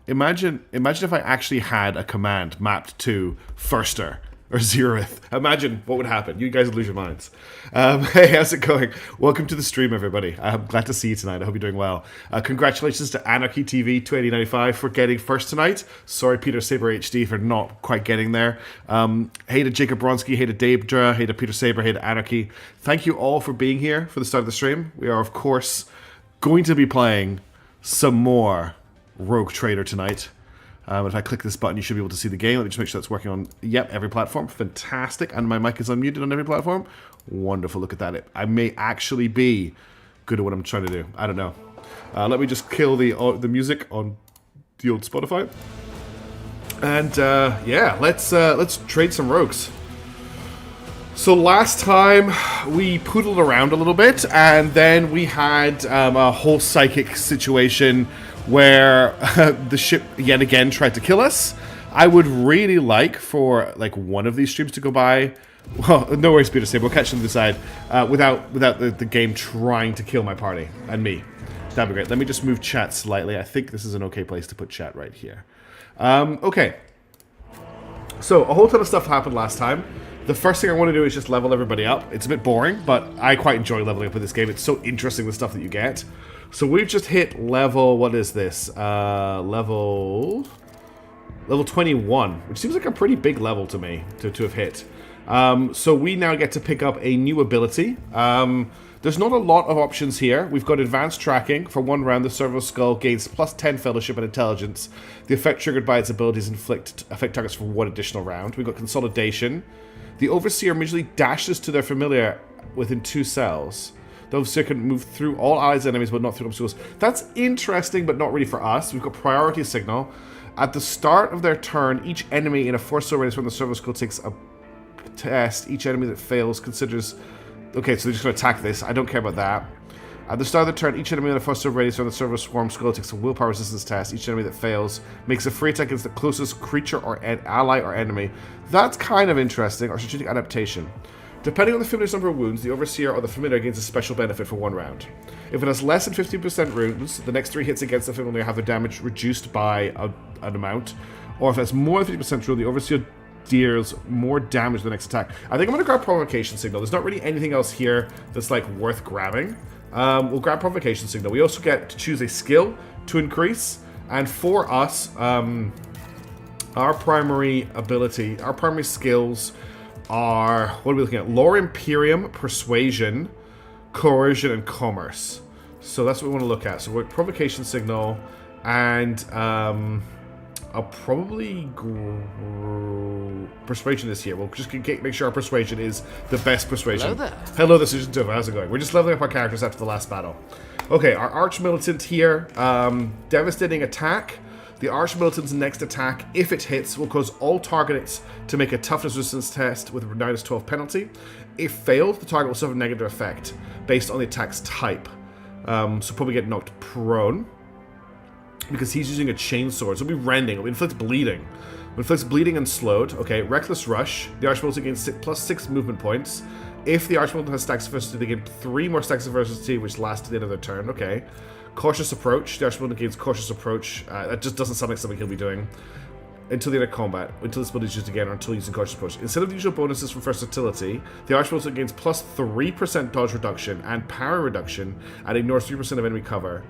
Imagine if I actually had a command mapped to firster or zeroth. Imagine what would happen. You guys would lose your minds. Hey, how's it going? Welcome to the stream, everybody. I'm glad to see you tonight. I hope you're doing well. Congratulations to Anarchy TV 2095 for getting first tonight. Sorry, Peter Saber HD, for not quite getting there. Hey to Jacob Bronski, hey to Daedra, hey to Peter Saber, hey to Anarchy. Thank you all for being here for the start of the stream. We are, of course, going to be playing some more Rogue Trader tonight. If I click this button, you should be able to see the game. Let me just make sure that's working on, every platform. Fantastic. And my mic is unmuted on every platform. Wonderful. Look at that. I may actually be good at what I'm trying to do. I don't know. Let me just kill the music on the old Spotify. And let's trade some rogues. So last time we poodled around a little bit, and then we had a whole psychic situation where the ship yet again tried to kill us. I would really like for one of these streams to go by. Well, no worries, Peter Saber. We'll catch you on the side without the game trying to kill my party and me. That'd be great. Let me just move chat slightly. I think this is an okay place to put chat right here. Okay. So a whole ton of stuff happened last time. The first thing I want to do is just level everybody up. It's a bit boring, but I quite enjoy leveling up with this game. It's so interesting, the stuff that you get. So we've just hit level, what is this? Level 21, which seems like a pretty big level to me to have hit. So we now get to pick up a new ability. There's not a lot of options here. We've got advanced tracking. For 1 round, the Servo Skull gains plus 10 fellowship and intelligence. The effect triggered by its abilities affect targets for 1 additional round. We've got consolidation. The Overseer immediately dashes to their familiar within 2 cells. The Overseer can move through all allies' enemies, but not through obstacles. That's interesting, but not really for us. We've got priority signal. At the start of their turn, each enemy in a force radius from the Servo Skull takes a test. Each enemy that fails considers... Okay, so they're just going to attack this. I don't care about that. At the start of the turn, each enemy in a force radius from the Servo Swarm Skull takes a willpower resistance test. Each enemy that fails makes a free attack against the closest creature or ally or enemy. That's kind of interesting. Or strategic adaptation. Depending on the familiar's number of wounds, the Overseer or the familiar gains a special benefit for 1 round. If it has less than 50% wounds, the next 3 hits against the familiar have their damage reduced by an amount. Or if it has more than 50% wound, the Overseer deals more damage the next attack. I think I'm going to grab Provocation Signal. There's not really anything else here that's worth grabbing. We'll grab Provocation Signal. We also get to choose a skill to increase. And for us, our primary ability, our primary skills are, what are we looking at? Lore Imperium, Persuasion, Coercion, and Commerce. So that's what we want to look at. So we're Provocation Signal, and I'll probably Persuasion this year. We'll just make sure our Persuasion is the best Persuasion. Hello there. Hello, this is Tova. How's it going? We're just leveling up our characters after the last battle. Okay, our Arch-Militant here. Devastating Attack. The Arch-Militant's next attack, if it hits, will cause all targets to make a toughness resistance test with a minus 12 penalty. If failed, the target will suffer a negative effect based on the attack's type. So probably get knocked prone. Because he's using a chainsword, so it'll be rending, it'll inflict bleeding. It inflicts bleeding and slowed. Okay, Reckless Rush. The Arch-Militant gains plus 6 movement points. If the Arch-Militant has stacks of adversity, they gain 3 more stacks of adversity, which last to the end of their turn. Okay. Cautious Approach. The Arch-Militant gains Cautious Approach. That just doesn't sound like something he'll be doing. Until the end of combat. Until this ability is used again, or until using Cautious Approach. Instead of the usual bonuses from Versatility, the Arch-Militant gains plus 3% dodge reduction and power reduction, and ignores 3% of enemy cover.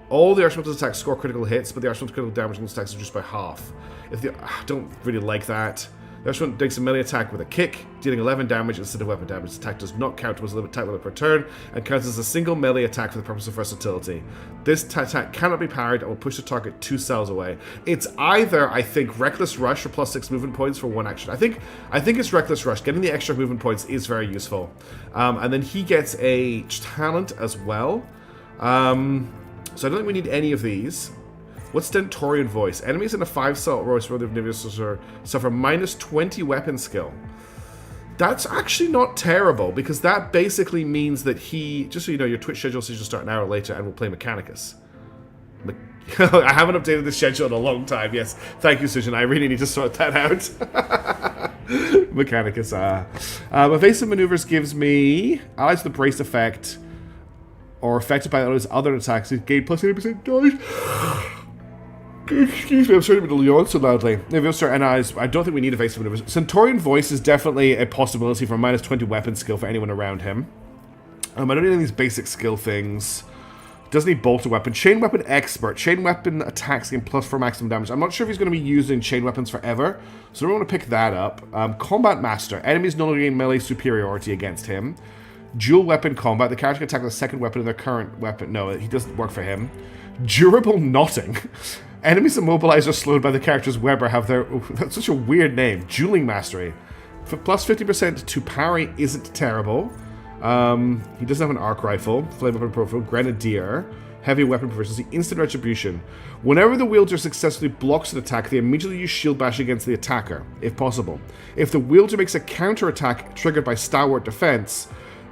All the Arch-Militant attacks score critical hits, but the Arch-Militant critical damage on stacks is reduced by half. I don't really like that. The Arch-Militant takes a melee attack with a kick, dealing 11 damage instead of weapon damage. This attack does not count towards the attack limit per turn, and counts as a single melee attack for the purpose of versatility. This attack cannot be parried and will push the target 2 cells away. It's either, I think, Reckless Rush for plus 6 movement points for 1 action. I think it's Reckless Rush. Getting the extra movement points is very useful. And then he gets a talent as well. So I don't think we need any of these. What's Stentorian Voice? Enemies in a 5-cell voice where they've suffer minus 20 weapon skill. That's actually not terrible, because that basically means that he... Just so you know, your Twitch schedule says you'll start an hour later and we'll play Mechanicus. I haven't updated the schedule in a long time. Yes, thank you, Susan. I really need to sort that out. Mechanicus. Evasive Maneuvers gives me... Allies with the Brace effect, or affected by other attacks, gain plus 80% dodge. Excuse me, I'm sorry to be yawn so loudly. If and I don't think we need evasive maneuvers. Centaurian Voice is definitely a possibility for a minus 20 weapon skill for anyone around him. I don't need any of these basic skill things. Doesn't need bolter weapon. Chain weapon expert. Chain weapon attacks gain +4 maximum damage. I'm not sure if he's going to be using chain weapons forever, so I don't want to pick that up. Combat master. Enemies no longer gain melee superiority against him. Dual weapon combat. The character can attack with a second weapon in their current weapon. No, he doesn't work for him. Durable knotting. Enemies immobilized or slowed by the character's web or have their... Oh, that's such a weird name. Dueling mastery. For plus 50% to parry isn't terrible. He doesn't have an arc rifle, flame weapon profile, grenadier, heavy weapon proficiency, instant retribution. Whenever the wielder successfully blocks an attack, they immediately use shield bash against the attacker, if possible. If the wielder makes a counter attack triggered by stalwart defense,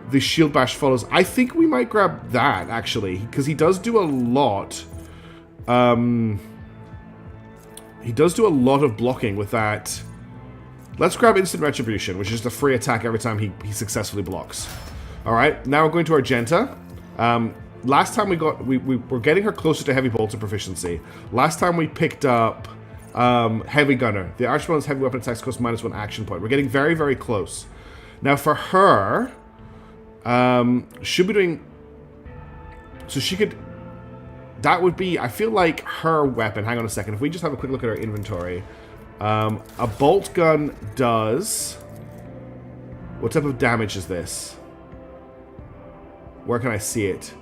the shield bash follows. I think we might grab that, actually, because he does do a lot. He does do a lot of blocking with that. Let's grab instant retribution, which is just a free attack every time he successfully blocks. Alright, now we're going to Argenta. Last time we're getting her closer to heavy bolter proficiency. Last time we picked up heavy gunner. The Archbald's heavy weapon attacks cost -1 action point. We're getting very, very close. Now for her, should be doing... So she could... That would be, I feel like, her weapon. Hang on a second. If we just have a quick look at her inventory. A bolt gun does... What type of damage is this? Where can I see it?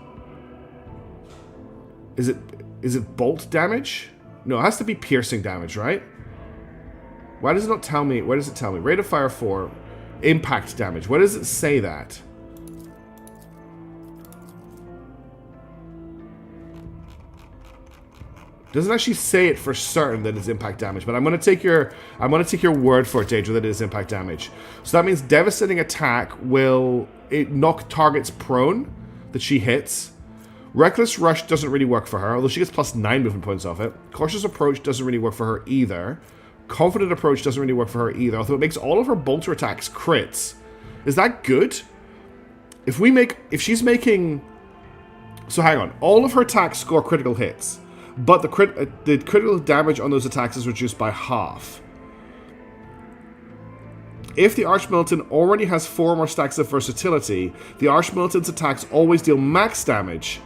Is it bolt damage? No, it has to be piercing damage, right? Why does it not tell me? Where does it tell me? Rate of fire 4. Impact damage. Where does it say that? Doesn't actually say it for certain that it's impact damage, but I'm gonna take your word for it, Daedra, that it is impact damage. So that means devastating attack will knock targets prone that she hits. Reckless rush doesn't really work for her, although she gets +9 movement points off it. Cautious approach doesn't really work for her either. Confident approach doesn't really work for her either, although it makes all of her bolter attacks crits. Is that good? If she's making... So hang on, all of her attacks score critical hits. But the critical damage on those attacks is reduced by half. If the Archmilitant already has 4 more stacks of versatility, the Archmilitant's attacks always deal max damage.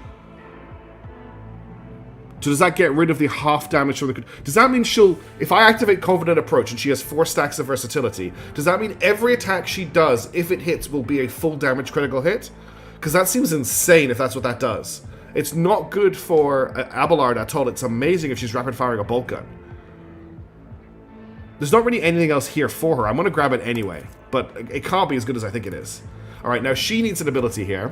So does that get rid of the half damage from the... Does that mean she'll... If I activate Confident Approach and she has 4 stacks of versatility, does that mean every attack she does, if it hits, will be a full damage critical hit? Because that seems insane if that's what that does. It's not good for Abelard at all. It's amazing if she's rapid-firing a bolt gun. There's not really anything else here for her. I'm going to grab it anyway. But it can't be as good as I think it is. Alright, now she needs an ability here.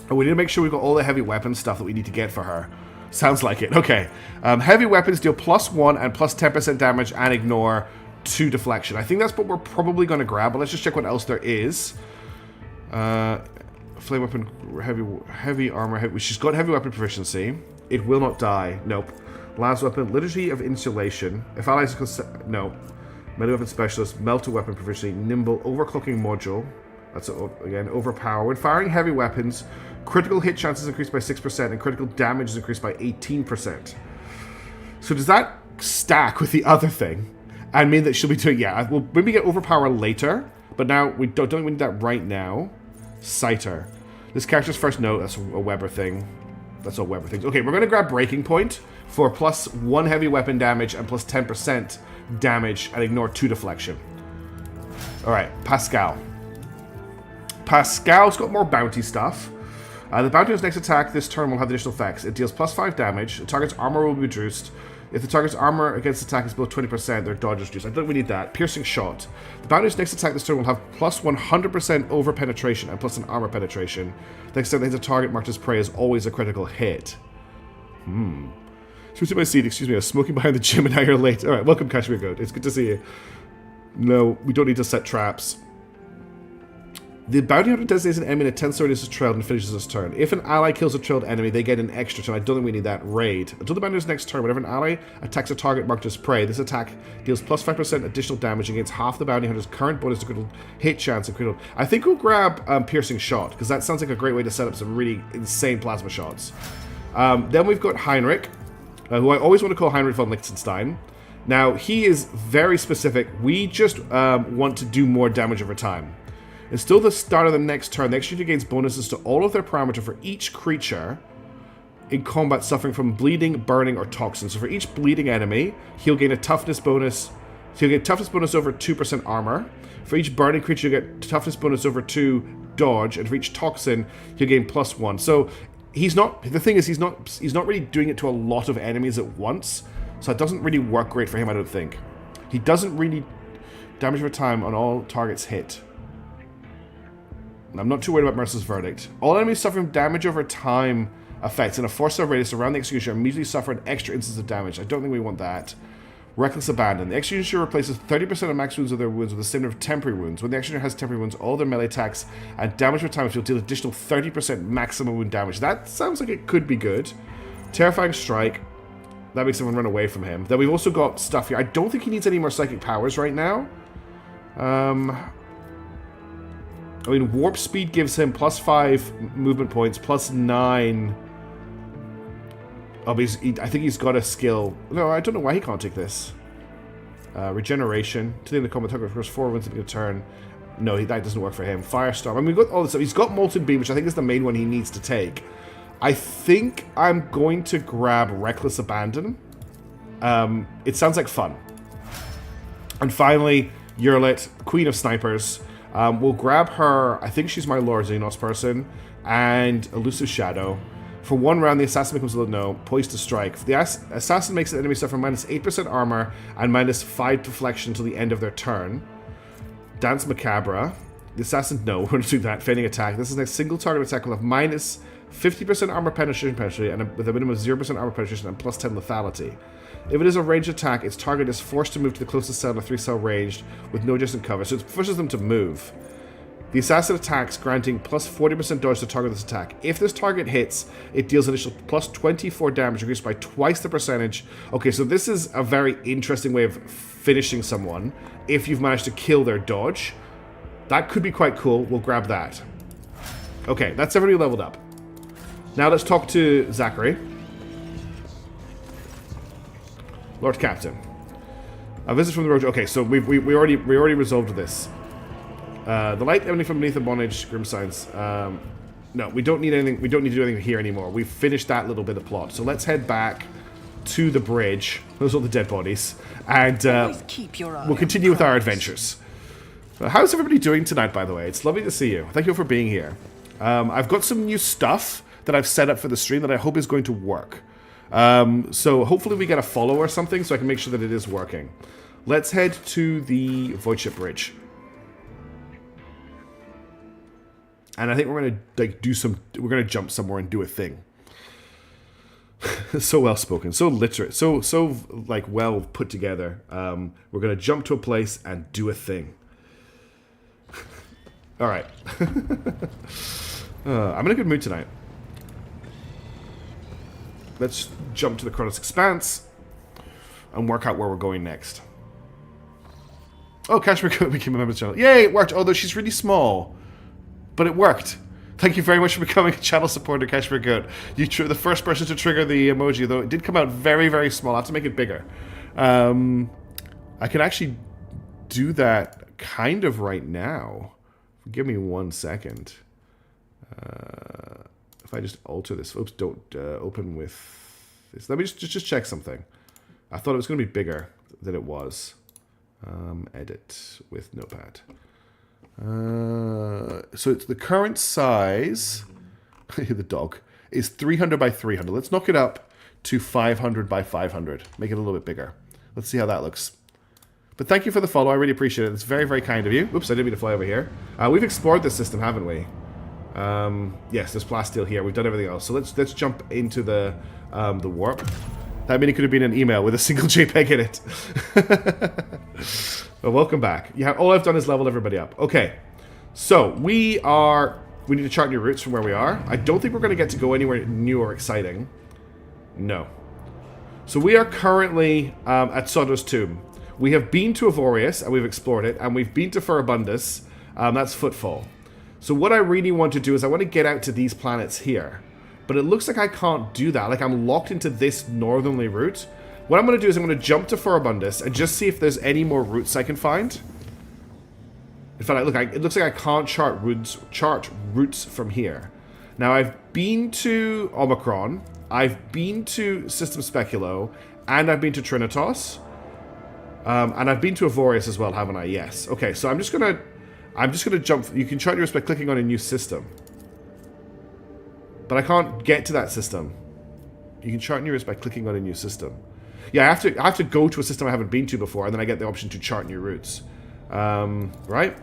And we need to make sure we've got all the heavy weapon stuff that we need to get for her. Sounds like it. Okay. Heavy weapons deal +1 and +10% damage and ignore 2 deflection. I think that's what we're probably going to grab. But let's just check what else there is. Flame weapon, heavy armor. She's got heavy weapon proficiency. It will not die. Nope. Last weapon, liturgy of insulation. If allies, no. Melee weapon specialist, melter weapon proficiency, nimble, overclocking module. That's again overpower. When firing heavy weapons, critical hit chances increase by 6% and critical damage is increased by 18%. So does that stack with the other thing and mean that she'll be doing? Yeah, we'll maybe get overpower later, but now we don't need that right now. Citer. This character's first note, that's a Weber thing. That's all Weber things. Okay, we're going to grab Breaking Point for +1 heavy weapon damage and +10% damage and ignore 2 deflection. Alright, Pascal. Pascal's got more bounty stuff. The bounty's next attack this turn will have additional effects. It deals +5 damage. The target's armor will be reduced. If the target's armor against attack is below 20%, their dodge is reduced. I don't think we need that. Piercing shot. The bounty's next attack this turn will have +100% over penetration and +1 armor penetration. The next time they hit a target marked as prey is always a critical hit. Switch to my seat. Excuse me, I was smoking behind the gym and now you're late. Alright, welcome, Kashmir Goat. It's good to see you. No, we don't need to set traps. The bounty hunter designates an enemy in a 10 story distance trailed and finishes its turn. If an ally kills a trailed enemy, they get an extra turn. I don't think we need that. Raid. Until the bounty hunter's next turn, whenever an ally attacks a target marked as prey, this attack deals +5% additional damage against half the bounty hunter's current bonus to critical hit chance and critical. I think we'll grab Piercing Shot, because that sounds like a great way to set up some really insane plasma shots. Then we've got Heinrich. who I always want to call Heinrich von Liechtenstein. Now, he is very specific. We just want to do more damage over time. Until the start of the next turn, the executioner gains bonuses to all of their parameter for each creature in combat suffering from bleeding, burning, or toxin. So for each bleeding enemy, he'll gain a toughness bonus. He'll get toughness bonus over 2% armor. For each burning creature, you'll get toughness bonus over 2 dodge. And for each toxin, he'll gain +1. So he's not... The thing is, he's not really doing it to a lot of enemies at once. So it doesn't really work great for him, I don't think. He doesn't really damage over time on all targets hit. I'm not too worried about Mercer's Verdict. All enemies suffering damage over time effects in a 4-star radius around the executioner immediately suffer an extra instance of damage. I don't think we want that. Reckless Abandon. The executioner replaces 30% of max wounds of their wounds with a similar of temporary wounds. When the executioner has temporary wounds, all their melee attacks and damage over time will deal additional 30% maximum wound damage. That sounds like it could be good. Terrifying Strike. That makes everyone run away from him. Then we've also got stuff here. I don't think he needs any more psychic powers right now. I mean, Warp Speed gives him +5 movement points, +9. Oh, but I think he's got a skill. No, I don't know why he can't take this. Regeneration. To the end of combat, target recovers 4 wounds in a turn. No, that doesn't work for him. Firestorm. I mean, we've got all this stuff. He's got Molten Beam, which I think is the main one he needs to take. I think I'm going to grab Reckless Abandon. It sounds like fun. And finally, Yurlit, Queen of Snipers. We'll grab her. I think she's my Lord Xenos person. And Elusive Shadow. For 1 round, the assassin becomes a no, poised to strike. The assassin makes an enemy suffer -8% armor and -5 deflection until the end of their turn. Dance Macabre. The assassin, no, we're going to do that. Feigning attack. This is a single target attack will have -50% armor penetration, and with a minimum of 0% armor penetration and +10 lethality. If it is a ranged attack, its target is forced to move to the closest cell in a 3-cell range with no adjacent cover, so it forces them to move. The assassin attacks, granting +40% dodge to target this attack. If this target hits, it deals additional +24 damage, increased by twice the percentage. Okay, so this is a very interesting way of finishing someone if you've managed to kill their dodge. That could be quite cool. We'll grab that. Okay, that's everybody leveled up. Now let's talk to Zachary. Lord Captain. A visit from the road. Okay, so we already resolved this. The light emanating from beneath the bondage, grim signs. No, we don't need anything. We don't need to do anything here anymore. We've finished that little bit of plot. So let's head back to the bridge. Those are the dead bodies, and we'll continue with our adventures. How's everybody doing tonight? By the way, it's lovely to see you. Thank you for being here. I've got some new stuff that I've set up for the stream that I hope is going to work. So hopefully we get a follow or something, so I can make sure that it is working. Let's head to the Voidship Bridge. And I think we're gonna we're gonna jump somewhere and do a thing. So well spoken, so literate, so like well put together. We're gonna jump to a place and do a thing. All right. I'm in a good mood tonight. Let's jump to the Chronos Expanse and work out where we're going next. Oh, Kashmir Goat became a member of the channel. Yay, it worked, although she's really small. But it worked. Thank you very much for becoming a channel supporter, Kashmir Goat. You're the first person to trigger the emoji, though it did come out very, very small. I have to make it bigger. I can actually do that kind of right now. Give me 1 second. If I just alter this, oops, don't open with this. Let me just check something. I thought it was going to be bigger than it was. Edit with Notepad. So it's the current size. The dog is 300 by 300. Let's knock it up to 500 by 500. Make it a little bit bigger. Let's see how that looks. But thank you for the follow. I really appreciate it. It's very, very kind of you. Oops, I didn't mean to fly over here. We've explored this system, haven't we? Yes, there's plasteel here. We've done everything else. So let's jump into the warp. That mean it could have been an email with a single JPEG in it. Well, welcome back. Yeah, all I've done is leveled everybody up. Okay, so we need to chart new routes from where we are. I don't think we're going to get to go anywhere new or exciting. No. So we are currently at Soddo's Tomb. We have been to Avorius, and we've explored it, and we've been to Furibundus. That's Footfall. So what I really want to do is I want to get out to these planets here. But it looks like I can't do that. Like, I'm locked into this northerly route. What I'm going to do is I'm going to jump to Furibundus and just see if there's any more routes I can find. In fact, look, it looks like I can't chart routes from here. Now, I've been to Omicron, I've been to System Speculo, and I've been to Trinitas. And I've been to Avorius as well, haven't I? Yes. Okay, so I'm just gonna jump. You can chart your routes by clicking on a new system. But I can't get to that system. You can chart new routes by clicking on a new system. Yeah, I have to go to a system I haven't been to before, and then I get the option to chart new routes. Right?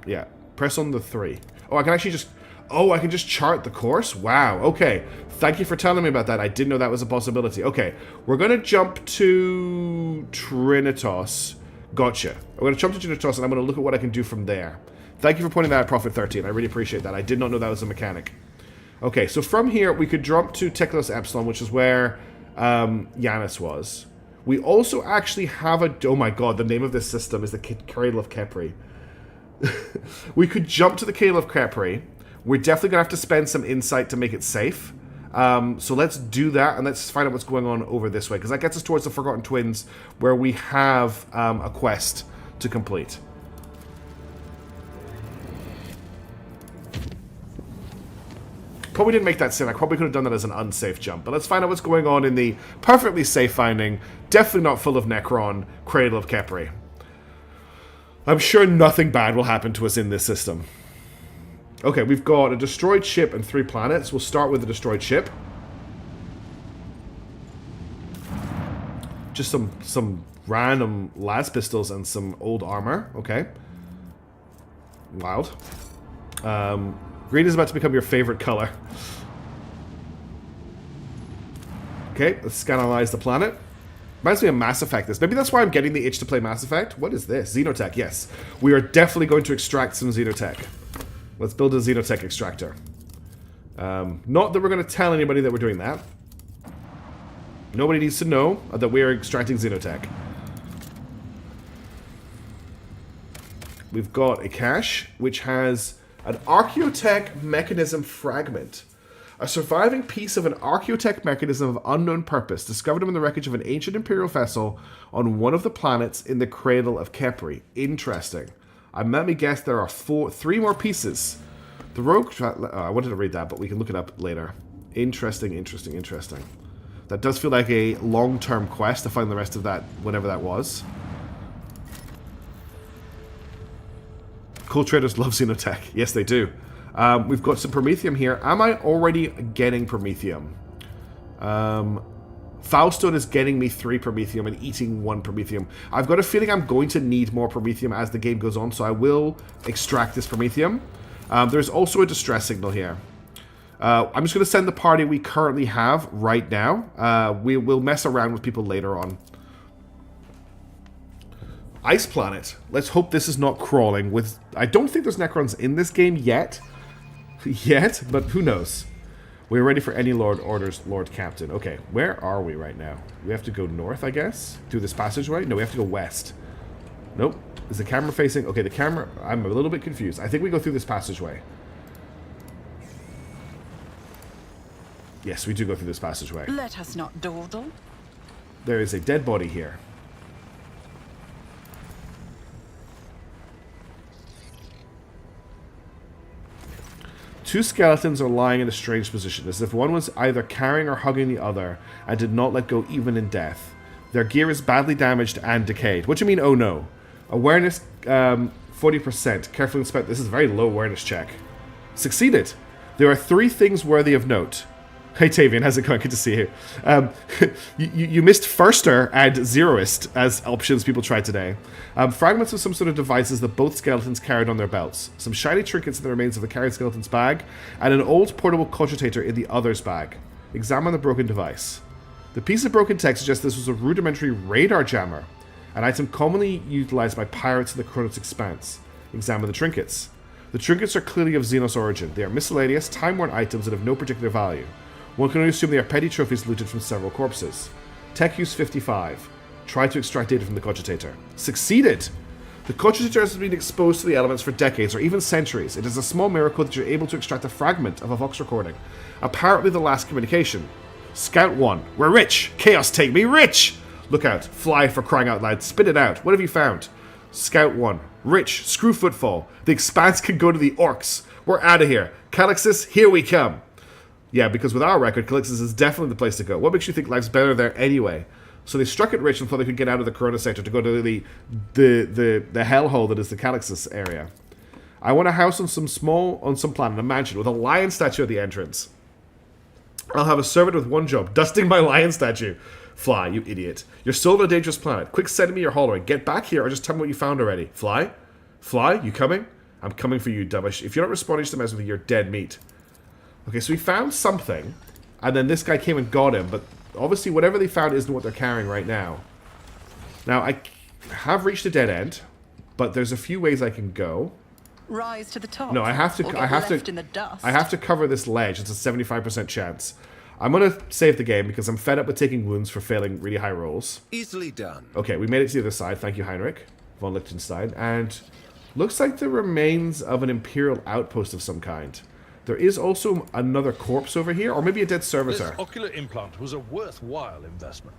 Yeah. Press on the 3. Oh, I can actually just... Oh, I can just chart the course? Wow, okay. Thank you for telling me about that. I didn't know that was a possibility. Okay, we're going to jump to Trinitas. Gotcha. We're going to jump to Trinitas, and I'm going to look at what I can do from there. Thank you for pointing that out, Prophet 13. I really appreciate that. I did not know that was a mechanic. Okay, so from here, we could jump to Teklos Epsilon, which is where Yanis was. We also actually have a... Oh my god, the name of this system is the Cradle of Kepri. We could jump to the Cradle of Kepri. We're definitely going to have to spend some insight to make it safe. So let's do that, and let's find out what's going on over this way, because that gets us towards the Forgotten Twins, where we have a quest to complete. Probably didn't make that sin. I probably could have done that as an unsafe jump. But let's find out what's going on in the perfectly safe finding, definitely not full of Necron, Cradle of Kepri. I'm sure nothing bad will happen to us in this system. Okay, we've got a destroyed ship and 3 planets. We'll start with the destroyed ship. Just some random las pistols and some old armor. Okay. Wild. Green is about to become your favorite color. Okay, let's scanalize the planet. Reminds me of Mass Effect this. Maybe that's why I'm getting the itch to play Mass Effect. What is this? Xenotech, yes. We are definitely going to extract some Xenotech. Let's build a Xenotech extractor. Not that we're going to tell anybody that we're doing that. Nobody needs to know that we are extracting Xenotech. We've got a cache, which has an Archaeotech mechanism fragment. A surviving piece of an Archaeotech mechanism of unknown purpose, discovered in the wreckage of an ancient Imperial vessel on one of the planets in the Cradle of Kepri. Interesting. Let me guess there are 3 more pieces. The rogue... I wanted to read that, but we can look it up later. Interesting, interesting, interesting. That does feel like a long-term quest to find the rest of that, whatever that was. Cool traders love Xenotech. Yes, they do. We've got some Promethium here. Am I already getting Promethium? Faustone is getting me 3 Promethium and eating 1 Promethium. I've got a feeling I'm going to need more Promethium as the game goes on, so I will extract this Promethium. There's also a distress signal here. I'm just going to send the party we currently have right now. We will mess around with people later on. Ice Planet. Let's hope this is not crawling with... I don't think there's Necrons in this game yet. But who knows? We're ready for any Lord orders, Lord Captain. Okay, where are we right now? We have to go north, I guess? Through this passageway? No, we have to go west. Nope. Is the camera facing... Okay, the camera... I'm a little bit confused. I think we go through this passageway. Yes, we do go through this passageway. Let us not dawdle. There is a dead body here. Two skeletons are lying in a strange position, as if one was either carrying or hugging the other, and did not let go even in death. Their gear is badly damaged and decayed. What do you mean, oh no? Awareness, 40%. Carefully inspect. This is a very low awareness check. Succeeded. There are 3 things worthy of note. Hey Tavian, how's it going? Good to see you. You missed Firster and Zeroist as options people tried today. Fragments of some sort of devices that both skeletons carried on their belts. Some shiny trinkets in the remains of the carried skeleton's bag, and an old portable cogitator in the other's bag. Examine the broken device. The piece of broken tech suggests this was a rudimentary radar jammer, an item commonly utilized by pirates in the Kronos Expanse. Examine the trinkets. The trinkets are clearly of Xenos origin. They are miscellaneous, time-worn items that have no particular value. One can only assume they are petty trophies looted from several corpses. Tech use 55. Try to extract data from the cogitator. Succeeded! The culture has been exposed to the elements for decades or even centuries. It is a small miracle that you're able to extract a fragment of a Vox recording. Apparently the last communication. Scout 1. We're rich. Chaos take me rich. Look out. Fly for crying out loud. Spit it out. What have you found? Scout 1. Rich. Screw footfall. The expanse can go to the orcs. We're out of here. Calixus, here we come. Yeah, because with our record, Calixus is definitely the place to go. What makes you think life's better there anyway? So they struck it rich and thought they could get out of the Corona sector to go to the hellhole that is the Calixus area. I want a house on some planet, a mansion with a lion statue at the entrance. I'll have a servant with one job, dusting my lion statue. Fly, you idiot. You're still on a dangerous planet. Quick, send me your hollering. Get back here or just tell me what you found already. Fly? Fly, you coming? I'm coming for you, dumbish. If you're not responding to the mess with me, you're dead meat. Okay, so we found something, and then this guy came and got him, but obviously whatever they found isn't what they're carrying right now. Now, I have reached a dead end, but there's a few ways I can go. Rise to the top. No, I have to cover this ledge. It's a 75% chance. I'm going to save the game because I'm fed up with taking wounds for failing really high rolls. Easily done. Okay, we made it to the other side. Thank you, Heinrich von Liechtenstein. And looks like the remains of an Imperial outpost of some kind. There is also another corpse over here, or maybe a dead servitor. This ocular implant was a worthwhile investment.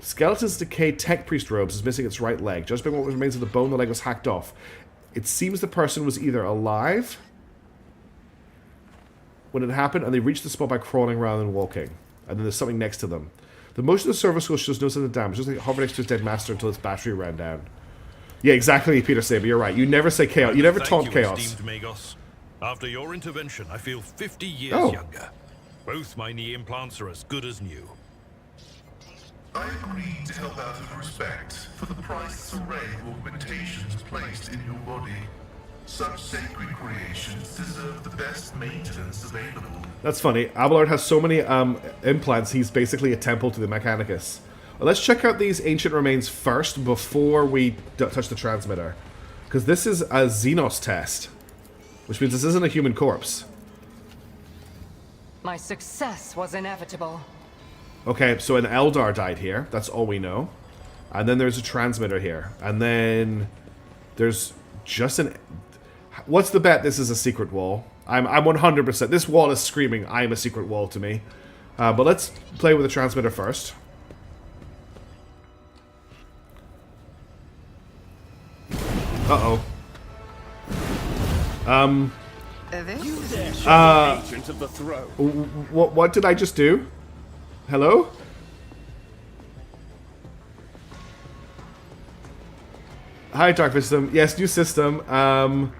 Skeleton's decayed tech priest robes is missing its right leg. Just by what remains of the bone, the leg was hacked off. It seems the person was either alive when it happened, and they reached the spot by crawling rather than walking. And then there's something next to them. The motion of the server skull shows no sign of damage, just like it hovered next to his dead master until its battery ran down. Yeah, exactly, Peter Saber, you're right. You never say chaos. You never taunt chaos. Magos. After your intervention, I feel 50 years younger. Both my knee implants are as good as new. I agreed to help out of respect for the priceless array of augmentations placed in your body. Such sacred creations deserve the best maintenance available. That's funny. Abelard has so many implants, he's basically a temple to the Mechanicus. Well, let's check out these ancient remains first before we touch the transmitter. Because this is a Xenos test. Which means this isn't a human corpse. My success was inevitable. Okay, so an Eldar died here. That's all we know. And then there's a transmitter here. And then there's just an... What's the bet this is a secret wall? I'm 100%. This wall is screaming, I am a secret wall to me. But let's play with the transmitter first. Uh-oh. Agent of the throne. What did I just do? Hello? Hi, Dark System. Yes, new system. Are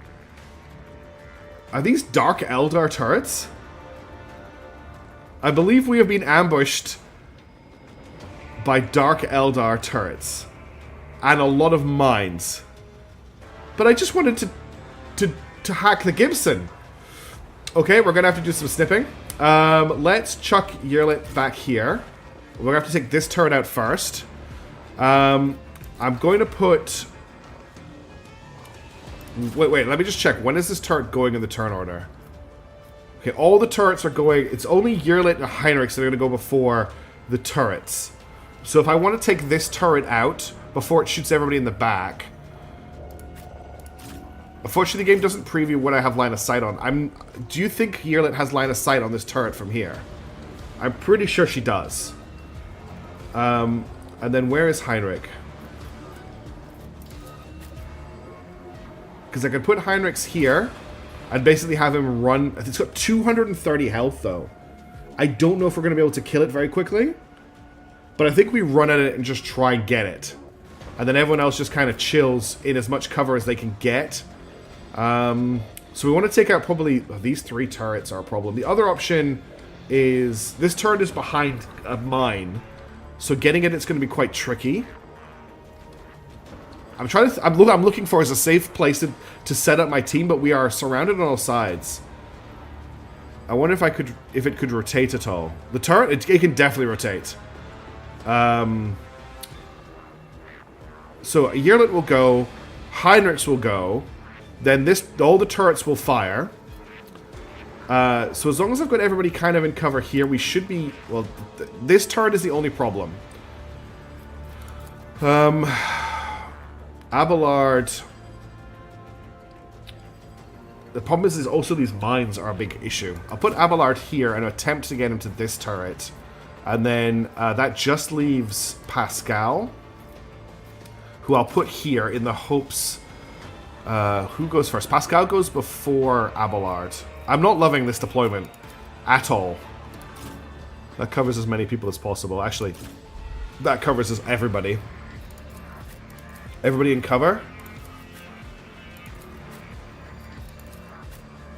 these Dark Eldar turrets? I believe we have been ambushed by Dark Eldar turrets. And a lot of mines. But I just wanted to hack the Gibson. Okay, we're gonna have to do some snipping. Let's chuck Yerlit back here. We're gonna have to take this turret out first. I'm going to put... Wait, let me just check. When is this turret going in the turn order? Okay, all the turrets are going... It's only Yerlit and Heinrich that are gonna go before the turrets. So if I want to take this turret out before it shoots everybody in the back... Unfortunately, the game doesn't preview what I have line of sight on. Do you think Yerlit has line of sight on this turret from here? I'm pretty sure she does. And then where is Heinrich? Because I could put Heinrich's here and basically have him run... It's got 230 health, though. I don't know if we're going to be able to kill it very quickly. But I think we run at it and just try and get it. And then everyone else just kind of chills in as much cover as they can get. So we want to take out probably... these three turrets are a problem. The other option is... This turret is behind a mine. So getting it's going to be quite tricky. I'm trying to... I'm looking for as a safe place to set up my team, but we are surrounded on all sides. I wonder if it could rotate at all. The turret, it can definitely rotate. So Yerlit will go, Heinrichs will go, then all the turrets will fire. So as long as I've got everybody kind of in cover here, we should be... Well, this turret is the only problem. Abelard. The problem is also these mines are a big issue. I'll put Abelard here and attempt to get him to this turret. And then that just leaves Pascal, who I'll put here in the hopes... who goes first? Pascal goes before Abelard. I'm not loving this deployment at all. That covers as many people as possible. Actually, that covers as everybody. Everybody in cover.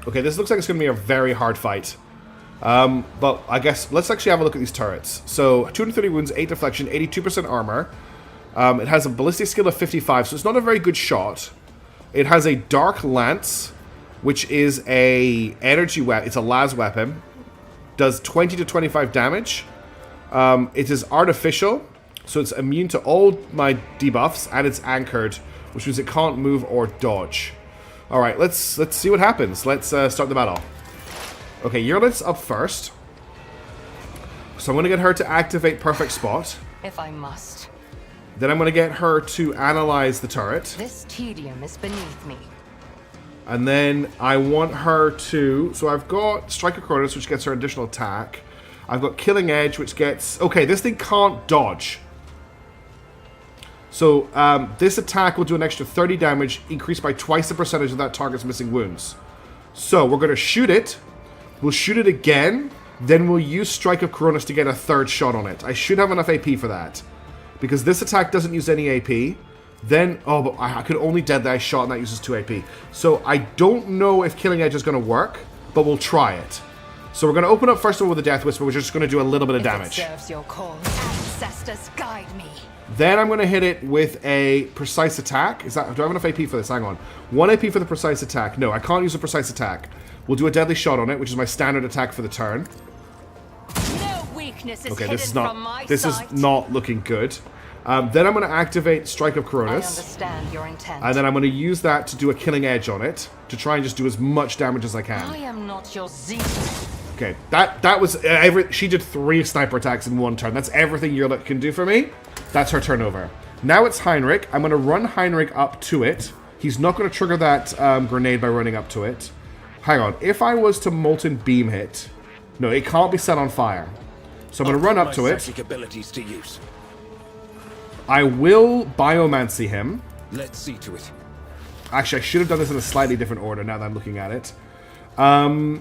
Okay, this looks like it's going to be a very hard fight. But I guess let's actually have a look at these turrets. So 230 wounds, 8 deflection, 82% armor. It has a ballistic skill of 55, so it's not a very good shot. It has a dark lance, which is a energy weapon. It's a las weapon. Does 20 to 25 damage. It is artificial, so it's immune to all my debuffs, and it's anchored, which means it can't move or dodge. All right, let's see what happens. Let's start the battle. Okay, Yurlit's up first, so I'm going to get her to activate perfect spot. If I must. Then I'm going to get her to analyze the turret. This tedium is beneath me. And then I want her to... So I've got Strike of Cronus, which gets her additional attack. I've got Killing Edge, which gets... Okay, this thing can't dodge. So this attack will do an extra 30 damage, increased by twice the percentage of that target's missing wounds. So we're going to shoot it. We'll shoot it again. Then we'll use Strike of Cronus to get a third shot on it. I should have enough AP for that. Because this attack doesn't use any AP. Then, oh, but I could only Deadeye Shot, and that uses 2 AP. So I don't know if Killing Edge is going to work, but we'll try it. So we're going to open up first of all with the Death Whisper, which is just going to do a little bit of damage. It serves your cause. Ancestors guide me. Then I'm going to hit it with a Precise Attack. Do I have enough AP for this? Hang on. 1 AP for the Precise Attack. No, I can't use a Precise Attack. We'll do a Deadly Shot on it, which is my standard attack for the turn. No weakness is Okay, hidden this is not. from my This sight. is not looking good. Then I'm going to activate Strike of I Cronus. understand your intent. And then I'm going to use that to do a Killing Edge on it, to try and just do as much damage as I I can. am not your zeal. Okay, that was... she did 3 sniper attacks in 1 turn. That's everything Yurlit can do for me. That's her turnover. Now it's Heinrich. I'm going to run Heinrich up to it. He's not going to trigger that grenade by running up to it. Hang on. If I was to Molten Beam hit... No, it can't be set on fire. So I'm going to run up to it. Abilities to use. I will Biomancy him. Let's see to it. Actually, I should have done this in a slightly different order now that I'm looking at it. I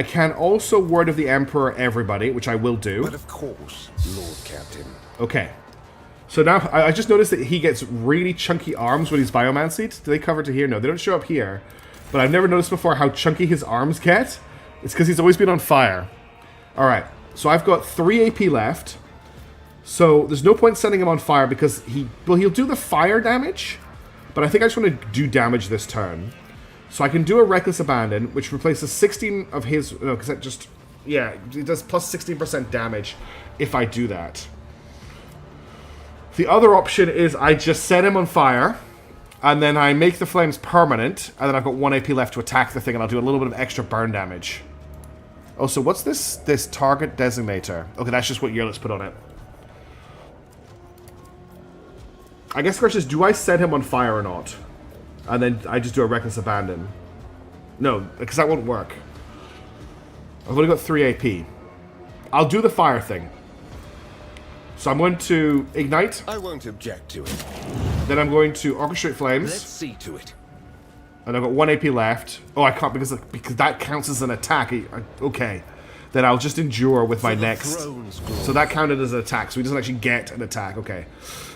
can also Word of the Emperor everybody, which I will do. But of course, Lord Captain. Okay. So now, I just noticed that he gets really chunky arms when he's Biomancied. Do they cover to here? No, they don't show up here. But I've never noticed before how chunky his arms get. It's because he's always been on fire. Alright, so I've got 3 AP left. So there's no point setting him on fire because he'll do the fire damage. But I think I just want to do damage this turn. So I can do a Reckless Abandon, which replaces 16 of his... No, because that just... Yeah, it does plus 16% damage if I do that. The other option is I just set him on fire, and then I make the flames permanent, and then I've got 1 AP left to attack the thing, and I'll do a little bit of extra burn damage. Oh, so what's this target designator? Okay, that's just what Yurlit's put on it. I guess the question is, do I set him on fire or not? And then I just do a Reckless Abandon. No, because that won't work. I've only got 3 AP. I'll do the fire thing. So I'm going to Ignite. I won't object to it. Then I'm going to Orchestrate Flames. Let's see to it. And I've got 1 AP left. Oh, I can't because that counts as an attack. Okay. Then I'll just endure with my next. So that counted as an attack. So he doesn't actually get an attack. Okay.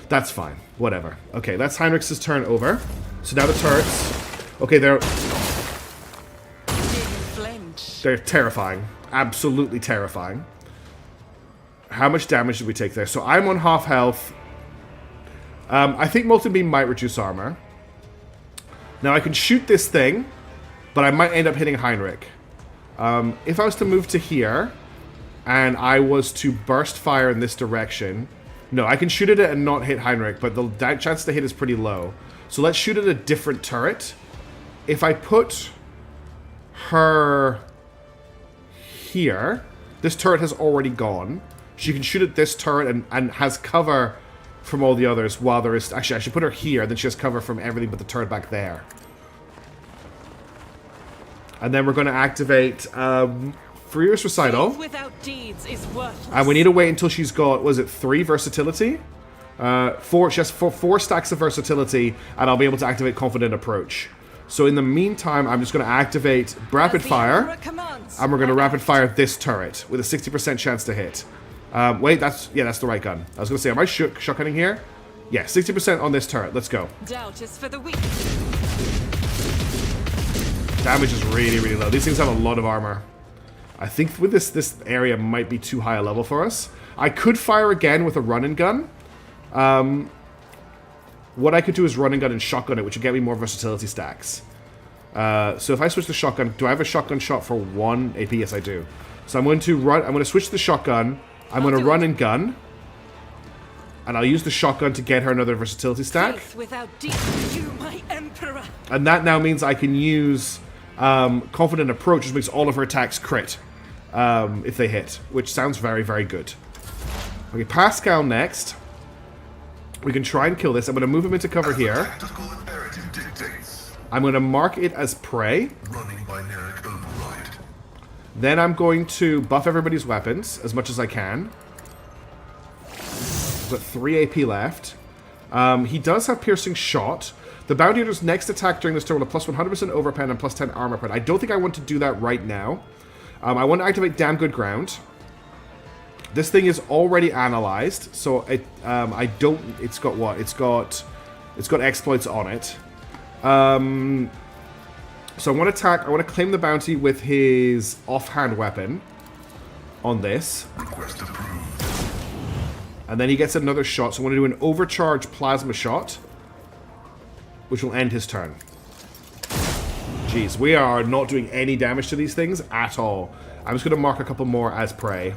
That's fine. Whatever. Okay, that's Heinrich's turn over. So now the turrets. Okay, they're terrifying. Absolutely terrifying. How much damage did we take there? So I'm on half health. I think Molten Beam might reduce armor. Now I can shoot this thing, but I might end up hitting Heinrich. If I was to move to here, and I was to burst fire in this direction... No, I can shoot at it and not hit Heinrich, but the chance to hit is pretty low. So let's shoot at a different turret. If I put her here, this turret has already gone. She can shoot at this turret and has cover from all the others while there is... Actually, I should put her here, then she has cover from everything but the turret back there. And then we're going to activate Furious Recital. Without deeds is worthless. And we need to wait until she's got, was it 3 versatility? She has four stacks of versatility, and I'll be able to activate Confident Approach. So in the meantime, I'm just going to activate Rapid Fire, and we're going to Rapid Fire this turret with a 60% chance to hit. Wait, that's the right gun. I was going to say, am I shotgunning here? Yeah, 60% on this turret. Let's go. Doubt is for the weak. Damage is really, really low. These things have a lot of armor. I think with this area might be too high a level for us. I could fire again with a run-and gun. What I could do is run and gun and shotgun it, which would get me more versatility stacks. So if I switch the shotgun, do I have a shotgun shot for 1 AP? Yes, I do. So I'm going to switch the shotgun. I'm going to run and gun. And I'll use the shotgun to get her another versatility stack. Without deeds, you my emperor. And that now means I can use Confident Approach, which makes all of her attacks crit if they hit, which sounds very, very good. Okay, Pascal next. We can try and kill this. I'm going to move him into cover here. Tactical imperative dictates. I'm going to mark it as prey. Running binaric override. Then I'm going to buff everybody's weapons as much as I can. I've got 3 AP left. He does have Piercing Shot. The Bounty Hunter's next attack during this turn will have plus 100% overpen and plus 10 armor pen. I don't think I want to do that right now. I want to activate Damn Good Ground. This thing is already analyzed, so I don't. It's got what? It's got exploits on it. So I want to attack. I want to claim the bounty with his offhand weapon on this. Request approved. And then he gets another shot. So I want to do an overcharge plasma shot, which will end his turn. Jeez, we are not doing any damage to these things at all. I'm just going to mark a couple more as prey.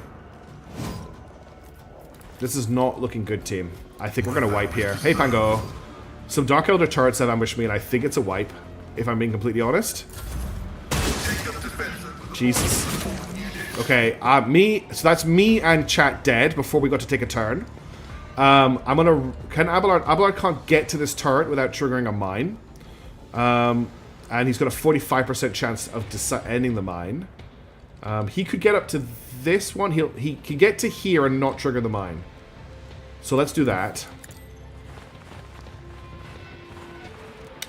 This is not looking good, team. I think we're going to wipe here. Hey, Pango. Some Dark Elder turrets have ambushed me, and I think it's a wipe, if I'm being completely honest. Jesus. Okay, so that's me and chat dead before we got to take a turn. I'm gonna... Abelard can't get to this turret without triggering a mine. And he's got a 45% chance of ending the mine. He could get up to this one. He can get to here and not trigger the mine. So let's do that.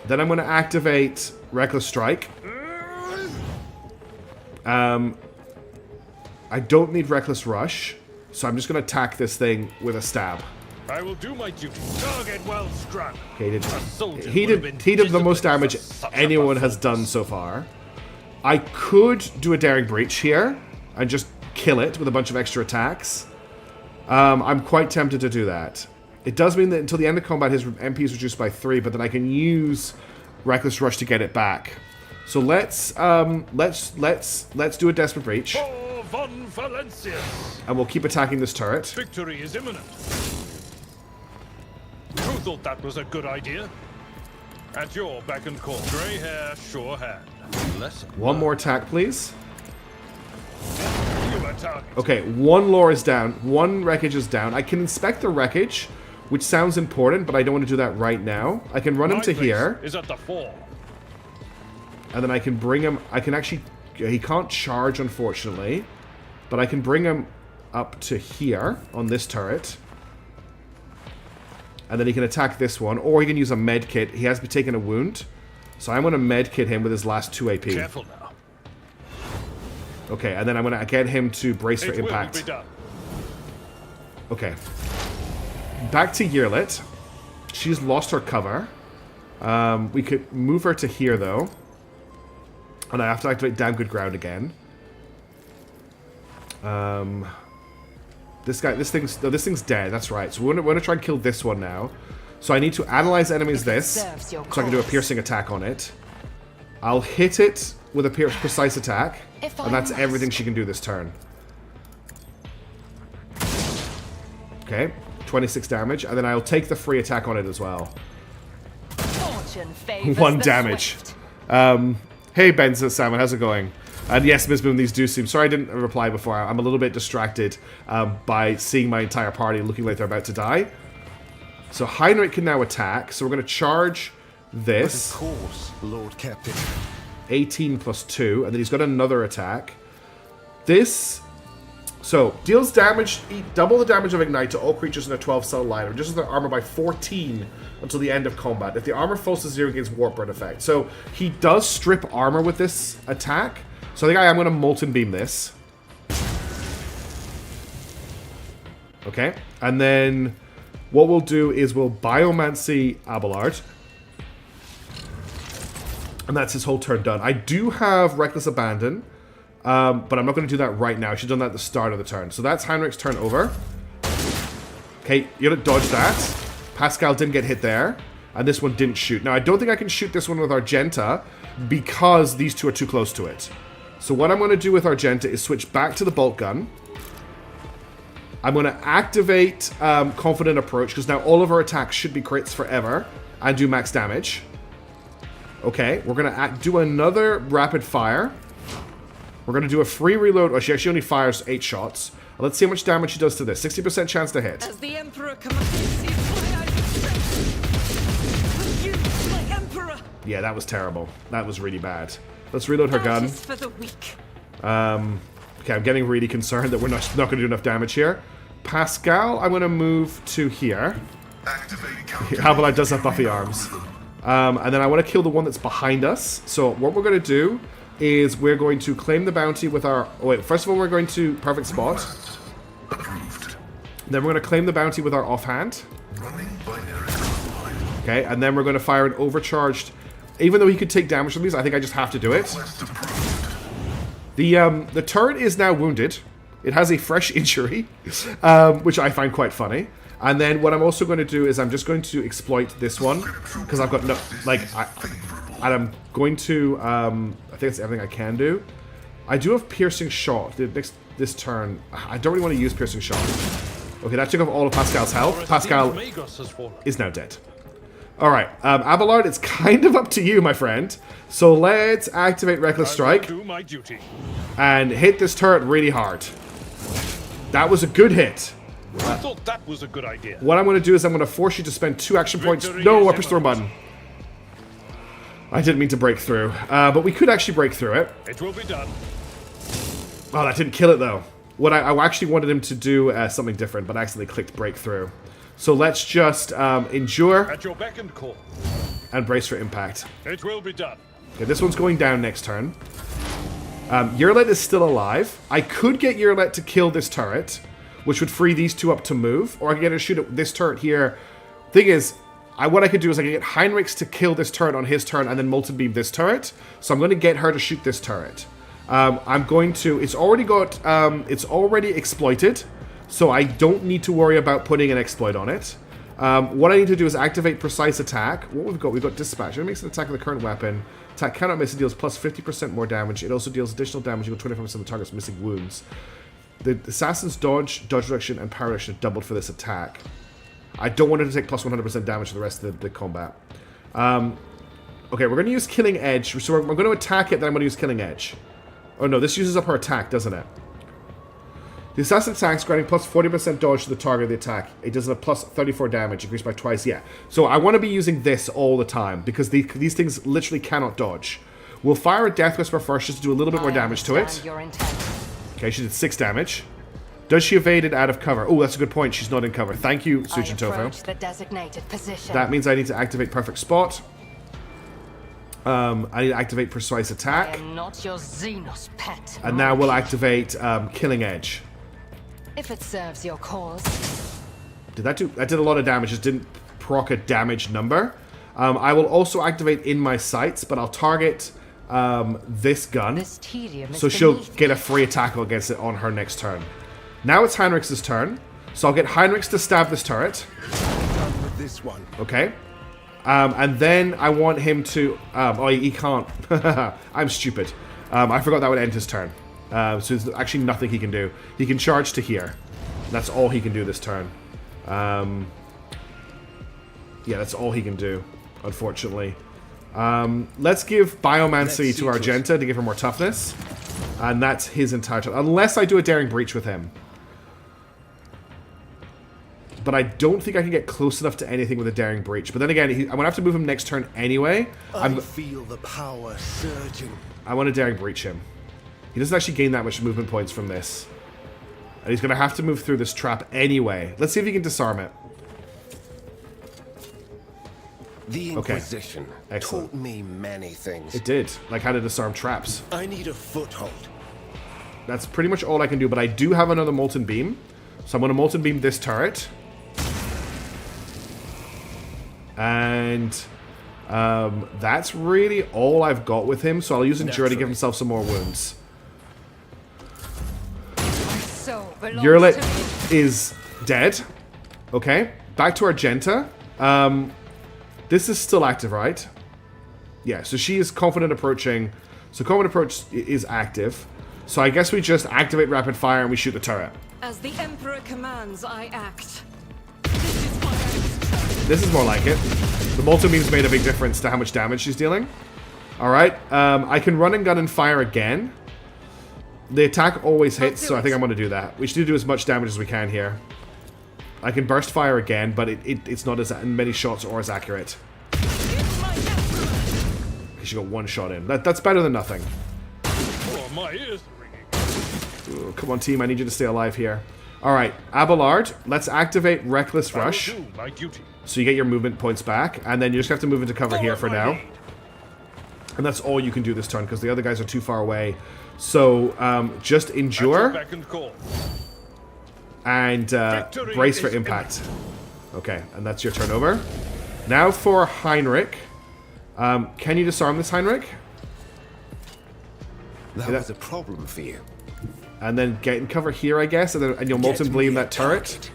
Then I'm going to activate Reckless Strike. I don't need Reckless Rush, so I'm just going to attack this thing with a stab. I will do my duty. Target well struck. Okay, he did the most damage anyone has done so far. I could do a Daring Breach here and just kill it with a bunch of extra attacks. I'm quite tempted to do that. It does mean that until the end of combat his MP is reduced by 3, but then I can use Reckless Rush to get it back. So let's do a Desperate Breach. For Von Valencius. And we'll keep attacking this turret. Victory is imminent. Who thought that was a good idea? At your beck and call. Grey hair, sure hand. Lesson. One more attack, please. You are targeted. Okay, 1 lore is down. 1 wreckage is down. I can inspect the wreckage, which sounds important, but I don't want to do that right now. I can run him to here. Is at the 4. And then I can bring him... I can actually... He can't charge, unfortunately. But I can bring him up to here on this turret. And then he can attack this one. Or he can use a med kit. He has been taken a wound. So I'm going to med kit him with his last 2 AP. Careful now. Okay, and then I'm going to get him to brace for impact. Will be done. Okay. Back to Yearlit. She's lost her cover. We could move her to here, though. And I have to activate Damn Good Ground again. This thing's dead, that's right. So we're gonna try and kill this one now. So I need to analyze enemies so I can do a piercing attack on it. I'll hit it with a precise attack, and that's everything she can do this turn. Okay, 26 damage, and then I'll take the free attack on it as well. 1 damage. Hey Benson Salmon, how's it going? And yes, Ms. Moon, these do seem... Sorry I didn't reply before. I'm a little bit distracted by seeing my entire party looking like they're about to die. So Heinrich can now attack. So we're going to charge this. Of course, Lord Captain. 18 plus 2. And then he's got another attack. This... So, deals damage, double the damage of Ignite to all creatures in a 12-cell line, reduces their armor by 14 until the end of combat. If the armor falls to 0, gains Warp Burn effect. So, he does strip armor with this attack. So I think I am going to Molten Beam this. Okay, and then what we'll do is we'll Biomancy Abelard. And that's his whole turn done. I do have Reckless Abandon. But I'm not going to do that right now. I should have done that at the start of the turn. So that's Heinrich's turn over. Okay, you're going to dodge that. Pascal didn't get hit there. And this one didn't shoot. Now, I don't think I can shoot this one with Argenta because these two are too close to it. So what I'm going to do with Argenta is switch back to the bolt gun. I'm going to activate Confident Approach because now all of our attacks should be crits forever and do max damage. Okay, we're going to do another Rapid Fire. We're going to do a free reload. Oh, she actually only fires 8 shots. Let's see how much damage she does to this. 60% chance to hit. As the Emperor commands, it's why I respect you, my Emperor. Yeah, that was terrible. That was really bad. Let's reload her gun. That is for the weak. Okay, I'm getting really concerned that we're not going to do enough damage here. Pascal, I'm going to move to here. Abelard does have buffy arms. And then I want to kill the one that's behind us. So what we're going to do is we're going to claim the bounty with our... Oh, wait, first of all, we're going to perfect spot. Then we're going to claim the bounty with our offhand. Okay, and then we're going to fire an overcharged... Even though he could take damage from these, I think I just have to do it. The turret is now wounded. It has a fresh injury, which I find quite funny. And then what I'm also going to do is I'm just going to exploit this one because I've got no... And I'm going to, I think that's everything I can do. I do have Piercing Shot. This turn, I don't really want to use Piercing Shot. Okay, that took off all of Pascal's health. Pascal is now dead. Alright, Abelard, it's kind of up to you, my friend. So let's activate Reckless Strike. And hit this turret really hard. That was a good hit. I thought that was a good idea. What I'm going to do is I'm going to force you to spend 2 action points. No, I pushed the wrong button. I didn't mean to break through, but we could actually break through it. It will be done. Oh, that didn't kill it, though. What I actually wanted him to do something different, but I accidentally clicked breakthrough. So let's just endure. At your beck and call. And brace for impact. It will be done. Okay, this one's going down next turn. Yurlet is still alive. I could get Yurlet to kill this turret, which would free these two up to move, or I could get her to shoot at this turret here. Thing is, what I could do is I could get Heinrichs to kill this turret on his turn and then Molten Beam this turret. So I'm going to get her to shoot this turret. I'm going to... It's already exploited, so I don't need to worry about putting an exploit on it. What I need to do is activate Precise Attack. What we've got? We've got Dispatch. It makes an attack with the current weapon. Attack cannot miss. It deals plus 50% more damage. It also deals additional damage equal to 25% of the target's missing wounds. The Assassin's Dodge Reduction, and Power Reduction are doubled for this attack. I don't want it to take plus 100% damage for the rest of the combat. Okay, we're going to use Killing Edge. So we're going to attack it, then I'm going to use Killing Edge. Oh no, this uses up her attack, doesn't it? The assassin attacks, granting plus 40% dodge to the target of the attack. It does a plus 34 damage, increased by twice, yeah. So I want to be using this all the time, because these things literally cannot dodge. We'll fire a Death Whisper first, just to do a little bit more damage to it. Okay, she did 6 damage. Does she evade it out of cover? Oh, that's a good point. She's not in cover. Thank you, Sujin Tofu. That means I need to activate Perfect Spot. I need to activate Precise Attack. I am not your Xenos pet. And now we'll activate Killing Edge. If it serves your cause. Did that do? That did a lot of damage. Just didn't proc a damage number. I will also activate In My Sights, but I'll target this gun. So she'll get a free attack against it on her next turn. Now it's Heinrich's turn. So I'll get Heinrichs to stab this turret. With this one. Okay. And then I want him to... oh, he can't. I'm stupid. I forgot that would end his turn. So there's actually nothing he can do. He can charge to here. That's all he can do this turn. Yeah, that's all he can do, unfortunately. Let's give Biomancy to Argenta to give her more toughness. And that's his entire turn. Unless I do a Daring Breach with him. but I don't think I can get close enough to anything with a Daring Breach. But then again, I'm going to have to move him next turn anyway. I feel the power surging. I want to Daring Breach him. He doesn't actually gain that much movement points from this. And he's going to have to move through this trap anyway. Let's see if he can disarm it. The Inquisition Excellent. taught me many things. It did. Like how to disarm traps. I need a foothold. That's pretty much all I can do. But I do have another Molten Beam. So I'm going to Molten Beam this turret. And that's really all I've got with him. So I'll use Endure to give himself some more wounds. Yurlit is dead. Okay. Back to Argenta. This is still active, right? Yeah, so she is Confident Approaching. So Confident Approach is active. So I guess we just activate Rapid Fire and we shoot the turret. As the Emperor commands, I act. This is more like it. The Molten Beam's made a big difference to how much damage she's dealing. Alright, I can run and gun and fire again. The attack always hits, so I think I'm going to do that. We should do as much damage as we can here. I can burst fire again, but it's not as many shots or as accurate. She got one shot in. That's better than nothing. Oh, my ears are ringing. Ooh, come on, team. I need you to stay alive here. Alright, Abelard. Let's activate Reckless Rush. I will do my duty. So you get your movement points back, and then you just have to move into cover here for now. And that's all you can do this turn, because the other guys are too far away. So, just Endure. And brace for impact. Okay, and that's your turn over. Now for Heinrich. Can you disarm this, Heinrich? That was a problem for you. And then get in cover here, I guess, and you'll Molten Beam that turret.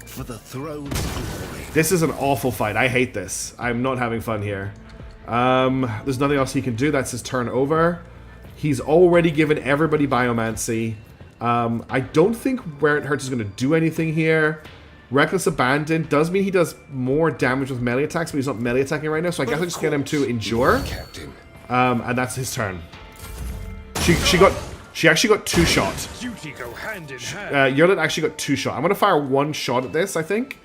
For the throne's glory. This is an awful fight. I hate this. I'm not having fun here. There's nothing else he can do. That's his turn over. He's already given everybody Biomancy. I don't think Where It Hurts is going to do anything here. Reckless Abandon does mean he does more damage with melee attacks, but he's not melee attacking right now, so I guess I just get him to Endure. Captain. And that's his turn. She actually got 2 shots. Duty go hand in hand. Yurlit actually got 2 shots. I'm going to fire 1 shot at this, I think.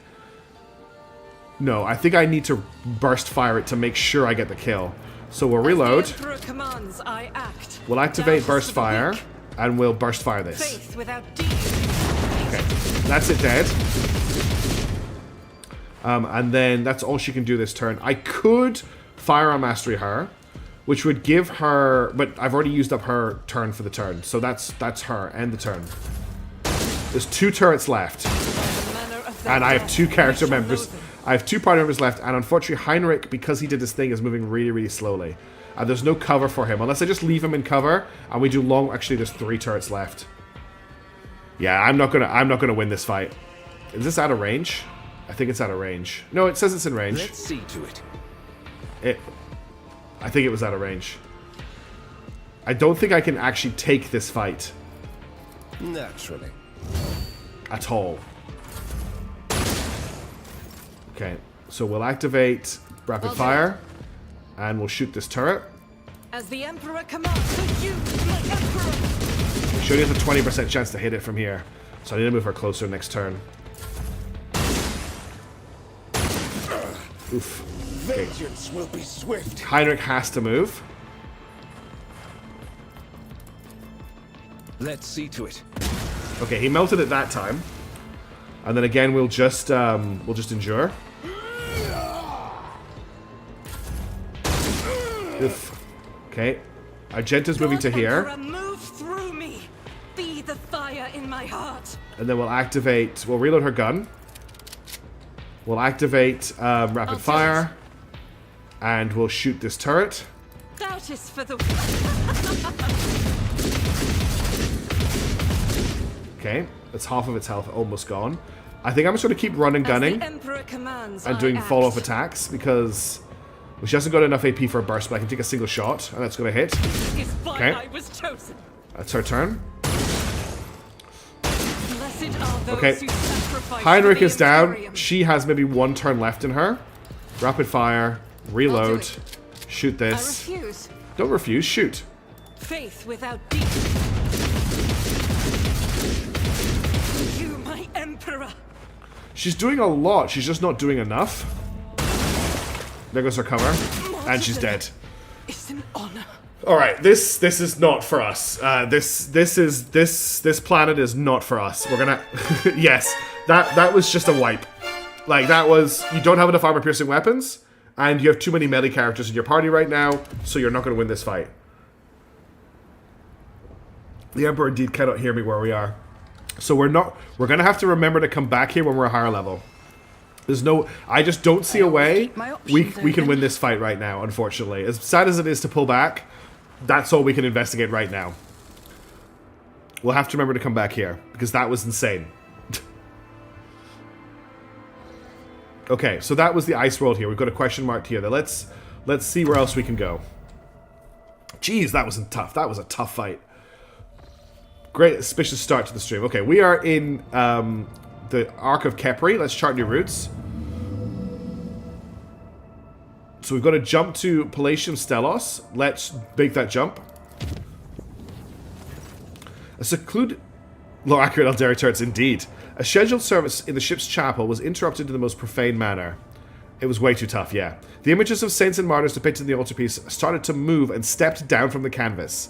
No, I think I need to burst fire it to make sure I get the kill. So we'll reload. Commands, I act. We'll activate Burst Fire, and we'll Burst Fire this. Faith without deed. Okay, that's it dead. And then that's all she can do this turn. I could Fire on Mastery her, which would give her... But I've already used up her turn for the turn, so that's her, end the turn. There's 2 turrets left. And I have 2 character members. I have 2 party members left, and unfortunately Heinrich, because he did his thing, is moving really, really slowly. There's no cover for him, unless I just leave him in cover, and we do long... Actually, there's 3 turrets left. Yeah, I'm not gonna win this fight. Is this out of range? I think it's out of range. No, it says it's in range. Let's see to it. I think it was out of range. I don't think I can actually take this fight. Naturally. At all. Okay, so we'll activate Rapid Fire, and we'll shoot this turret. As the Emperor commands, so you, my Emperor. She only has a 20% chance to hit it from here, so I need to move her closer next turn. Oof. Okay. Vengeance will be swift. Heinrich has to move. Let's see to it. Okay, he melted it that time, and then again we'll just endure. Oof. Okay, Argenta's moving to here. Emperor, move through me. Be the fire in my heart. And then we'll reload her gun. We'll activate Rapid Fire. And we'll shoot this turret. Doubt is for the... Okay, that's half of its health almost gone. I think I'm just going to keep running gunning and doing follow-up attacks because she hasn't got enough AP for a burst, but I can take a single shot and that's going to hit. Okay, that's her turn. Okay, Heinrich is down. She has maybe 1 turn left in her. Rapid Fire, reload, shoot this. Don't refuse, shoot. Faith without deed. You, my Emperor. She's doing a lot. She's just not doing enough. There goes her cover. And she's dead. It's an honor. Alright, this is not for us. This planet is not for us. We're gonna... yes, that was just a wipe. Like, that was... You don't have enough armor-piercing weapons, and you have too many melee characters in your party right now, so you're not going to win this fight. The Emperor indeed cannot hear me where we are. So we're going to have to remember to come back here when we're a higher level. There's no... I just don't see a way we can win this fight right now, unfortunately. As sad as it is to pull back, that's all we can investigate right now. We'll have to remember to come back here, because that was insane. Okay, so that was the ice world here. We've got a question mark here. Let's see where else we can go. Jeez, that wasn't tough. That was a tough fight. Great, auspicious start to the stream. Okay, we are in the Arc of Kepri. Let's chart new routes. So we've got to jump to Palatium Stelos. Let's make that jump. A secluded... Low accurate Alderi turrets, indeed. A scheduled service in the ship's chapel was interrupted in the most profane manner. It was way too tough, yeah. The images of saints and martyrs depicted in the altarpiece started to move and stepped down from the canvas.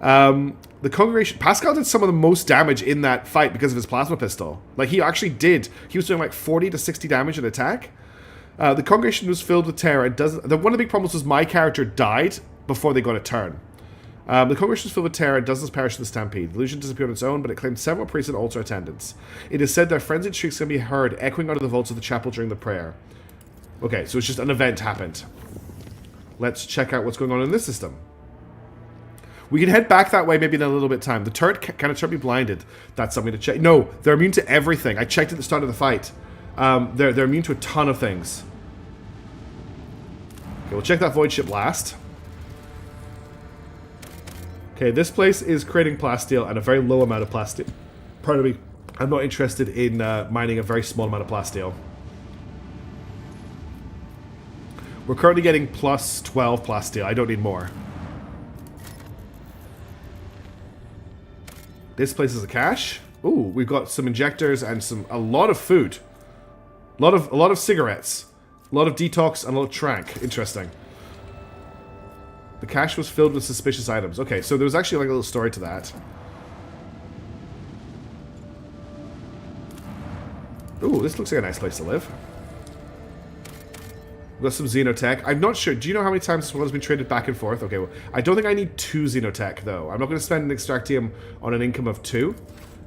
The congregation... Pascal did some of the most damage in that fight because of his plasma pistol. Like, he actually did. He was doing like 40 to 60 damage an attack. The congregation was filled with terror. And one of the big problems was my character died before they got a turn. The congregation was filled with terror and dozens perished in the stampede. The illusion disappeared on its own, but it claimed several priests and altar attendants. It is said their frenzied shrieks can be heard echoing out of the vaults of the chapel during the prayer. Okay, so it's just an event happened. Let's check out what's going on in this system. We can head back that way maybe in a little bit of time. The turret kind of be blinded. That's something to check. No, they're immune to everything. I checked at the start of the fight. They're immune to a ton of things. Okay, we'll check that void ship last. Okay, this place is creating plasteel and a very low amount of plasteel. Pardon me. I'm not interested in mining a very small amount of plasteel. We're currently getting plus 12 plasteel. I don't need more. This place is a cache. Ooh, we've got some injectors and a lot of food. A lot of cigarettes. A lot of detox and a lot of trank. Interesting. The cache was filled with suspicious items. Okay, so there was actually like a little story to that. Ooh, this looks like a nice place to live. We've got some Xenotech. I'm not sure. Do you know how many times this one has been traded back and forth? Okay, well, I don't think I need 2 Xenotech, though. I'm not going to spend an Extractium on an income of 2.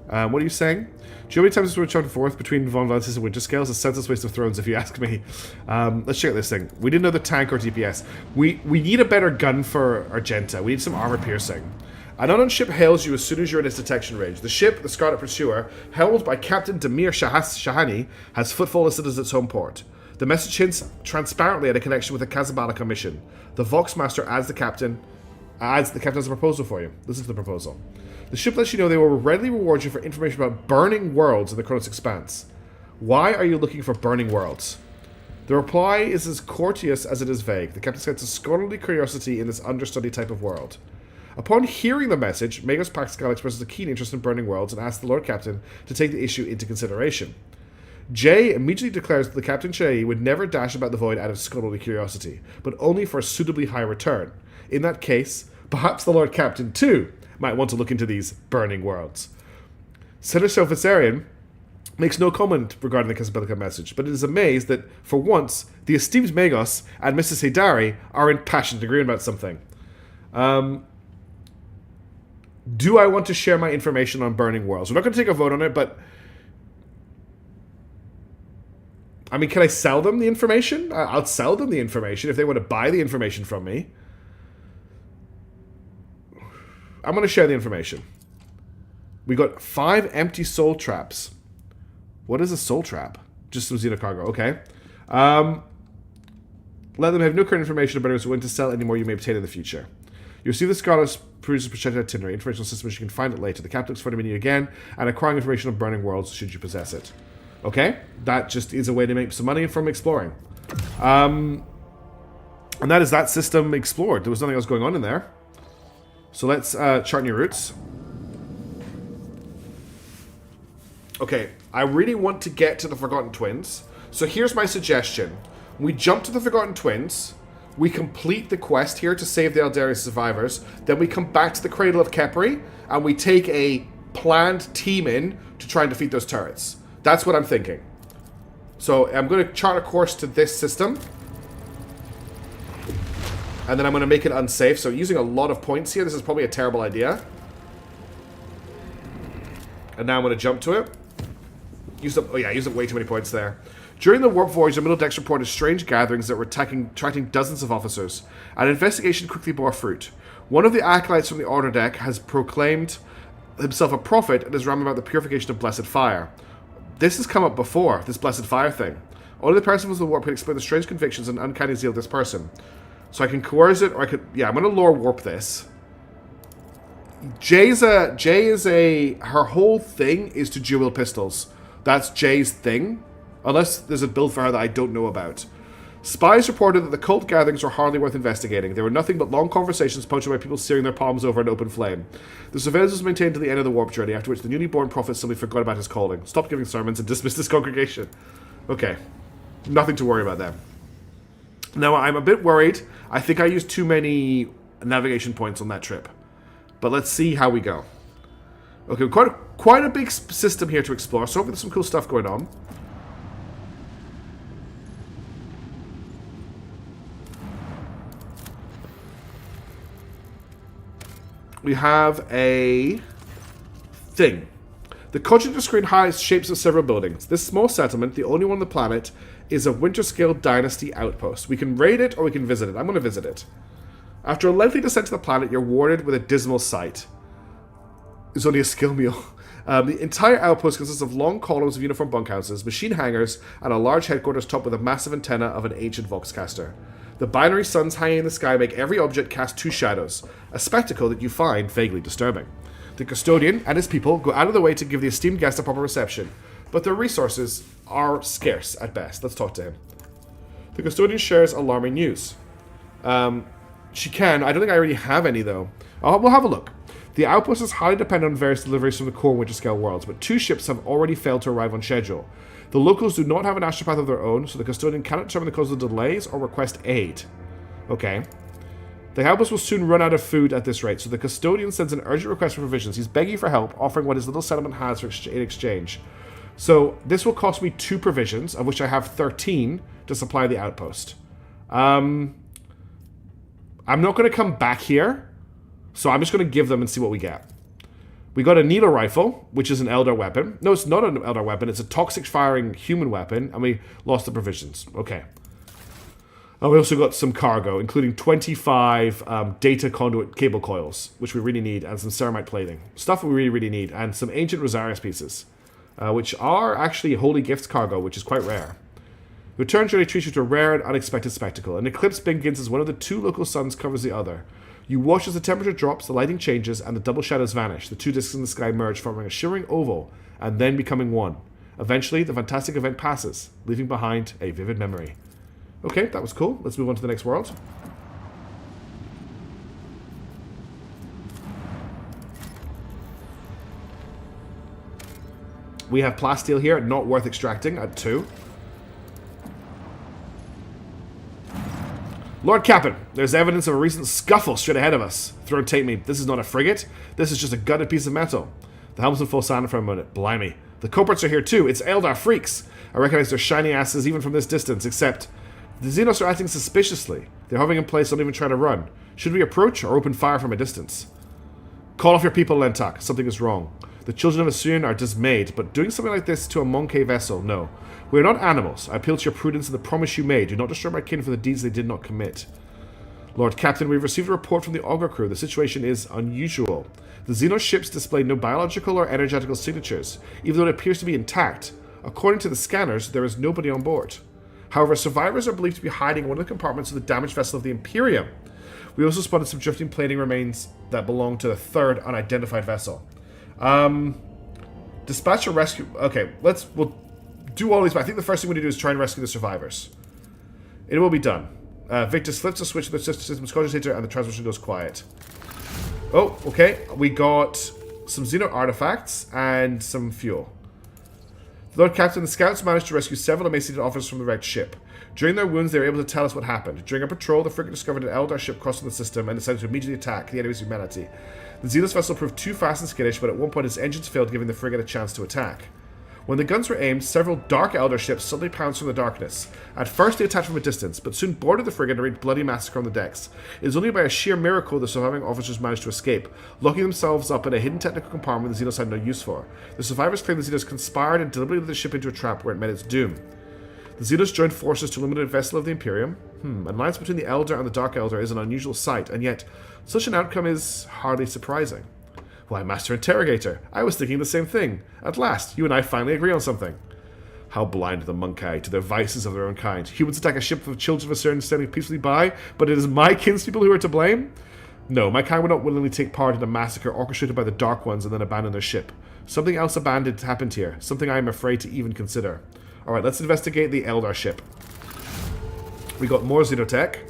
What are you saying? Do you know how many times this was back and forth between Von Valentis and Winter Scales? A senseless waste of thrones, if you ask me. Let's check out this thing. We didn't know the tank or DPS. We need a better gun for Argenta. We need some armor piercing. An unknown ship hails you as soon as you're in its detection range. The ship, the Scarlet Pursuer, held by Captain Demir Shahani, has footfall listed as its home port. The message hints transparently at a connection with the Casablanca mission. The Voxmaster adds the captain as a proposal for you. Listen to the proposal. The ship lets you know they will readily reward you for information about burning worlds in the Kronos Expanse. Why are you looking for burning worlds? The reply is as courteous as it is vague. The captain gets a scholarly curiosity in this understudy type of world. Upon hearing the message, Magos Pascal expresses a keen interest in burning worlds and asks the Lord Captain to take the issue into consideration. Jay immediately declares that the Captain Shay would never dash about the void out of scholarly curiosity, but only for a suitably high return. In that case, perhaps the Lord Captain, too, might want to look into these burning worlds. Senator Sofisarian makes no comment regarding the Casablanca message, but it is amazed that, for once, the esteemed Magos and Mrs. Haydari are in passionate agreement about something. Do I want to share my information on burning worlds? We're not going to take a vote on it, but... I mean, can I sell them the information? I'll sell them the information if they want to buy the information from me. I'm going to share the information. We got 5 empty soul traps. What is a soul trap? Just some xenocargo. Okay. Let them have no current information about it, so when to sell any more you may obtain in the future. You receive the Scarlet Cruiser's projected itinerary, informational system, which you can find it later. The captain looks for the menu again, and acquiring information on burning worlds should you possess it. Okay, that just is a way to make some money from exploring. And that is that system explored. There was nothing else going on in there. So let's chart new routes. Okay, I really want to get to the Forgotten Twins. So here's my suggestion. We jump to the Forgotten Twins. We complete the quest here to save the Eldarian survivors. Then we come back to the Cradle of Kepri. And we take a planned team in to try and defeat those turrets. That's what I'm thinking. So I'm going to chart a course to this system. And then I'm going to make it unsafe. So using a lot of points here. This is probably a terrible idea. And now I'm going to jump to it. Used up way too many points there. During the warp voyage, the Middle Decks reported strange gatherings that were attracting dozens of officers. An investigation quickly bore fruit. One of the acolytes from the Order Deck has proclaimed himself a prophet and is rambling about the purification of blessed fire. This has come up before, this blessed fire thing. Only the person of the warp can explain the strange convictions and uncanny zeal of this person. So I can coerce it, or I could... Yeah, I'm going to lore warp this. Jay is a... Her whole thing is to dual pistols. That's Jay's thing. Unless there's a build for her that I don't know about. Spies reported that the cult gatherings were hardly worth investigating. They were nothing but long conversations punctuated by people searing their palms over an open flame. The surveillance was maintained to the end of the warp journey, after which the newly born prophet simply forgot about his calling, stopped giving sermons, and dismissed his congregation. Okay. Nothing to worry about there. Now, I'm a bit worried. I think I used too many navigation points on that trip. But let's see how we go. Okay, quite a big system here to explore, so hopefully there's some cool stuff going on. We have a thing. The conjuncture screen hides shapes of several buildings. This small settlement, the only one on the planet, is a Winterscale Dynasty outpost. We can raid it or we can visit it. I'm going to visit it. After a lengthy descent to the planet, you're rewarded with a dismal sight. It's only a skill meal. The entire outpost consists of long columns of uniform bunkhouses, machine hangars, and a large headquarters topped with a massive antenna of an ancient Voxcaster. The binary suns hanging in the sky make every object cast two shadows, a spectacle that you find vaguely disturbing. The custodian and his people go out of the way to give the esteemed guest a proper reception, but their resources are scarce at best. Let's talk to him. The custodian shares alarming news. She can. I don't think I already have any, though. We'll have a look. The outpost is highly dependent on various deliveries from the core Winterscale worlds, but 2 ships have already failed to arrive on schedule. The locals do not have an astropath of their own, so the custodian cannot determine the cause of the delays or request aid. Okay. The outpost will soon run out of food at this rate, so the custodian sends an urgent request for provisions. He's begging for help, offering what his little settlement has in exchange. So this will cost me 2 provisions, of which I have 13 to supply the outpost. I'm not going to come back here, so I'm just going to give them and see what we get. We got a needle rifle, which is an Eldar weapon. No, it's not an Eldar weapon. It's a toxic firing human weapon, and we lost the provisions. Okay. And we also got some cargo, including 25 data conduit cable coils, which we really need, and some ceramite plating. Stuff we really, really need, and some ancient Rosarius pieces, which are actually holy gifts cargo, which is quite rare. The return journey treats you to a rare and unexpected spectacle. An eclipse begins as one of the 2 local suns covers the other. You watch as the temperature drops, the lighting changes, and the double shadows vanish. The 2 discs in the sky merge, forming a shimmering oval, and then becoming one. Eventually, the fantastic event passes, leaving behind a vivid memory. Okay, that was cool. Let's move on to the next world. We have plasteel here, not worth extracting, at 2. Lord Captain, there's evidence of a recent scuffle straight ahead of us. Throne take me. This is not a frigate. This is just a gutted piece of metal. The helmsman falls silent for a minute. Blimey. The culprits are here too. It's Eldar freaks. I recognize their shiny asses even from this distance, except the Xenos are acting suspiciously. They're hovering in place, don't even try to run. Should we approach or open fire from a distance? Call off your people, Lentak. Something is wrong. The children of Asuryun are dismayed, but doing something like this to a Monkey vessel, no. We are not animals. I appeal to your prudence and the promise you made. Do not destroy my kin for the deeds they did not commit. Lord Captain, we've received a report from the Augur crew. The situation is unusual. The Xenos ships display no biological or energetical signatures, even though it appears to be intact. According to the scanners, there is nobody on board. However, survivors are believed to be hiding in one of the compartments of the damaged vessel of the Imperium. We also spotted some drifting plating remains that belong to the 3rd unidentified vessel. Dispatch a rescue... Okay, we'll do all these, but I think the first thing we need to do is try and rescue the survivors. It will be done. Victus flips a switch to the system's cogitator and the transmission goes quiet. Oh, okay. We got some Xeno artifacts and some fuel. Lord Captain, the scouts managed to rescue several emaciated officers from the wrecked ship. During their wounds, they were able to tell us what happened. During a patrol, the frigate discovered an Eldar ship crossing the system and decided to immediately attack the enemy's humanity. The Zealous vessel proved too fast and skittish, but at one point its engines failed, giving the frigate a chance to attack. When the guns were aimed, several Dark Eldar ships suddenly pounced from the darkness. At first, they attacked from a distance, but soon boarded the frigate and wreaked bloody massacre on the decks. It is only by a sheer miracle the surviving officers managed to escape, locking themselves up in a hidden technical compartment the Xenos had no use for. The survivors claim the Xenos conspired and deliberately led the ship into a trap where it met its doom. The Xenos joined forces to eliminate a vessel of the Imperium. An alliance between the Eldar and the Dark Eldar is an unusual sight, and yet such an outcome is hardly surprising. Why, Master Interrogator, I was thinking the same thing. At last, you and I finally agree on something. How blind are the Monkai to the vices of their own kind. Humans attack a ship of children of a certain standing peacefully by, but it is my kinspeople who are to blame? No, my kind would not willingly take part in a massacre orchestrated by the Dark Ones and then abandon their ship. Something else abandoned happened here, something I am afraid to even consider. Alright, let's investigate the Eldar ship. We got more Xenotech.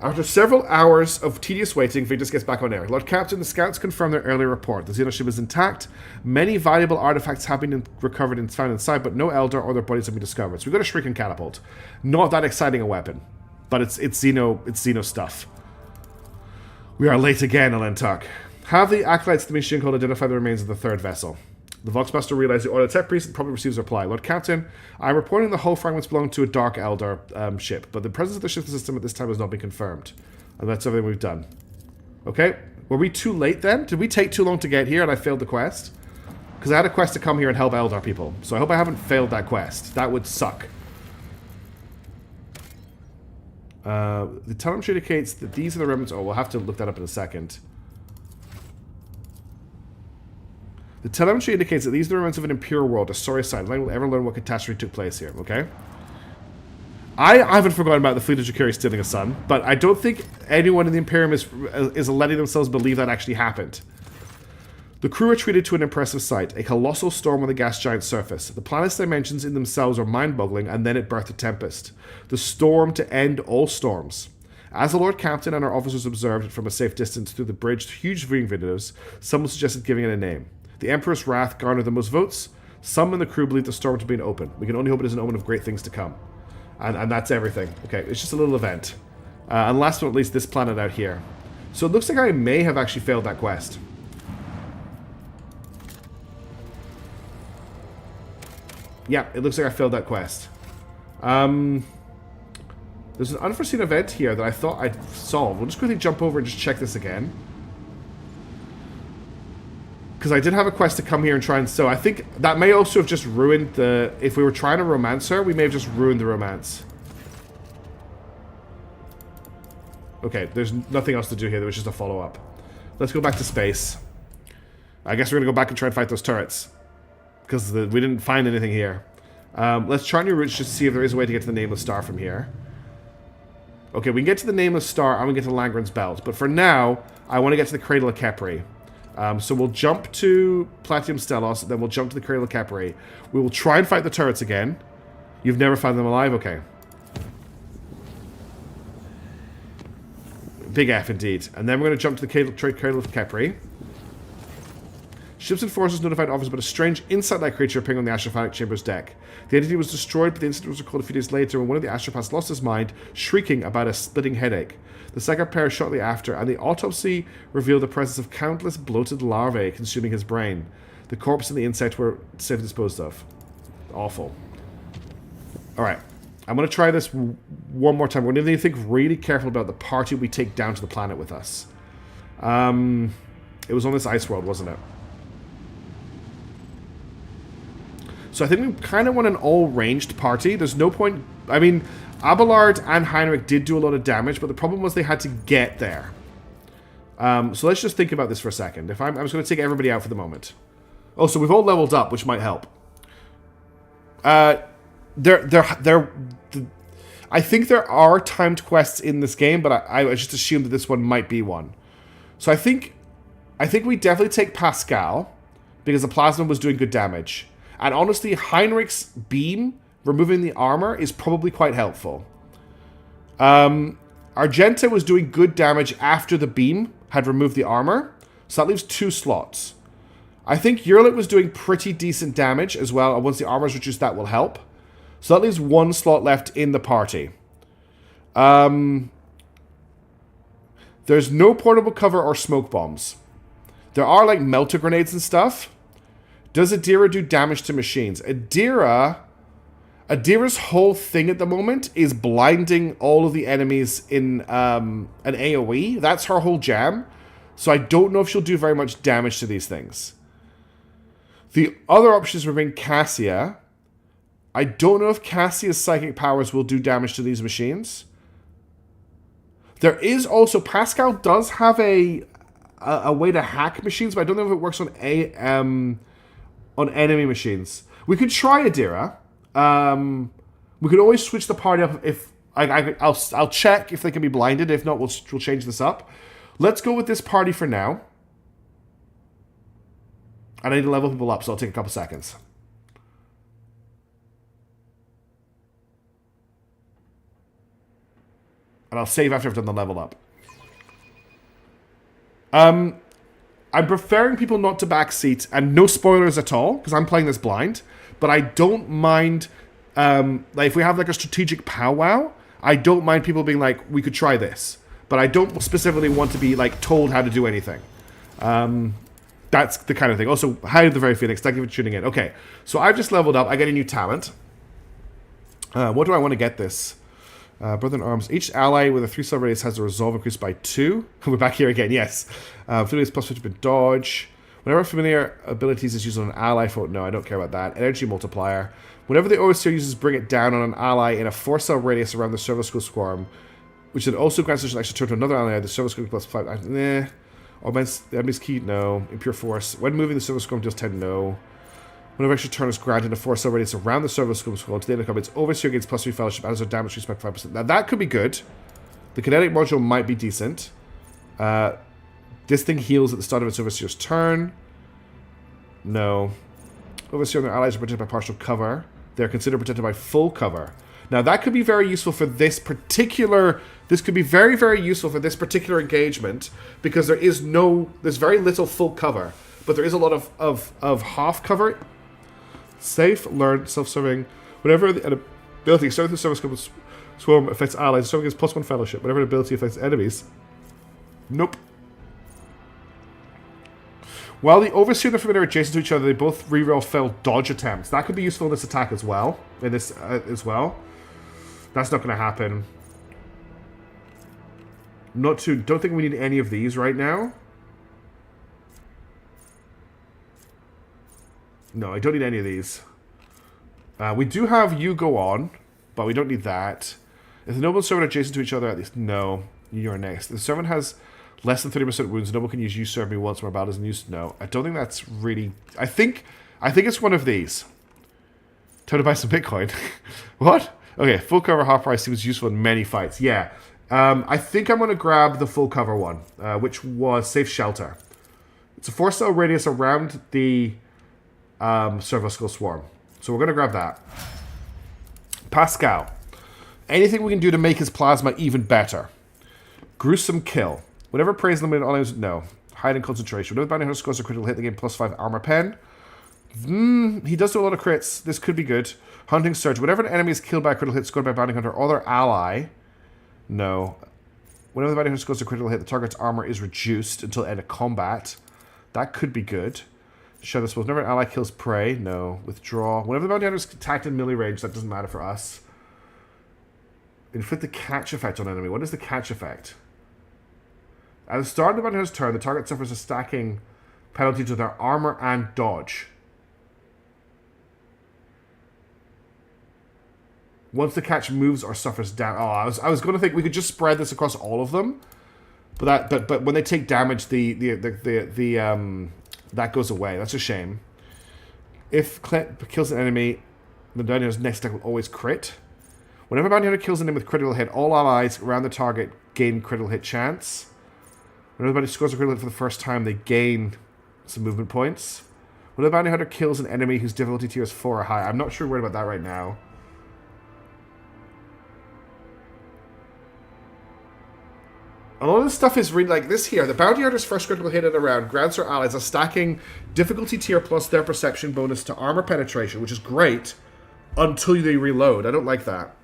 After several hours of tedious waiting, Victus gets back on air. Lord Captain, the scouts confirm their earlier report. The Xenoship is intact. Many valuable artifacts have been recovered and found inside, but no Eldar or their bodies have been discovered. So we've got a Shrieking Catapult. Not that exciting a weapon, but it's Xeno stuff. We are late again, Alentark. Have the Acolytes of the Machine Code identify the remains of the third vessel? The Voxmaster realized the Order Tech Priest probably receives a reply. Lord Captain, I'm reporting the hull fragments belong to a Dark Eldar ship, but the presence of the ship system at this time has not been confirmed. And that's everything we've done. Okay, were we too late then? Did we take too long to get here and I failed the quest? Because I had a quest to come here and help Eldar people, so I hope I haven't failed that quest. That would suck. The telemetry indicates that these are the remnants. Oh, we'll have to look that up in a second. The telemetry indicates that these are the remnants of an impure world, a sorry sight. No one will ever learn what catastrophe took place here, okay? I haven't forgotten about the fleet of Jakiri stealing a sun, but I don't think anyone in the Imperium is letting themselves believe that actually happened. The crew are treated to an impressive sight, a colossal storm on the gas giant's surface. The planet's dimensions in themselves are mind-boggling, and then it birthed a tempest. The storm to end all storms. As the Lord Captain and our officers observed it from a safe distance through the bridge's huge viewing windows, someone suggested giving it a name. The Emperor's wrath garnered the most votes. Some in the crew believe the storm to be an open. We can only hope it is an omen of great things to come. And that's everything. Okay, it's just a little event. And last but not least, this planet out here. So it looks like I may have actually failed that quest. Yeah, it looks like I failed that quest. There's an unforeseen event here that I thought I'd solved. We'll just quickly jump over and just check this again. Because I did have a quest to come here and try and sew. I think that may also have just ruined the... If we were trying to romance her, we may have just ruined the romance. Okay, there's nothing else to do here. There was just a follow-up. Let's go back to space. I guess we're going to go back and try and fight those turrets. Because we didn't find anything here. Let's try new routes just to see if there is a way to get to the Nameless Star from here. Okay, we can get to the Nameless Star and we can get to Langren's Belt. But for now, I want to get to the Cradle of Kepri. So we'll jump to Platinum Stelos, then we'll jump to the Cradle of Kepri. We will try and fight the turrets again. You've never found them alive? Okay. Big F indeed. And then we're going to jump to the Cradle of Kepri. Ships and forces notified officers about a strange insect-like creature appearing on the Astrophanic Chamber's deck. The entity was destroyed, but the incident was recalled a few days later when one of the astropaths lost his mind, shrieking about a splitting headache. The second perished shortly after, and the autopsy revealed the presence of countless bloated larvae consuming his brain. The corpse and the insect were safely disposed of. Awful. Alright. I'm going to try this one more time. We're going to need to think really careful about the party we take down to the planet with us. It was on this ice world, wasn't it? So I think we kind of want an all-ranged party. There's no point... I mean, Abelard and Heinrich did do a lot of damage, but the problem was they had to get there. So let's just think about this for a second. I'm just going to take everybody out for the moment. Oh, so we've all leveled up, which might help. I think there are timed quests in this game, but I just assumed that this one might be one. So I think we definitely take Pascal, because the plasma was doing good damage. And honestly, Heinrich's beam, removing the armor, is probably quite helpful. Argenta was doing good damage after the beam had removed the armor, so that leaves 2 slots. I think Yurlit was doing pretty decent damage as well, and once the armor's reduced, that will help. So that leaves one slot left in the party. There's no portable cover or smoke bombs. There are, like, melter grenades and stuff. Does Adira do damage to machines? Adira's whole thing at the moment is blinding all of the enemies in an AoE. That's her whole jam. So I don't know if she'll do very much damage to these things. The other options remain Cassia. I don't know if Cassia's psychic powers will do damage to these machines. There is also... Pascal does have a way to hack machines, but I don't know if it works on enemy machines. We could try Adira. We could always switch the party up if... I'll check if they can be blinded. If not, we'll change this up. Let's go with this party for now. And I need to level people up, so I'll take a couple seconds. And I'll save after I've done the level up. I'm preferring people not to backseat, and no spoilers at all, because I'm playing this blind. But I don't mind, like, if we have, like, a strategic powwow, I don't mind people being like, we could try this. But I don't specifically want to be, like, told how to do anything. That's the kind of thing. Also, hi to the very Phoenix. Thank you for tuning in. Okay, so I've just leveled up. I get a new talent. What do I want to get this? Brother in Arms. Each ally with a 3-star radius has a resolve increased by 2. We're back here again, yes. Familiar is plus 50% dodge. Whenever familiar abilities is used on an ally, no, I don't care about that. Energy multiplier. Whenever the overseer uses bring it down on an ally in a 4-star radius around the servo school swarm, which then also grants an extra turn to another ally, the servo school plus 5. Nah. Augments the enemy's key, no. Impure force. When moving, the servo swarm deals 10, no. Whenever extra turn is granted a 4-star radius around the servo school swarm, to the end of combat, its overseer gains plus 3 fellowship and has their damage reduced by 5%. Now that could be good. The kinetic module might be decent. This thing heals at the start of its overseer's turn. No. Overseer and their allies are protected by partial cover. They're considered protected by full cover. Now that could be very useful for this particular... This could be very, very useful for this particular engagement because there's very little full cover, but there is a lot of half cover. Safe, learned, self-serving. Whenever an ability starting with the service swarm affects allies, serving is +1 fellowship. Whenever an ability affects enemies. Nope. While the Overseer and the Familiar are adjacent to each other, they both reroll failed dodge attempts. That could be useful in this attack as well. That's not going to happen. Don't think we need any of these right now. No, I don't need any of these. We do have you go on, but we don't need that. If the noble and servant are adjacent to each other, at least no. You're next. If the servant has less than 30% wounds, the noble can use you serve me once more battles and use no. I don't think that's really... I think it's one of these. Time to buy some Bitcoin. What? Okay, full cover half price seems useful in many fights. Yeah. I think I'm going to grab the full cover one, which was Safe Shelter. It's a 4-star radius around the Servo Skull Swarm. So we're going to grab that. Pascal. Anything we can do to make his plasma even better. Gruesome Kill. Whenever praise limited on his... No. Hide and Concentration. Whenever the bounty hunter scores a critical hit, they gain +5 armor pen. He does do a lot of crits. This could be good. Hunting Surge. Whenever an enemy is killed by a critical hit scored by a bounty hunter or other ally... No. Whenever the bounty hunter scores a critical hit, the target's armor is reduced until the end of combat. That could be good. Shadow Spells. Whenever an ally kills prey, no. Withdraw. Whenever the bounty hunter is attacked in melee range, that doesn't matter for us. Inflict the catch effect on enemy. What is the catch effect? At the start of the bounty hunter's turn, the target suffers a stacking penalty to their armor and dodge. Once the catch moves or suffers damage. Oh, I was going to think we could just spread this across all of them, but when they take damage, that goes away. That's a shame. If kills an enemy, the bounty hunter's next attack will always crit. Whenever a bounty hunter kills an enemy with critical hit, all allies around the target gain critical hit chance. Whenever the bounty scores a critical hit for the first time, they gain some movement points. When the bounty hunter kills an enemy whose difficulty tier is 4 or high, I'm not sure worried about that right now. A lot of this stuff is really like this here. The bounty hunter's first critical hit in a round grants her allies a stacking difficulty tier plus their perception bonus to armor penetration, which is great until they reload. I don't like that.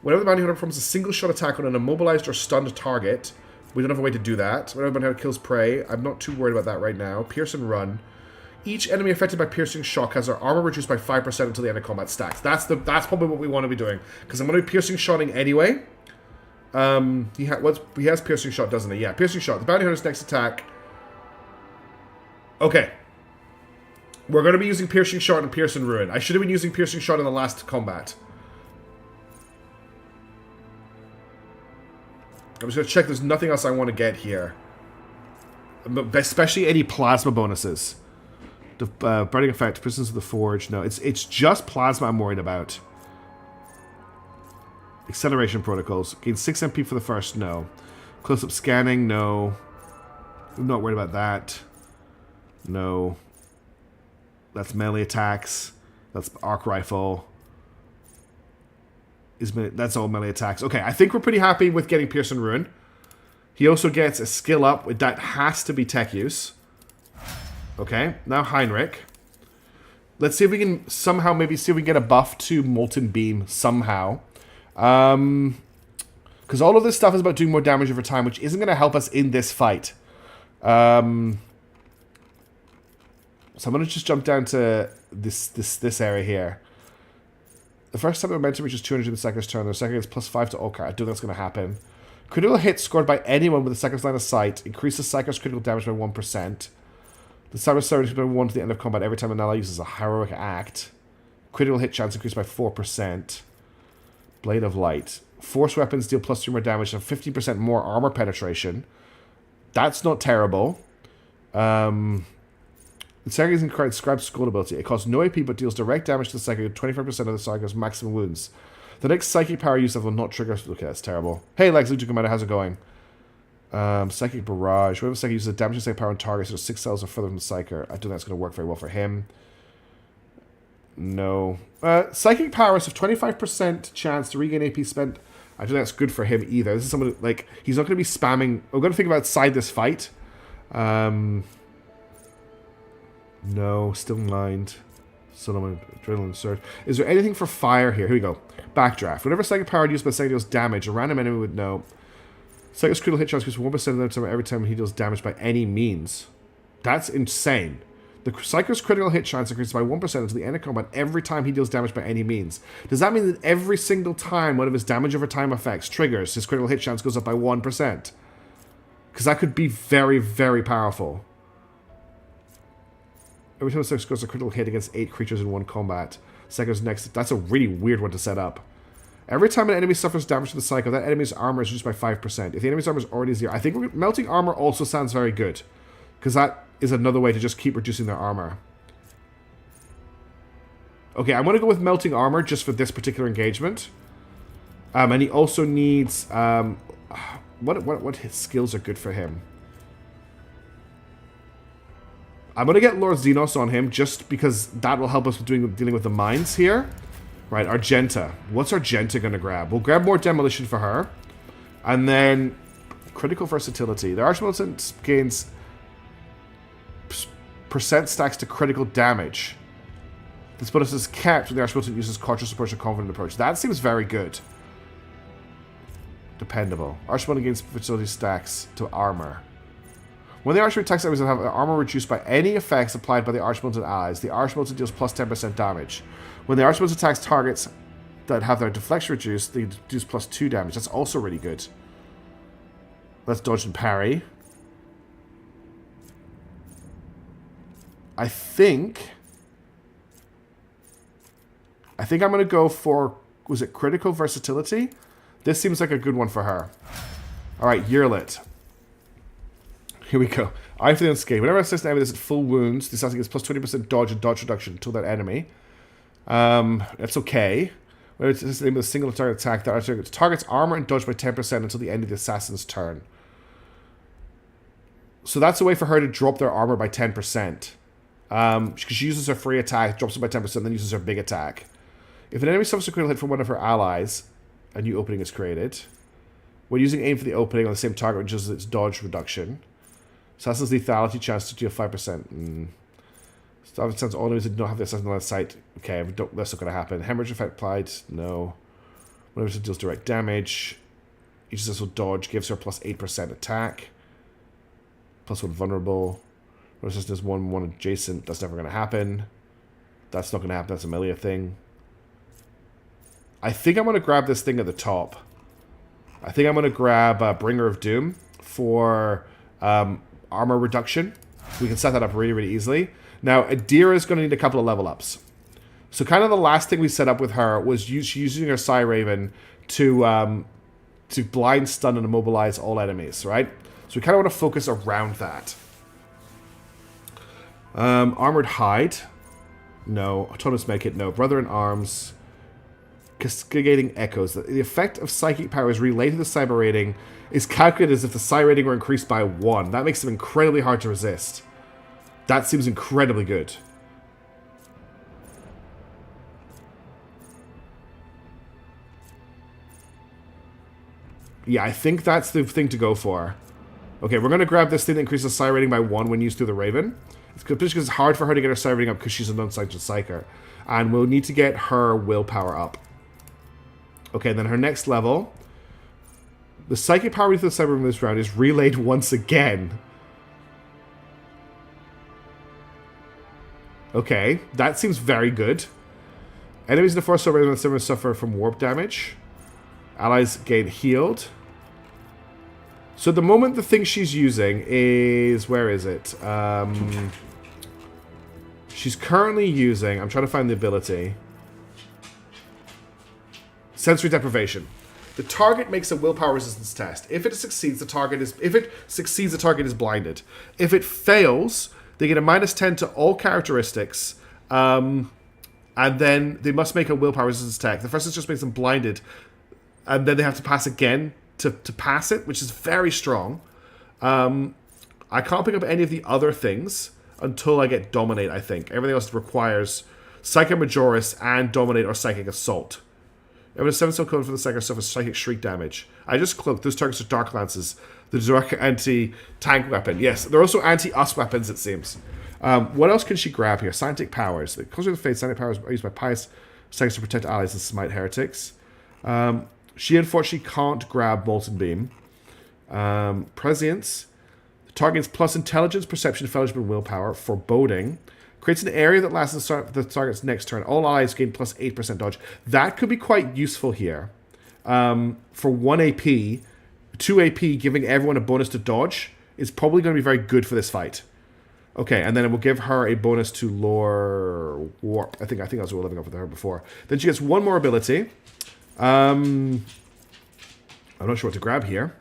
Whenever the bounty hunter performs a single shot attack on an immobilized or stunned target, we don't have a way to do that. Whenever the bounty hunter kills prey, I'm not too worried about that right now. Pierce and run. Each enemy affected by piercing shock has their armor reduced by 5% until the end of combat stacks. That's probably what we want to be doing, because I'm going to be piercing shotting anyway. He has piercing shot, doesn't he? Yeah, piercing shot. The bounty hunter's next attack. Okay. We're going to be using piercing shot and pierce and ruin. I should have been using piercing shot in the last combat. I'm just going to check there's nothing else I want to get here. Especially any plasma bonuses. The burning effect, prisoners of the forge. No, it's just plasma I'm worried about. Acceleration protocols. Gain 6 MP for the first, no. Close-up scanning, no. I'm not worried about that. No. That's melee attacks. That's arc rifle. That's all melee attacks. Okay, I think we're pretty happy with getting Pierce and Ruin. He also gets a skill up. That has to be tech use. Okay, now Heinrich. Let's see if we can somehow maybe see if we can get a buff to Molten Beam somehow. Because all of this stuff is about doing more damage over time, which isn't going to help us in this fight. So I'm going to just jump down to this area here. The first time momentum reaches 200 in the second's turn. The second is +5 to all cards. I don't think that's going to happen. Critical hit scored by anyone with the second's line of sight increases Psycho's critical damage by 1%. The cyber surge is by 1 to the end of combat every time an ally uses a heroic act. Critical hit chance increased by 4%. Blade of Light. Force weapons deal +3 more damage and 50% more armor penetration. That's not terrible. The second is inscribed skull ability. It costs no AP but deals direct damage to the psychic with 25% of the psychic's maximum wounds. The next psychic power use will not trigger. Okay, that's terrible. Hey, Lex, Lucha Commander, how's it going? Psychic Barrage. Whenever psychic uses a damage to psychic power on target, so 6 cells or further from the psychic. I don't think that's going to work very well for him. No. Psychic powers have 25% chance to regain AP spent. I don't think that's good for him either. This is someone like he's not going to be spamming. We're going to think about outside this fight. No, still mind. Solomon, adrenaline surge. Is there anything for fire here? Here we go. Backdraft. Whenever psychic power used by psychic deals damage, a random enemy would know. Psychic's critical hit chance increases 1% of the time every time he deals damage by any means. That's insane. The Psycho's critical hit chance increases by 1% until the end of combat every time he deals damage by any means. Does that mean that every single time one of his damage over time effects triggers, his critical hit chance goes up by 1%? Because that could be very, very powerful. Every time a Psycho scores a critical hit against 8 creatures in one combat, Psycho's next... That's a really weird one to set up. Every time an enemy suffers damage to the Psycho, that enemy's armor is reduced by 5%. If the enemy's armor is already 0, I think melting armor also sounds very good. Because that is another way to just keep reducing their armor. Okay, I'm going to go with melting armor just for this particular engagement. And he also needs... what his skills are good for him? I'm going to get Lord Xenos on him just because that will help us with dealing with the mines here. Right, Argenta. What's Argenta going to grab? We'll grab more demolition for her. And then critical versatility. The Archmilitant gains percent stacks to critical damage. This bonus is kept when the Archmilitant uses cautious approach or confident approach. That seems very good. Dependable. Archmilitant gains versatility stacks to armor. When the Archmilitant attacks enemies that have armor reduced by any effects applied by the Archmilitant allies, the Archmilitant deals plus 10% damage. When the Archmilitant attacks targets that have their deflection reduced, they deduce plus 2 damage. That's also really good. Let's dodge and parry. I think I'm going to go for, was it critical versatility? This seems like a good one for her. Alright, Yearlit. Here we go. Eye for the Unscathed. Whenever I assist an enemy that's at full wounds, the assassin gets plus 20% dodge and dodge reduction until that enemy. That's okay. Whenever it's assisted with a single target attack, that targets armor and dodge by 10% until the end of the assassin's turn. So that's a way for her to drop their armor by 10%. Because she uses her free attack, drops it by 10%, then uses her big attack. If an enemy suffers a critical hit from one of her allies, a new opening is created. When using aim for the opening on the same target, which is its dodge reduction. Assassin's lethality chance to deal 5%. Starving sense all enemies did not have the assassin line of sight. Okay, that's not going to happen. Hemorrhage effect applied. No. Whenever it deals direct damage. Each successful dodge gives her plus 8% attack. Plus 1 vulnerable. Whenever it does 1 adjacent. That's never going to happen. That's not going to happen. That's a melee thing. I think I'm going to grab this thing at the top. I think I'm going to grab Bringer of Doom for armor reduction. We can set that up really, really easily. Now, Adira is going to need a couple of level ups. So kind of the last thing we set up with her was she's using her Psy Raven to blind, stun, and immobilize all enemies, right? So we kind of want to focus around that. Armored Hide. No. Autonomous Medkit. No. Brother in Arms. Cascading Echoes. The effect of psychic powers related to the cyber rating is calculated as if the Psy rating were increased by 1. That makes them incredibly hard to resist. That seems incredibly good. Yeah, I think that's the thing to go for. Okay, we're going to grab this thing that increases the Psy rating by 1 when used through the Raven. It's because it's hard for her to get her Psy rating up because she's an unsanctioned Psyker. And we'll need to get her willpower up. Okay, then her next level. The psychic power to the Cyber Raven this round is relayed once again. Okay, that seems very good. Enemies in the Force Raven suffer from warp damage. Allies gain healed. So at the moment, the thing she's using is... Where is it? She's currently using... I'm trying to find the ability. Sensory Deprivation. The target makes a willpower resistance test. If it succeeds, the target is... If it succeeds, the target is blinded. If it fails, they get a -10 to all characteristics. And then they must make a willpower resistance test. The first is just makes them blinded. And then they have to pass again to pass it, which is very strong. I can't pick up any of the other things until I get Dominate, I think. Everything else requires Psychic Majoris and Dominate or Psychic Assault. It was a 7-stone code for the Psychic suffers Psychic Shriek damage. I just cloaked. Those targets are Dark Lances. The direct anti-tank weapon. Yes, they're also anti-us weapons, it seems. What else can she grab here? Scientific powers. The Closer to the Fate, scientific powers are used by pious Psychics to protect allies and smite heretics. She unfortunately can't grab Molten Beam. Prescience. The target's plus intelligence, perception, fellowship, and willpower. Foreboding. Creates an area that lasts the target's next turn. All allies gain plus 8% dodge. That could be quite useful here. For 1 AP, 2 AP, giving everyone a bonus to dodge is probably going to be very good for this fight. Okay, and then it will give her a bonus to lore warp. I think that's what we're living up with her before. Then she gets one more ability. I'm not sure what to grab here.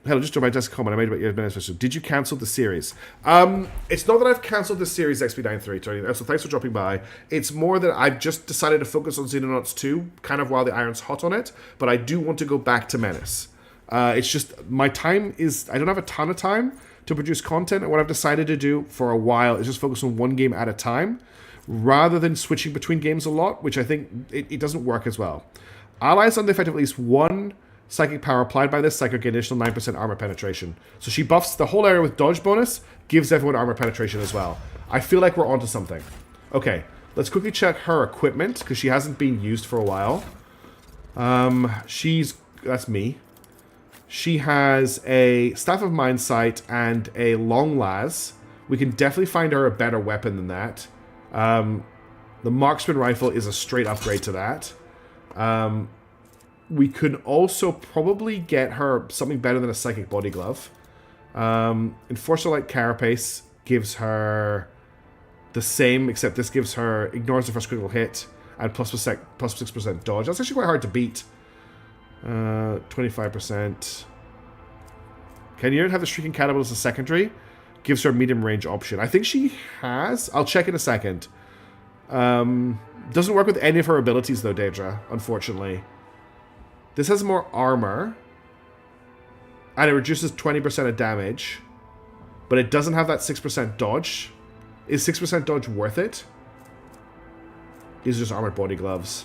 Hello, just to my desk comment I made about your administration. Did you cancel the series? It's not that I've cancelled the series XP93, Tony, so thanks for dropping by. It's more that I've just decided to focus on Xenonauts 2, kind of while the iron's hot on it, but I do want to go back to Menace. It's just, my time is, I don't have a ton of time to produce content, and what I've decided to do for a while is just focus on one game at a time, rather than switching between games a lot, which I think it doesn't work as well. Allies on the effect of at least one psychic power applied by this psychic get additional 9% armor penetration. So she buffs the whole area with dodge bonus, gives everyone armor penetration as well. I feel like we're onto something. Okay, let's quickly check her equipment, because she hasn't been used for a while. That's me. She has a Staff of Mindsight and a Long Las. We can definitely find her a better weapon than that. The Marksman Rifle is a straight upgrade to that. We could also probably get her something better than a Psychic Body Glove. Enforcer Light Carapace gives her the same, except this gives her ignores the first critical hit and plus 6% dodge. That's actually quite hard to beat. 25%. Can you have the Shrieking Cannibal as a secondary? Gives her a medium range option. I think she has. I'll check in a second. Doesn't work with any of her abilities though, Daedra, unfortunately. This has more armor. And it reduces 20% of damage. But it doesn't have that 6% dodge. Is 6% dodge worth it? These are just armored body gloves.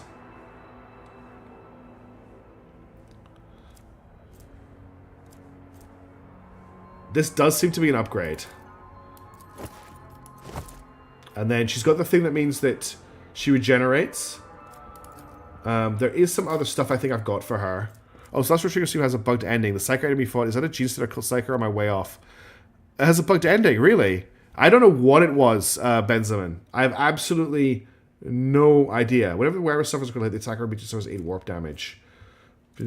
This does seem to be an upgrade. And then she's got the thing that means that she regenerates. There is some other stuff I think I've got for her. Oh, so that's Trigger Steam has a bugged ending. The Psycho enemy fought. Is that a Gene or Psycho or am I way off? It has a bugged ending, really? I don't know what it was, Benjamin. I have absolutely no idea. Whenever the wearer suffers a critical hit, the attacker immediately suffers 8 warp damage.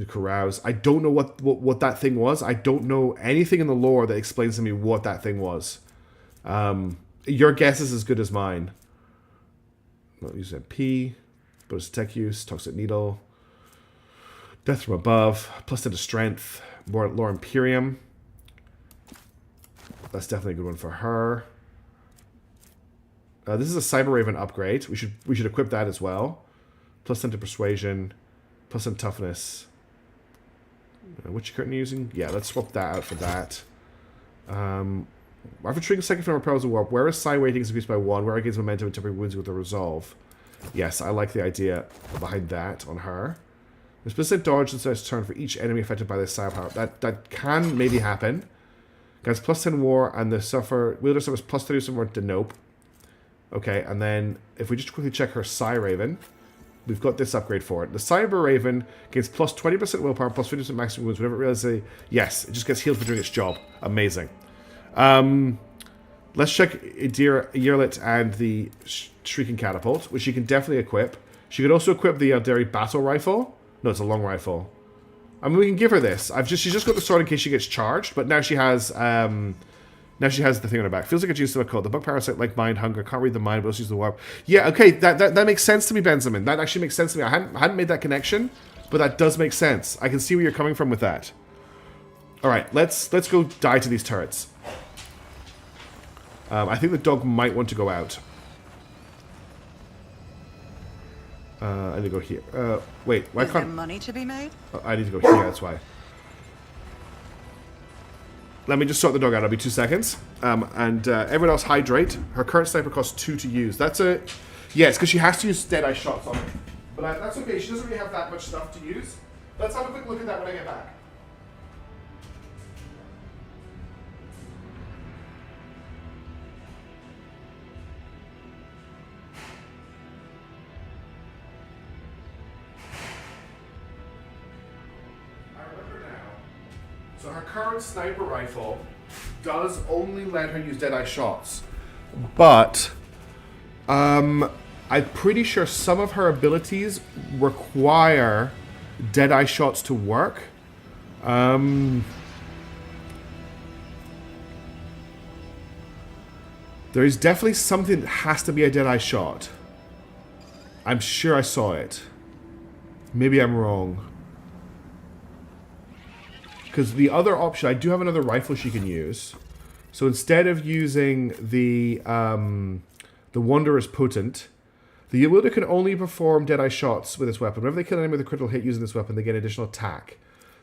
Carouse. I don't know what that thing was. I don't know anything in the lore that explains to me what that thing was. Your guess is as good as mine. Not use MP. Bonus tech use. Toxic Needle. Death from Above. Plus 10 to Strength. More Lore Imperium. That's definitely a good one for her. This is a Cyber Raven upgrade. We should equip that as well. Plus 10 to Persuasion. Plus 10 Toughness. What's you currently using? Yeah, let's swap that out for that. After triggering second from Repels of Warp, where is Psi rating is increased by 1, where it gains momentum and temporary wounds with a resolve. Yes, I like the idea behind that on her. There's specific dodge and starts turn for each enemy affected by this Psi power. That can maybe happen. Guys, plus 10 war, and the wielder suffers plus 30 some more to nope. Okay, and then if we just quickly check her Psi Raven, we've got this upgrade for it. The Cyber Raven gains plus 20% willpower, plus 50% maximum wounds whenever it realizes yes, it just gets healed for doing its job. Amazing. Let's check Yearlit and the Shrieking Catapult, which she can definitely equip. She could also equip the Alderi Battle Rifle. No, it's a long rifle. I mean, we can give her this. She's just got the sword in case she gets charged, but now she has the thing on her back. Feels like a juice to a cult. The bug parasite like mind hunger. Can't read the mind, but also use the warp. Yeah, okay, that makes sense to me, Benjamin. That actually makes sense to me. I hadn't made that connection, but that does make sense. I can see where you're coming from with that. All right, let's go die to these turrets. I think the dog might want to go out. I need to go here. Wait, why Is there can't... money to be made? Oh, I need to go here, that's why. Let me just sort the dog out. It'll be 2 seconds. Everyone else hydrate. Her current sniper costs 2 to use. That's a... Yeah, it's because she has to use Deadeye shots on it. But that's okay. She doesn't really have that much stuff to use. Let's have a quick look at that when I get back. So her current sniper rifle does only let her use Deadeye shots. But I'm pretty sure some of her abilities require Deadeye shots to work. There is definitely something that has to be a Deadeye shot. I'm sure I saw it. Maybe I'm wrong. Because the other option, I do have another rifle she can use. So instead of using the Wanderer's Potent, the wielder can only perform Deadeye shots with this weapon. Whenever they kill an enemy with a critical hit using this weapon, they get additional attack.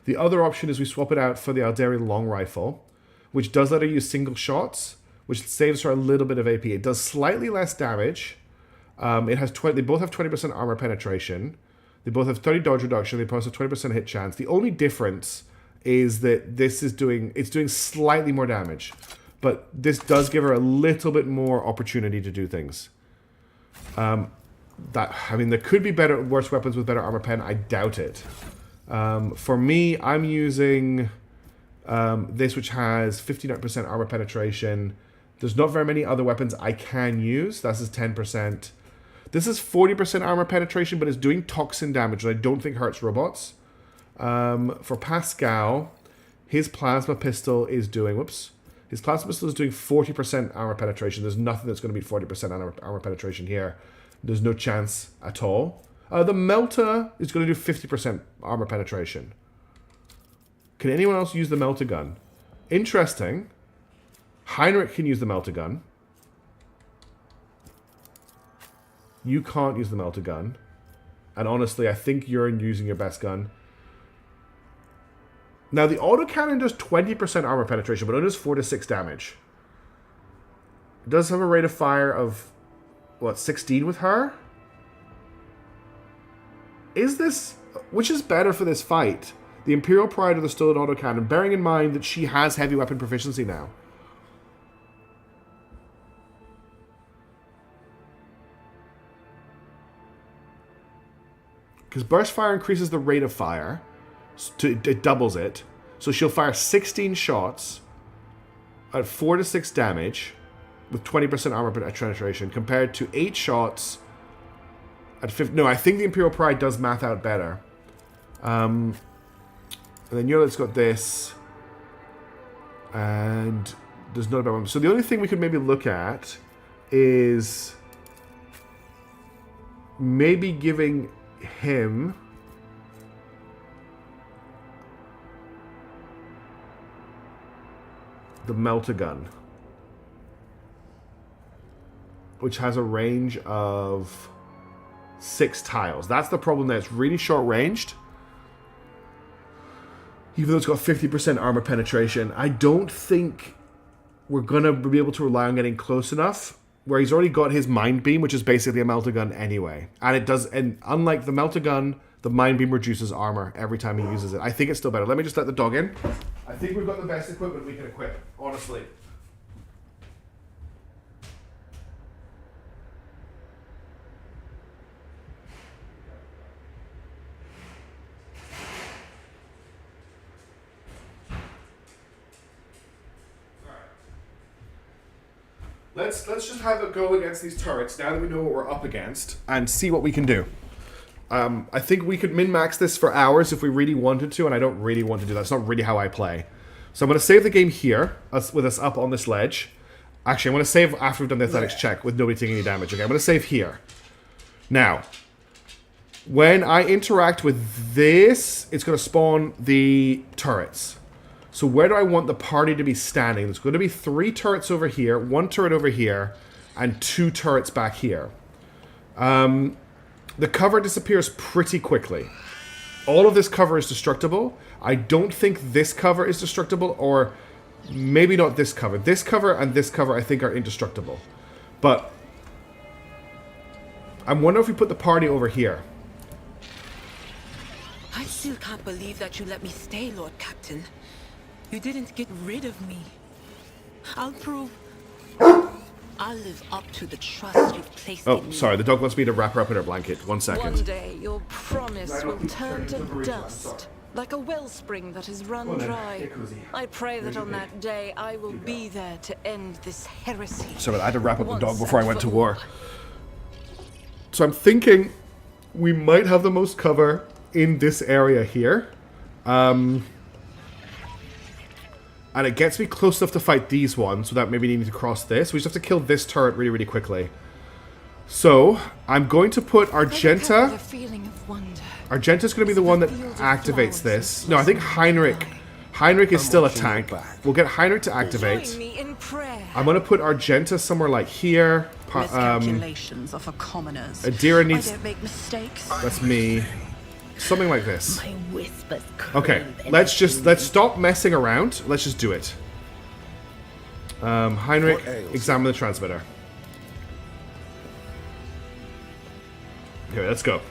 The other option is we swap it out for the Alderi Long Rifle, which does let her use single shots, which saves her a little bit of AP. It does slightly less damage. It has they both have 20% armor penetration. They both have 30 dodge reduction. They both have 20% hit chance. The only difference is that this is doing slightly more damage, but this does give her a little bit more opportunity to do things. There could be worse weapons with better armor pen. I doubt it. For me, I'm using this, which has 59% armor penetration. There's not very many other weapons I can use. This is 10%. This is 40% armor penetration, but it's doing toxin damage, which I don't think hurts robots. For Pascal, his plasma pistol is doing... His plasma pistol is doing 40% armor penetration. There's nothing that's going to beat 40% armor penetration here. There's no chance at all. The Melta is going to do 50% armor penetration. Can anyone else use the Melta gun? Interesting. Heinrich can use the Melta gun. You can't use the Melta gun. And honestly, I think you're using your best gun. Now, the autocannon does 20% armor penetration, but it does 4 to 6 damage. It does have a rate of fire of, 16 with her? Is this... Which is better for this fight? The Imperial Pride of the Stolen Autocannon, bearing in mind that she has heavy weapon proficiency now. Because Burst Fire increases the rate of fire. It doubles it. So she'll fire 16 shots at 4 to 6 damage with 20% armor penetration compared to 8 shots at 50. No, I think the Imperial Pride does math out better. And then Yolet's got this. And there's no better one. So the only thing we could maybe look at is maybe giving him the Melta-Gun, which has a range of 6 tiles. That's the problem there. It's really short-ranged. Even though it's got 50% armor penetration, I don't think we're going to be able to rely on getting close enough, where he's already got his Mind Beam, which is basically a Melta-Gun anyway. And it does, and unlike the Melta-Gun, the Mind Beam reduces armor every time he uses it. I think it's still better. Let me just let the dog in. I think we've got the best equipment we can equip, honestly. Let's just have a go against these turrets now that we know what we're up against and see what we can do. I think we could min-max this for hours if we really wanted to, and I don't really want to do that. It's not really how I play. So I'm going to save the game here, with us up on this ledge. Actually, I'm going to save after we've done the athletics check with nobody taking any damage. Okay, I'm going to save here. Now, when I interact with this, it's going to spawn the turrets. So where do I want the party to be standing? There's going to be 3 turrets over here, 1 turret over here, and 2 turrets back here. The cover disappears pretty quickly. All of this cover is destructible. I don't think this cover is destructible, or maybe not this cover. This cover and this cover I think are indestructible. But I wonder if we put the party over here. I still can't believe that you let me stay, Lord Captain. You didn't get rid of me. I'll prove... I'll live up to the trust you've placed in me. Oh, sorry, the dog wants me to wrap her up in her blanket. 1 second. One day, your promise will turn to dust, like a wellspring that is run dry. I pray that on that day, I will be there to end this heresy. Sorry, I had to wrap up the dog before I went to war. So I'm thinking we might have the most cover in this area here. And it gets me close enough to fight these ones without maybe needing to cross this. We just have to kill this turret really, really quickly. So, I'm going to put Argenta... Argenta's going to be the one that activates this. No, I think Heinrich. Heinrich is still a tank. We'll get Heinrich to activate. I'm going to put Argenta somewhere like here. Adira needs... That's me. Something like this. Okay, let's stop messing around. Let's just do it. Heinrich, examine the transmitter. Here, let's go.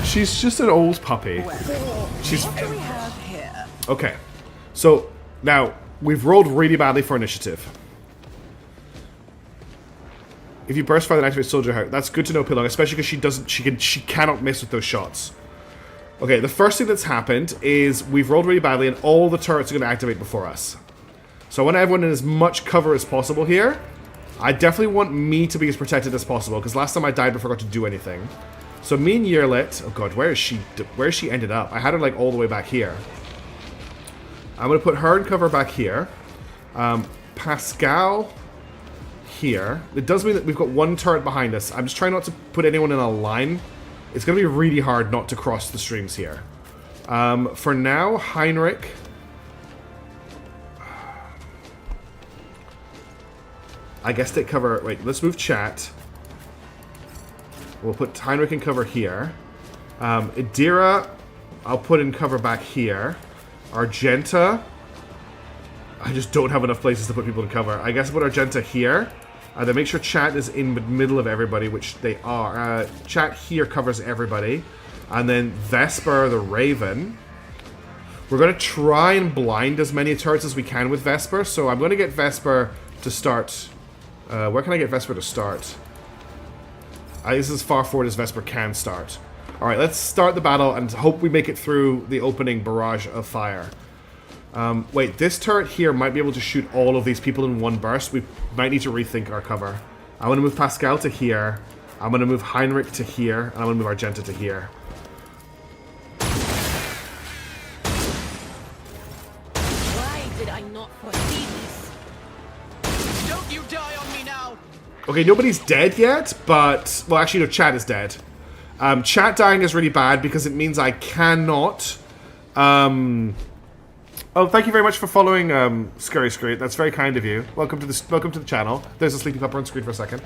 She's just an old puppy. She's okay. So now we've rolled really badly for initiative. If you burst fire and activate soldier heart, that's good to know, Pilong, especially because she cannot miss with those shots. Okay, the first thing that's happened is we've rolled really badly and all the turrets are going to activate before us. So I want everyone in as much cover as possible here. I definitely want me to be as protected as possible, because last time I died I forgot to do anything. So me and Yerlet, oh god, where is she ended up? I had her like all the way back here. I'm going to put her in cover back here. Pascal here. It does mean that we've got 1 turret behind us. I'm just trying not to put anyone in a line. It's going to be really hard not to cross the streams here. For now, Heinrich. I guess take cover. Wait, let's move chat. We'll put Heinrich in cover here. Adira, I'll put in cover back here. Argenta. I just don't have enough places to put people in cover. I guess I'll put Argenta here. Then make sure chat is in the middle of everybody, which they are. Chat here covers everybody. And then Vesper the Raven. We're going to try and blind as many turrets as we can with Vesper. So I'm going to get Vesper to start. Where can I get Vesper to start? This is as far forward as Vesper can start. Alright, let's start the battle and hope we make it through the opening barrage of fire. Wait, this turret here might be able to shoot all of these people in one burst. We might need to rethink our cover. I'm going to move Pascal to here. I'm going to move Heinrich to here. And I'm going to move Argenta to here. Okay, nobody's dead yet, but... Well, actually, no, Chat is dead. Chat dying is really bad because it means I cannot... Oh, thank you very much for following, Scurry Screet. That's very kind of you. Welcome to the channel. There's a sleeping pupper on screen for a second.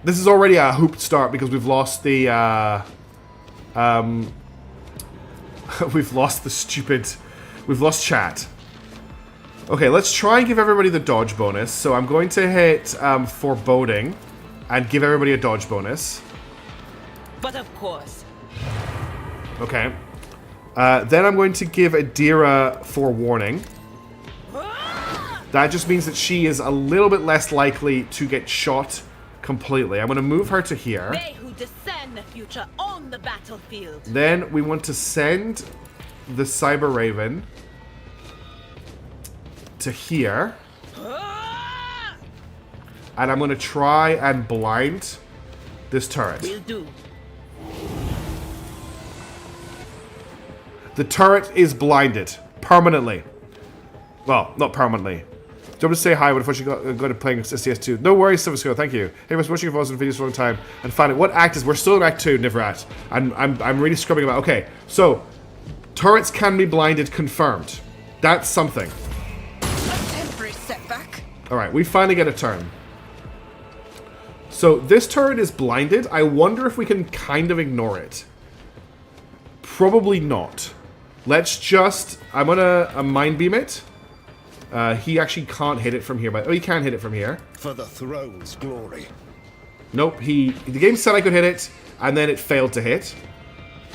This is already a hooped start because we've lost the... we've lost the stupid... We've lost Chat. Okay, let's try and give everybody the dodge bonus. So I'm going to hit Foreboding and give everybody a dodge bonus. But of course. Okay. Then I'm going to give Adira Forewarning. That just means that she is a little bit less likely to get shot completely. I'm going to move her to here. They who discern the future on the battlefield. Then we want to send the Cyber Raven to here. And I'm going to try and blind this turret. Will do. The turret is blinded. Permanently. Well, not permanently. Do you want to say hi? What if I should go to playing CS2? No worries, Silver. Thank you. Hey, I was watching your videos for a long time and finding what act is. We're still in Act 2, Nivrat. And I'm really scrubbing about. Okay, so turrets can be blinded, confirmed. That's something. Alright, we finally get a turn. So, this turret is blinded. I wonder if we can kind of ignore it. Probably not. Let's just... I'm gonna Mind Beam it. He actually can't hit it from here. But, oh, he can hit it from here. For the throne's glory. Nope, the game said I could hit it, and then it failed to hit.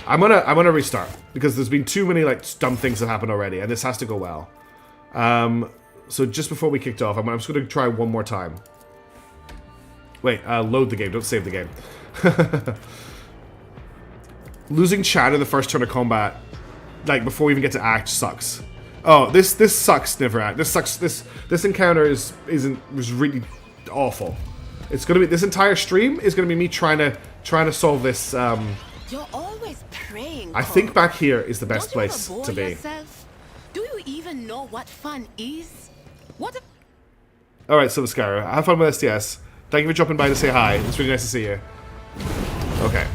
I'm gonna restart. Because there's been too many, like, dumb things that happened already, and this has to go well. So just before we kicked off, I'm just going to try one more time. Wait, load the game. Don't save the game. Losing Chat in the first turn of combat, like before we even get to act, sucks. Oh, this sucks, Nivrat. This sucks. This encounter was really awful. It's gonna be this entire stream is gonna be me trying to solve this. You're always praying. I think back here is the best Don't you place ever to bore be. yourself? Do you even know what fun is? What? Alright, Silver Skyra, have fun with STS. Thank you for dropping by to say hi. It's really nice to see you. Okay.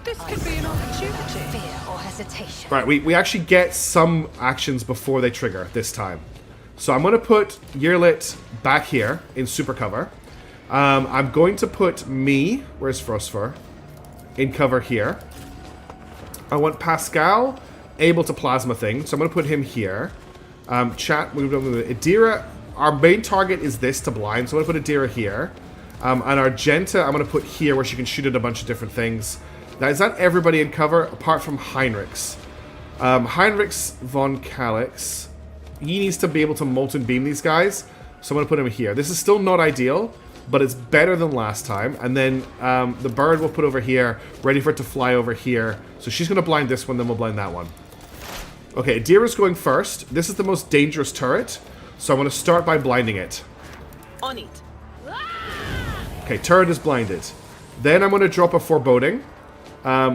This could be an opportunity. Fear or hesitation. Right, we actually get some actions before they trigger this time. So I'm going to put Yearlit back here in super cover. I'm going to put me, where's Frostfur, in cover here. I want Pascal able to plasma thing, so I'm going to put him here. Chat, we've done with Adira. Our main target is this to blind, so I'm going to put Adira here. And Argenta, I'm going to put here where she can shoot at a bunch of different things. Now, is that everybody in cover apart from Heinrichs? Heinrichs von Calix. He needs to be able to Molten Beam these guys, so I'm going to put him here. This is still not ideal, but it's better than last time. And then the bird we'll put over here, ready for it to fly over here. So she's going to blind this one, then we'll blind that one. Okay, Adira's going first. This is the most dangerous turret, so I'm going to start by blinding it. On it. Okay, turret is blinded. Then I'm going to drop a Foreboding,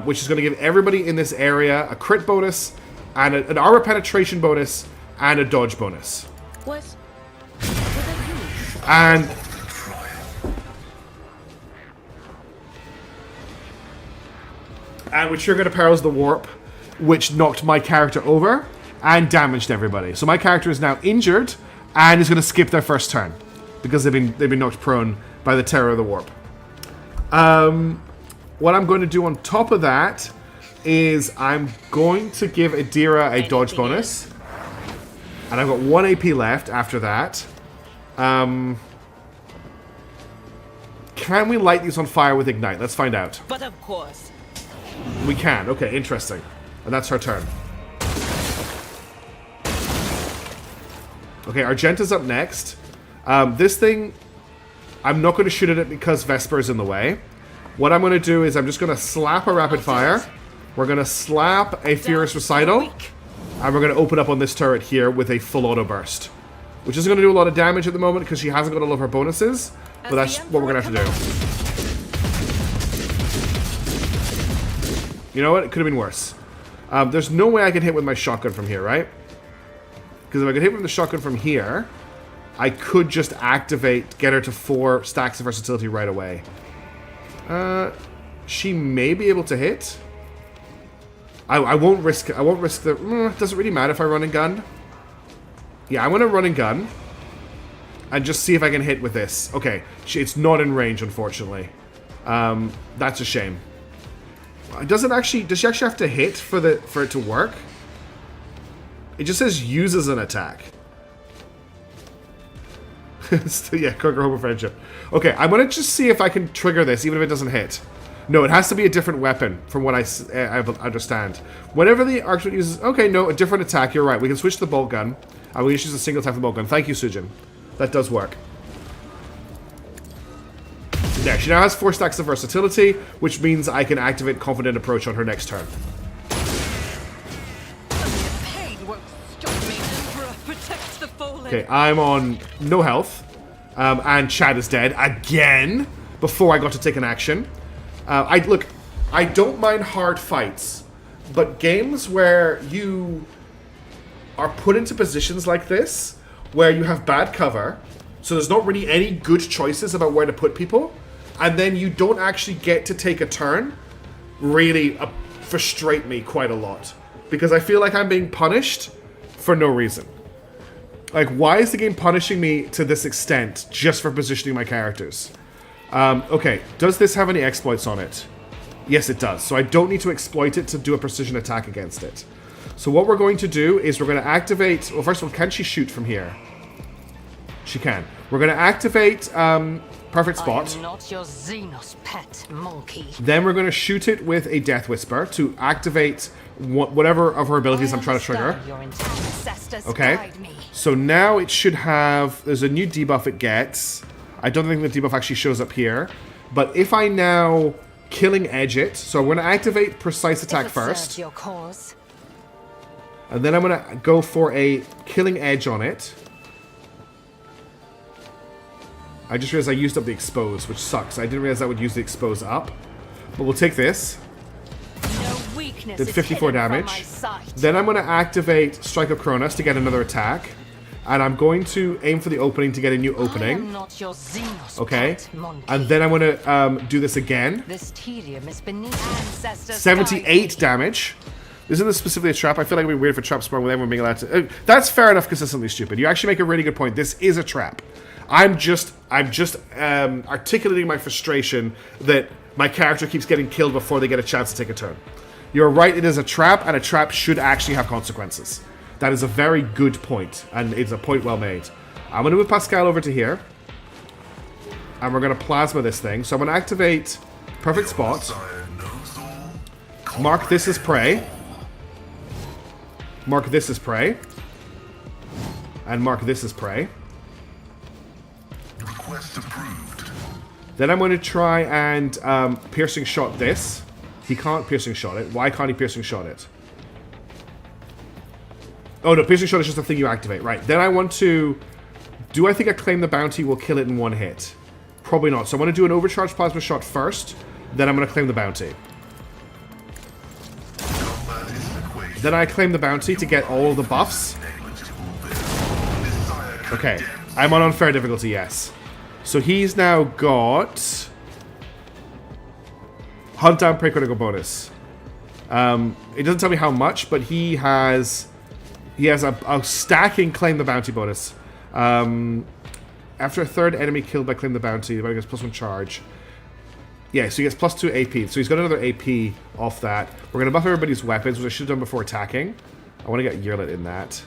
which is going to give everybody in this area a crit bonus, and an armor penetration bonus, and a dodge bonus. What? And... which triggered Perils the Warp, which knocked my character over and damaged everybody. So my character is now injured and is going to skip their first turn because they've been knocked prone by the Terror of the Warp. What I'm going to do on top of that is I'm going to give Adira a dodge bonus. And I've got 1 AP left after that. Can can we light these on fire with Ignite? Let's find out. But of course. We can. Okay, interesting. And that's her turn. Okay, Argenta's up next. This thing, I'm not going to shoot at it because Vesper's in the way. What I'm going to do is I'm just going to slap a Rapid Fire. We're going to slap a Furious Recital. And we're going to open up on this turret here with a full auto burst. Which isn't going to do a lot of damage at the moment because she hasn't got all of her bonuses. But that's what we're going to have to do. You know what? It could have been worse. There's no way I can hit with my shotgun from here, right? Because if I could hit with the shotgun from here, I could just activate, get her to 4 stacks of versatility right away. She may be able to hit. I won't risk the... does it really matter if I run and gun? Yeah, I want to run and gun. And just see if I can hit with this. Okay, it's not in range, unfortunately. That's a shame. Does she actually have to hit for it to work? It just says uses an attack. Yeah, conquer hope of friendship. Okay, I'm gonna just see if I can trigger this, even if it doesn't hit. No, it has to be a different weapon, from what I understand. Whenever the Archduke uses... Okay, no, a different attack, you're right. We can switch to the bolt gun. And we can use a single attack for the bolt gun. Thank you, Sujin. That does work. There, she now has 4 stacks of versatility, which means I can activate Confident Approach on her next turn. Okay, I'm on no health. And Chad is dead again before I got to take an action. Look, I don't mind hard fights, but games where you are put into positions like this, where you have bad cover, so there's not really any good choices about where to put people, and then you don't actually get to take a turn, really frustrate me quite a lot. Because I feel like I'm being punished for no reason. Like, why is the game punishing me to this extent just for positioning my characters? Okay, does this have any exploits on it? Yes, it does. So I don't need to exploit it to do a precision attack against it. So what we're going to do is we're going to activate... Well, first of all, can she shoot from here? She can. We're going to activate Perfect Spot. I'm not your Xenos pet monkey. Then we're going to shoot it with a Death Whisper to activate whatever of her abilities I'm trying to trigger. Okay. So now it should have... There's a new debuff it gets. I don't think the debuff actually shows up here. But if I now Killing Edge it... So I'm going to activate Precise Attack first. Your cause. And then I'm going to go for a Killing Edge on it. I just realized I used up the Expose, which sucks. I didn't realize that would use the Expose up. But we'll take this. No weakness Did 54 damage. Then I'm going to activate Strike of Cronus to get another attack. And I'm going to aim for the opening to get a new opening. Okay. And then I'm going to do this again. This tedium is beneath ancestors. 78 damage. Isn't this specifically a trap? I feel like it'd be weird for trap spawn with everyone being allowed to... that's fair enough, consistently stupid. You actually make a really good point. This is a trap. I'm just articulating my frustration that my character keeps getting killed before they get a chance to take a turn. You're right, it is a trap, and a trap should actually have consequences. That is a very good point, and it's a point well made. I'm going to move Pascal over to here. And we're going to plasma this thing. So I'm going to activate Perfect Spot. Mark this as prey. Mark this as prey. And mark this as prey. Request approved. Then I'm going to try and piercing shot this. He can't piercing shot it. Why can't he piercing shot it? Oh no, piercing shot is just a thing you activate. Right, then I want to... Do I think I claim the bounty will kill it in one hit? Probably not. So I'm going to do an overcharged plasma shot first. Then I'm going to claim the bounty. Then I claim the bounty to get all of the buffs. Okay, I'm on unfair difficulty, yes. So he's now got... Hunt down prey critical bonus. It doesn't tell me how much, but he has a stacking claim the bounty bonus. After a third enemy killed by claim the bounty, the bounty gets +1 charge. Yeah, so he gets +2 AP. So he's got another AP off that. We're going to buff everybody's weapons, which I should have done before attacking. I want to get Yearlet in that.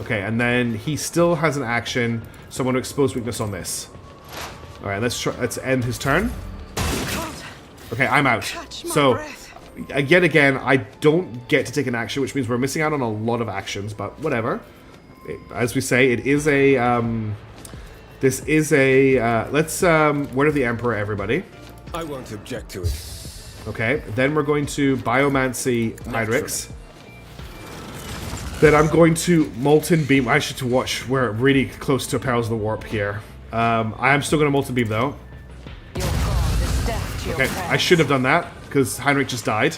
Okay, and then he still has an action, so I'm going to expose weakness on this. Alright, let's end his turn. Can't Okay, I'm out. catch my So, breath. yet again, I don't get to take an action, which means we're missing out on a lot of actions, but whatever. As we say, it is a, this is a, let's, Word of the Emperor, everybody. I won't object to it. Okay, then we're going to Biomancy Hydrix. Then I'm going to Molten Beam. I should watch. We're really close to Perils of the Warp here. I am still going to Molten Beam, though. Your god is deaf to your Okay, prayers. I should have done that, because Heinrich just died.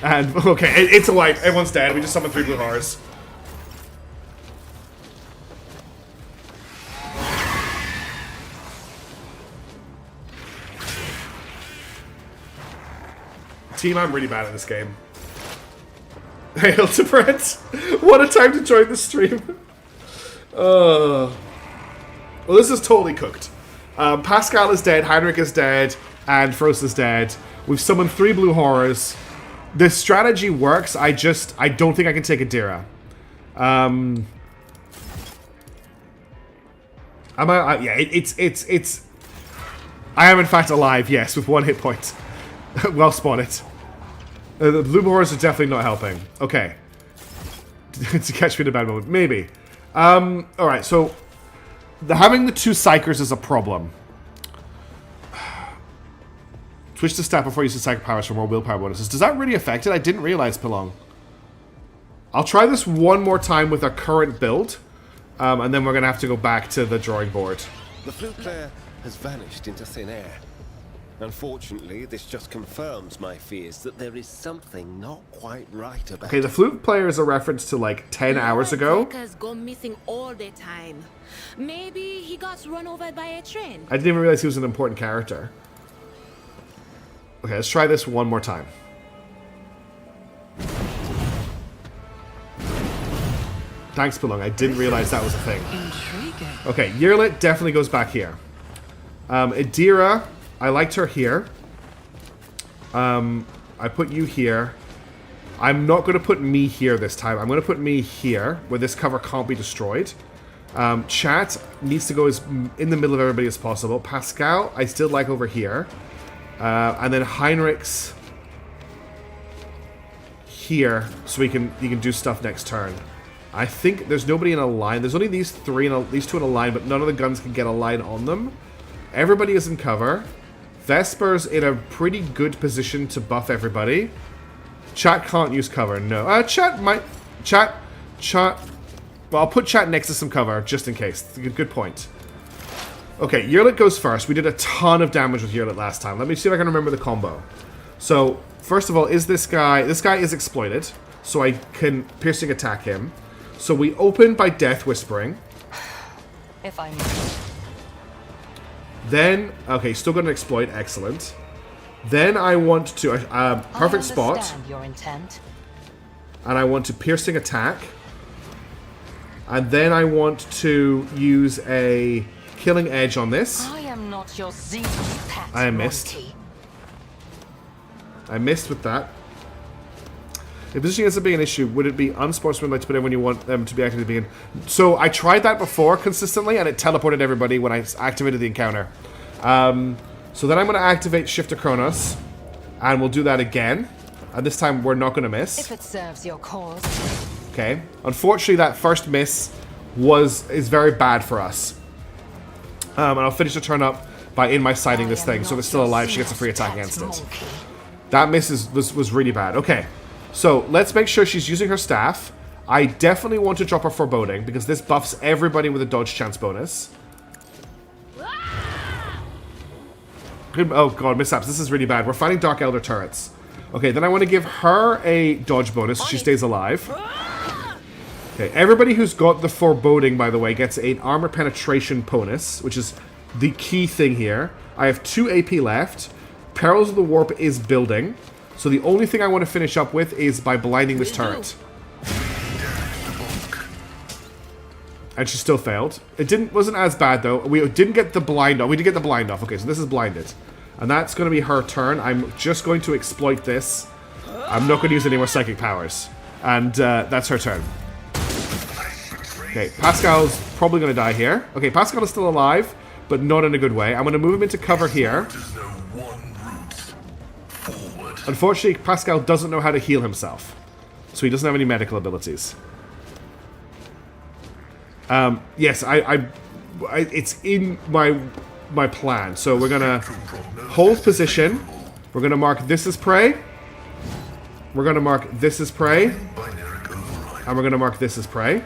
And, okay, it's a wipe. Everyone's dead. We just summoned 3 blue horrors. Team, I'm really bad at this game. Hail to Brent. What a time to join the stream. Well, this is totally cooked. Pascal is dead, Heinrich is dead, and Frost is dead. We've summoned 3 blue horrors. This strategy works. I don't think I can take Adira. Yeah, it's. I am in fact alive. Yes, with 1 hit point. Well spotted. The blue horrors are definitely not helping. Okay. To catch me in a bad moment, maybe. Alright, so having the 2 psychers is a problem. Switch to stat before you use the psychic powers for more willpower bonuses. Does that really affect it? I didn't realize, Pelong. I'll try this one more time with our current build, and then we're going to have to go back to the drawing board. The flute player has vanished into thin air. Unfortunately, this just confirms my fears that there is something not quite right about Okay, the flute player is a reference to like 10 hours ago. Has gone missing all the time. Maybe he got run over by a train. I didn't even realize he was an important character. Okay, let's try this one more time. Thanks, Pelong. I didn't realize that was a thing. Intriguing. Okay, Yearlit definitely goes back here. Adira, I liked her here. I put you here. I'm not going to put me here this time. I'm going to put me here, where this cover can't be destroyed. Chat needs to go as in the middle of everybody as possible. Pascal, I still like over here. And then Heinrich's here, so you can do stuff next turn. I think there's nobody in a line. There's only these 3 and these 2 in a line, but none of the guns can get a line on them. Everybody is in cover. Vesper's in a pretty good position to buff everybody. Chat can't use cover. No. Chat might. Chat. Well, I'll put chat next to some cover just in case. Good point. Okay, Yearlit goes first. We did a ton of damage with Yearlit last time. Let me see if I can remember the combo. So, first of all, is this guy... This guy is exploited, so I can piercing attack him. So we open by Death Whispering. If I may. Then... Okay, still got an exploit. Excellent. Then I want to... perfect spot. I understand your intent. And I want to piercing attack. And then I want to use a... Killing Edge on this. I am not your zeal, pet I missed. monkey. I missed with that. If positioning ends up being an issue, would it be unsportsmanlike to put in when you want them to be active to begin? So I tried that before consistently, and it teleported everybody when I activated the encounter. So then I'm going to activate Shift to Kronos, and we'll do that again. And this time we're not going to miss. If it serves your cause. Okay. Unfortunately, that first miss is very bad for us. And I'll finish the turn up by in my sighting this thing, so if it's still alive, she gets a free attack against it. That miss was really bad. Okay, so let's make sure she's using her staff. I definitely want to drop her Foreboding, because this buffs everybody with a dodge chance bonus. Oh god, mishaps. This is really bad. We're fighting Dark Elder turrets. Okay, then I want to give her a dodge bonus so she stays alive. Okay, everybody who's got the Foreboding, by the way, gets an armor penetration bonus, which is the key thing here. I have 2 AP left. Perils of the Warp is building. So the only thing I want to finish up with is by blinding this turret. And she still failed. It wasn't as bad, though. We didn't get the blind off. We did get the blind off. Okay, so this is blinded. And that's going to be her turn. I'm just going to exploit this. I'm not going to use any more psychic powers. And that's her turn. Okay, Pascal's probably going to die here. Okay, Pascal is still alive, but not in a good way. I'm going to move him into cover here. There's no one route forward. Unfortunately, Pascal doesn't know how to heal himself, so he doesn't have any medical abilities. Yes, it's in my plan. So we're gonna hold position. We're gonna mark this as prey. We're gonna mark this as prey, and we're gonna mark this as prey.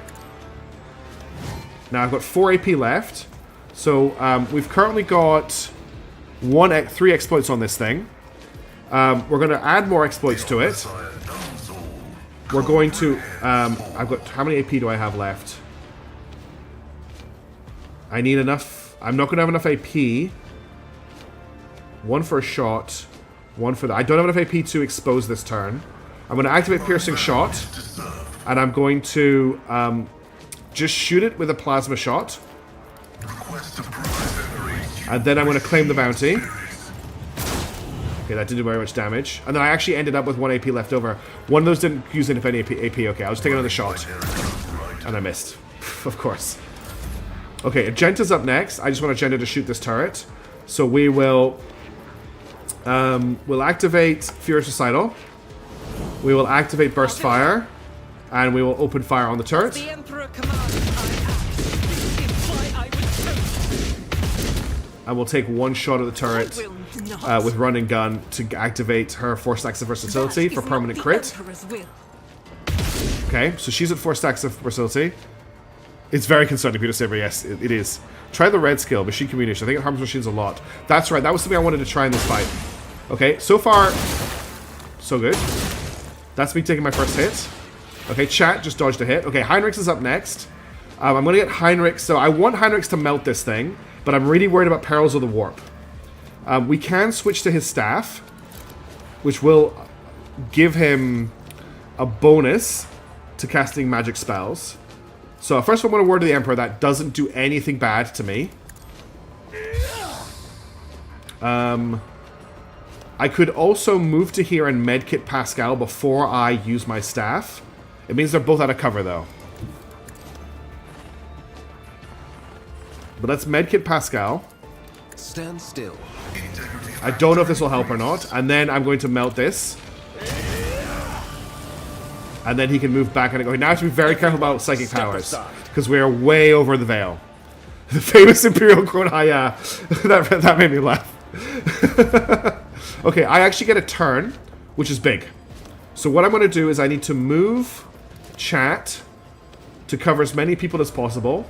Now I've got 4 AP left, so we've currently got 3 exploits on this thing. We're gonna add more exploits to it. We're going to. I've got how many AP do I have left? I need enough. I'm not going to have enough AP. 1 for a shot. 1 for the... I don't have enough AP to expose this turn. I'm going to activate Piercing Shot. And I'm going to just shoot it with a plasma shot. And then I'm going to claim the bounty. Okay, that didn't do very much damage. And then I actually ended up with 1 AP left over. One of those didn't use any AP. Okay, I'll just take another shot. And I missed. Of course. Okay, Agenta's up next. I just want Agenta to shoot this turret. So we will... we'll activate Furious Recital. We will activate Burst Fire. And we will open fire on the turret. The Emperor commands I act. Imply I would And we'll take 1 shot at the turret with Run and Gun to activate her 4 stacks of versatility for permanent crit. Okay, so she's at 4 stacks of versatility. It's very concerning, Peter Saber. Yes, it is. Try the red skill, Machine Communication. I think it harms machines a lot. That's right, that was something I wanted to try in this fight. Okay, so far, so good. That's me taking my first hit. Okay, chat just dodged a hit. Okay, Heinrichs is up next. I'm going to get Heinrichs. So I want Heinrichs to melt this thing, but I'm really worried about Perils of the Warp. We can switch to his staff, which will give him a bonus to casting magic spells. So first of all, I'm going to word to the Emperor that doesn't do anything bad to me. I could also move to here and medkit Pascal before I use my staff. It means they're both out of cover, though. But let's medkit Pascal. Stand still. I don't know if this will help or not. And then I'm going to melt this. And then he can move back and go. Now I have to be very careful about psychic powers. Because we are way over the veil. The famous Imperial Crone. Yeah. that made me laugh. Okay, I actually get a turn, which is big. So what I'm going to do is I need to move chat to cover as many people as possible.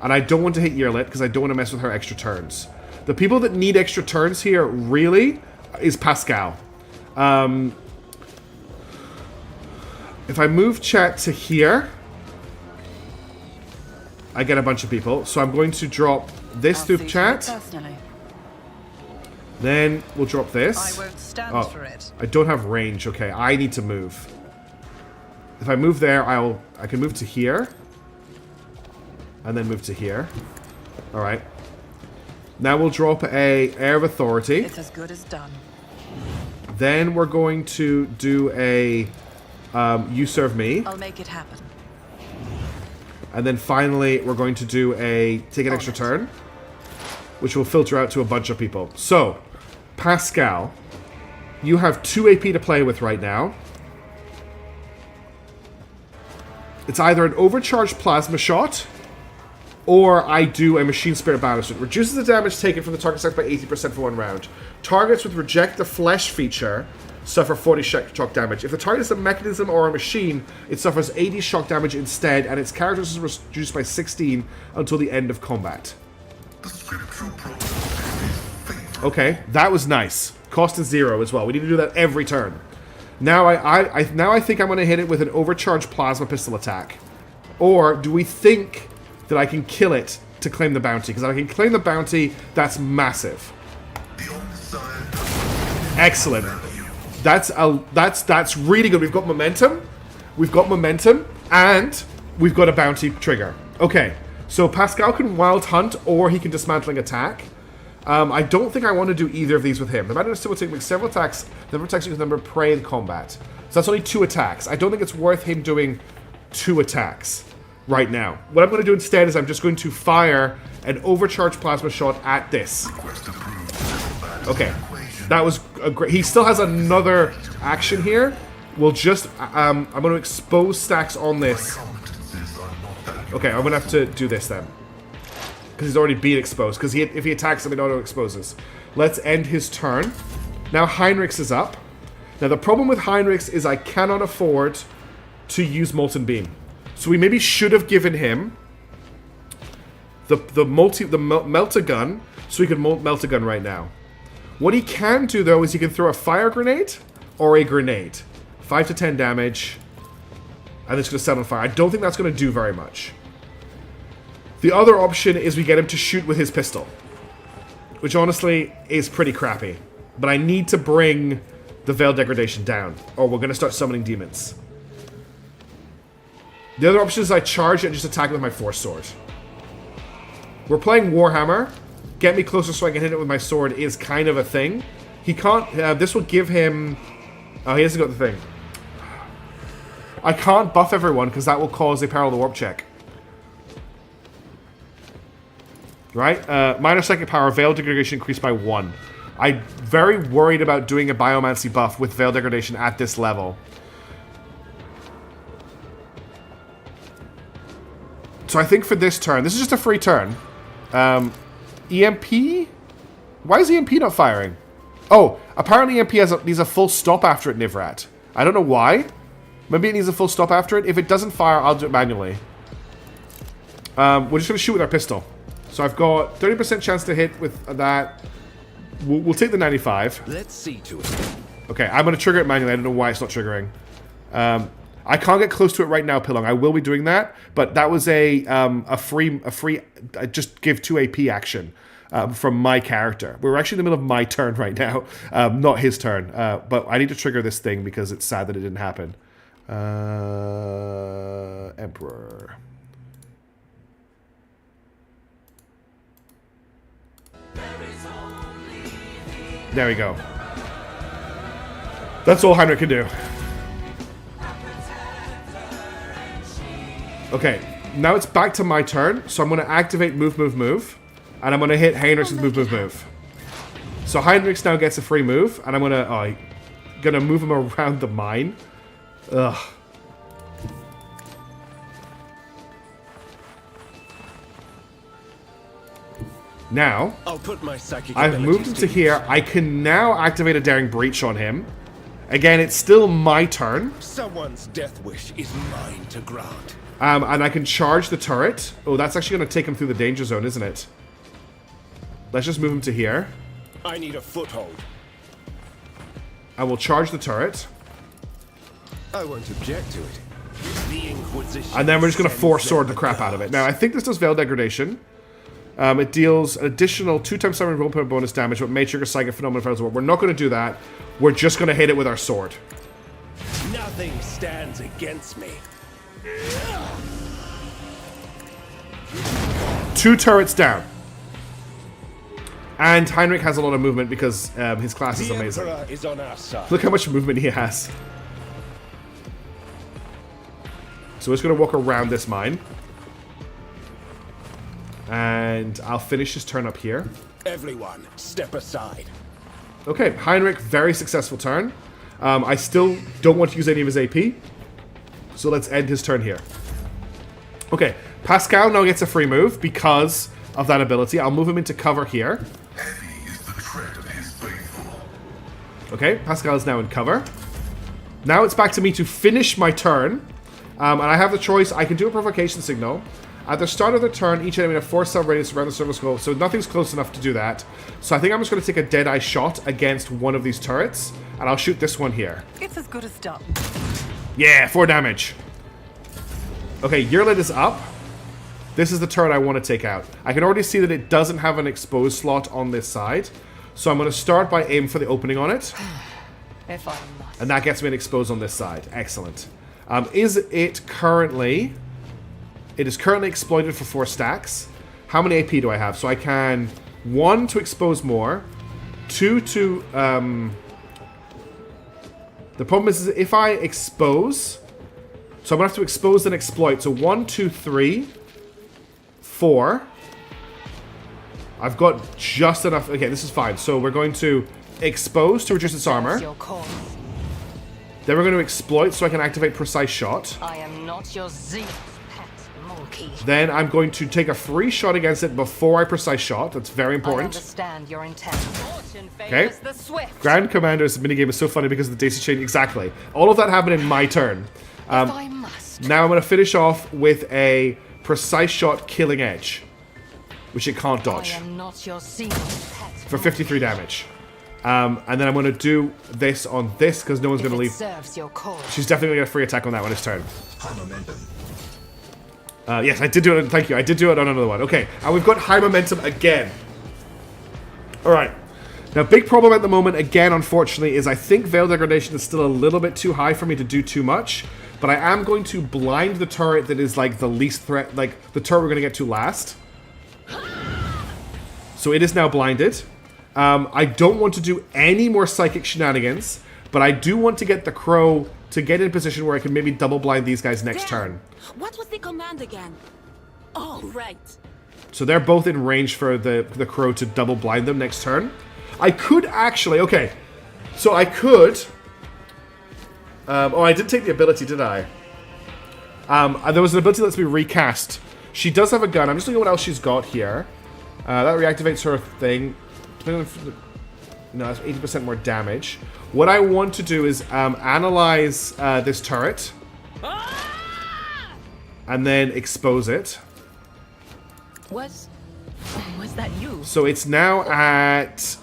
And I don't want to hit Yearlit because I don't want to mess with her extra turns. The people that need extra turns here, really, is Pascal. If I move chat to here, I get a bunch of people. So I'm going to drop this through chat. Then we'll drop this. I won't stand for it. I don't have range. Okay, I need to move. If I move there, I can move to here. And then move to here. Alright. Now we'll drop a Air of Authority. It's as good as done. Then we're going to do a You Serve Me. I'll make it happen. And then finally, we're going to do a Take an Extra Turn, which will filter out to a bunch of people. So, Pascal, you have 2 AP to play with right now. It's either an Overcharged Plasma Shot, or I do a Machine Spirit Banister. It reduces the damage taken from the target attack by 80% for 1 round. Targets with Reject the Flesh feature suffer 40 shock damage. If the target is a mechanism or a machine, it suffers 80 shock damage instead, and its character is reduced by 16 until the end of combat. Okay, that was nice. Cost is 0 as well. We need to do that every turn. Now I think I'm going to hit it with an Overcharged Plasma Pistol attack. Or do we think that I can kill it to claim the bounty? Because if I can claim the bounty, that's massive. Excellent. That's really good. We've got momentum. We've got momentum, and we've got a bounty trigger. Okay, so Pascal can Wild Hunt, or he can Dismantling Attack. I don't think I want to do either of these with him. The Madden still will take several attacks. Never attacks you with number prey in combat. So that's only 2 attacks. I don't think it's worth him doing 2 attacks. right now. What I'm going to do instead is I'm just going to fire an overcharged plasma shot at this. Okay, that was a great... He still has another action here. We'll just... I'm going to expose stacks on this. Okay, I'm going to have to do this then. Because he's already been exposed. Because if he attacks him, it auto-exposes. Let's end his turn. Now Heinrich's is up. Now the problem with Heinrich's is I cannot afford to use Molten Beam. So we maybe should have given him the melt-a-gun, so he could melt a gun right now. What he can do though is he can throw a fire grenade or a grenade. 5 to 10 damage. And it's going to set on fire. I don't think that's going to do very much. The other option is we get him to shoot with his pistol. Which honestly is pretty crappy. But I need to bring the Veil Degradation down, or we're going to start summoning demons. The other option is I charge and just attack with my Force Sword. We're playing Warhammer. Get me closer so I can hit it with my sword is kind of a thing. He can't... this will give him... Oh, he hasn't got the thing. I can't buff everyone because that will cause a Peril of the Warp check. Right? Minor Psychic Power, Veil Degradation increased by 1. I'm very worried about doing a Biomancy buff with Veil Degradation at this level. So I think for this turn, this is just a free turn. EMP? Why is EMP not firing? Oh, apparently EMP needs a full stop after it, Nivrat. I don't know why. Maybe it needs a full stop after it. If it doesn't fire, I'll do it manually. We're just going to shoot with our pistol. So I've got 30% chance to hit with that. We'll take the 95. Let's see to it. Okay, I'm going to trigger it manually. I don't know why it's not triggering. I can't get close to it right now, Pillong. I will be doing that, but that was a free just give 2 AP action from my character. We're actually in the middle of my turn right now, not his turn. But I need to trigger this thing because it's sad that it didn't happen. Emperor. There we go. That's all Heinrich can do. Okay, now it's back to my turn, so I'm going to activate move, move, move. And I'm going to hit Heinrich's move, move, move. So Heinrich's now gets a free move, and I'm going to move him around the mine. Ugh. Now, I'll put my psychic I've moved him to here. I can now activate a Daring Breach on him. Again, it's still my turn. Someone's death wish is mine to grant. And I can charge the turret. Oh, that's actually going to take him through the danger zone, isn't it? Let's just move him to here. I need a foothold. I will charge the turret. I won't object to it. The Inquisition. And then we're just going to Force Sword the crap out of it. Now, I think this does Veil Degradation. It deals an additional 2x summon roll point bonus damage, but may trigger Psychic Phenomenon. We're not going to do that. We're just going to hit it with our sword. Nothing stands against me. 2 turrets down. And Heinrich has a lot of movement because his class is The amazing. Emperor is on our side. Look how much movement he has. So we're just going to walk around this mine. And I'll finish his turn up here. Everyone, step aside. Okay, Heinrich, very successful turn. I still don't want to use any of his AP. So let's end his turn here. Okay, Pascal now gets a free move because of that ability. I'll move him into cover here. Heavy is the tread of his faithful. Okay, Pascal is now in cover. Now it's back to me to finish my turn. And I have the choice. I can do a provocation signal. At the start of the turn, each enemy in a 4-cell radius around the circle scope, so nothing's close enough to do that. So I think I'm just going to take a Deadeye shot against one of these turrets, and I'll shoot this one here. It's as good as done. Yeah, 4 damage. Okay, your lid is up. This is the turret I want to take out. I can already see that it doesn't have an exposed slot on this side, so I'm going to start by aim for the opening on it. If I must. And that gets me an exposed on this side. Excellent. Is it currently... It is currently exploited for 4 stacks. How many AP do I have? So I can 1 to expose more, 2 to the problem is if I expose, So I'm going to have to expose and exploit. So 1, 2, 3, 4. I've got just enough. Okay, this is fine. So we're going to expose to reduce its armor. Your cause. Then we're going to exploit so I can activate precise shot. I am not your zealous pet monkey. Then I'm going to take a free shot against it before I precise shot. That's very I important. understand your intent. Fortune Okay. favors the swift. Grand Commander's minigame is so funny because of the daisy chain. Exactly. All of that happened in my turn. If I must. Now I'm going to finish off with a precise shot killing edge, which it can't I dodge, am not your zealous pet. for 53 damage. And then I'm going to do this on this because no one's going to leave. Serves your cause. She's definitely going to get a free attack on that one this turn. Yes, I did do it. Thank you. I did do it on another one. Okay, and we've got high momentum again. All right. Now, big problem at the moment, again, unfortunately, is I think Veil Degradation is still a little bit too high for me to do too much. But I am going to blind the turret that is, like, the least threat, like, the turret we're going to get to last. So it is now blinded. I don't want to do any more psychic shenanigans, but I do want to get the crow to get in a position where I can maybe double blind these guys next turn. What was the command again? Oh, right. So they're both in range for the crow to double blind them next turn. I could actually... Okay. So I could... oh, I didn't take the ability, did I? There was an ability that lets me recast. She does have a gun. I'm just looking at what else she's got here. That reactivates her thing. No, that's 80% more damage. What I want to do is analyze this turret. And then expose it. Was that you? So it's now at...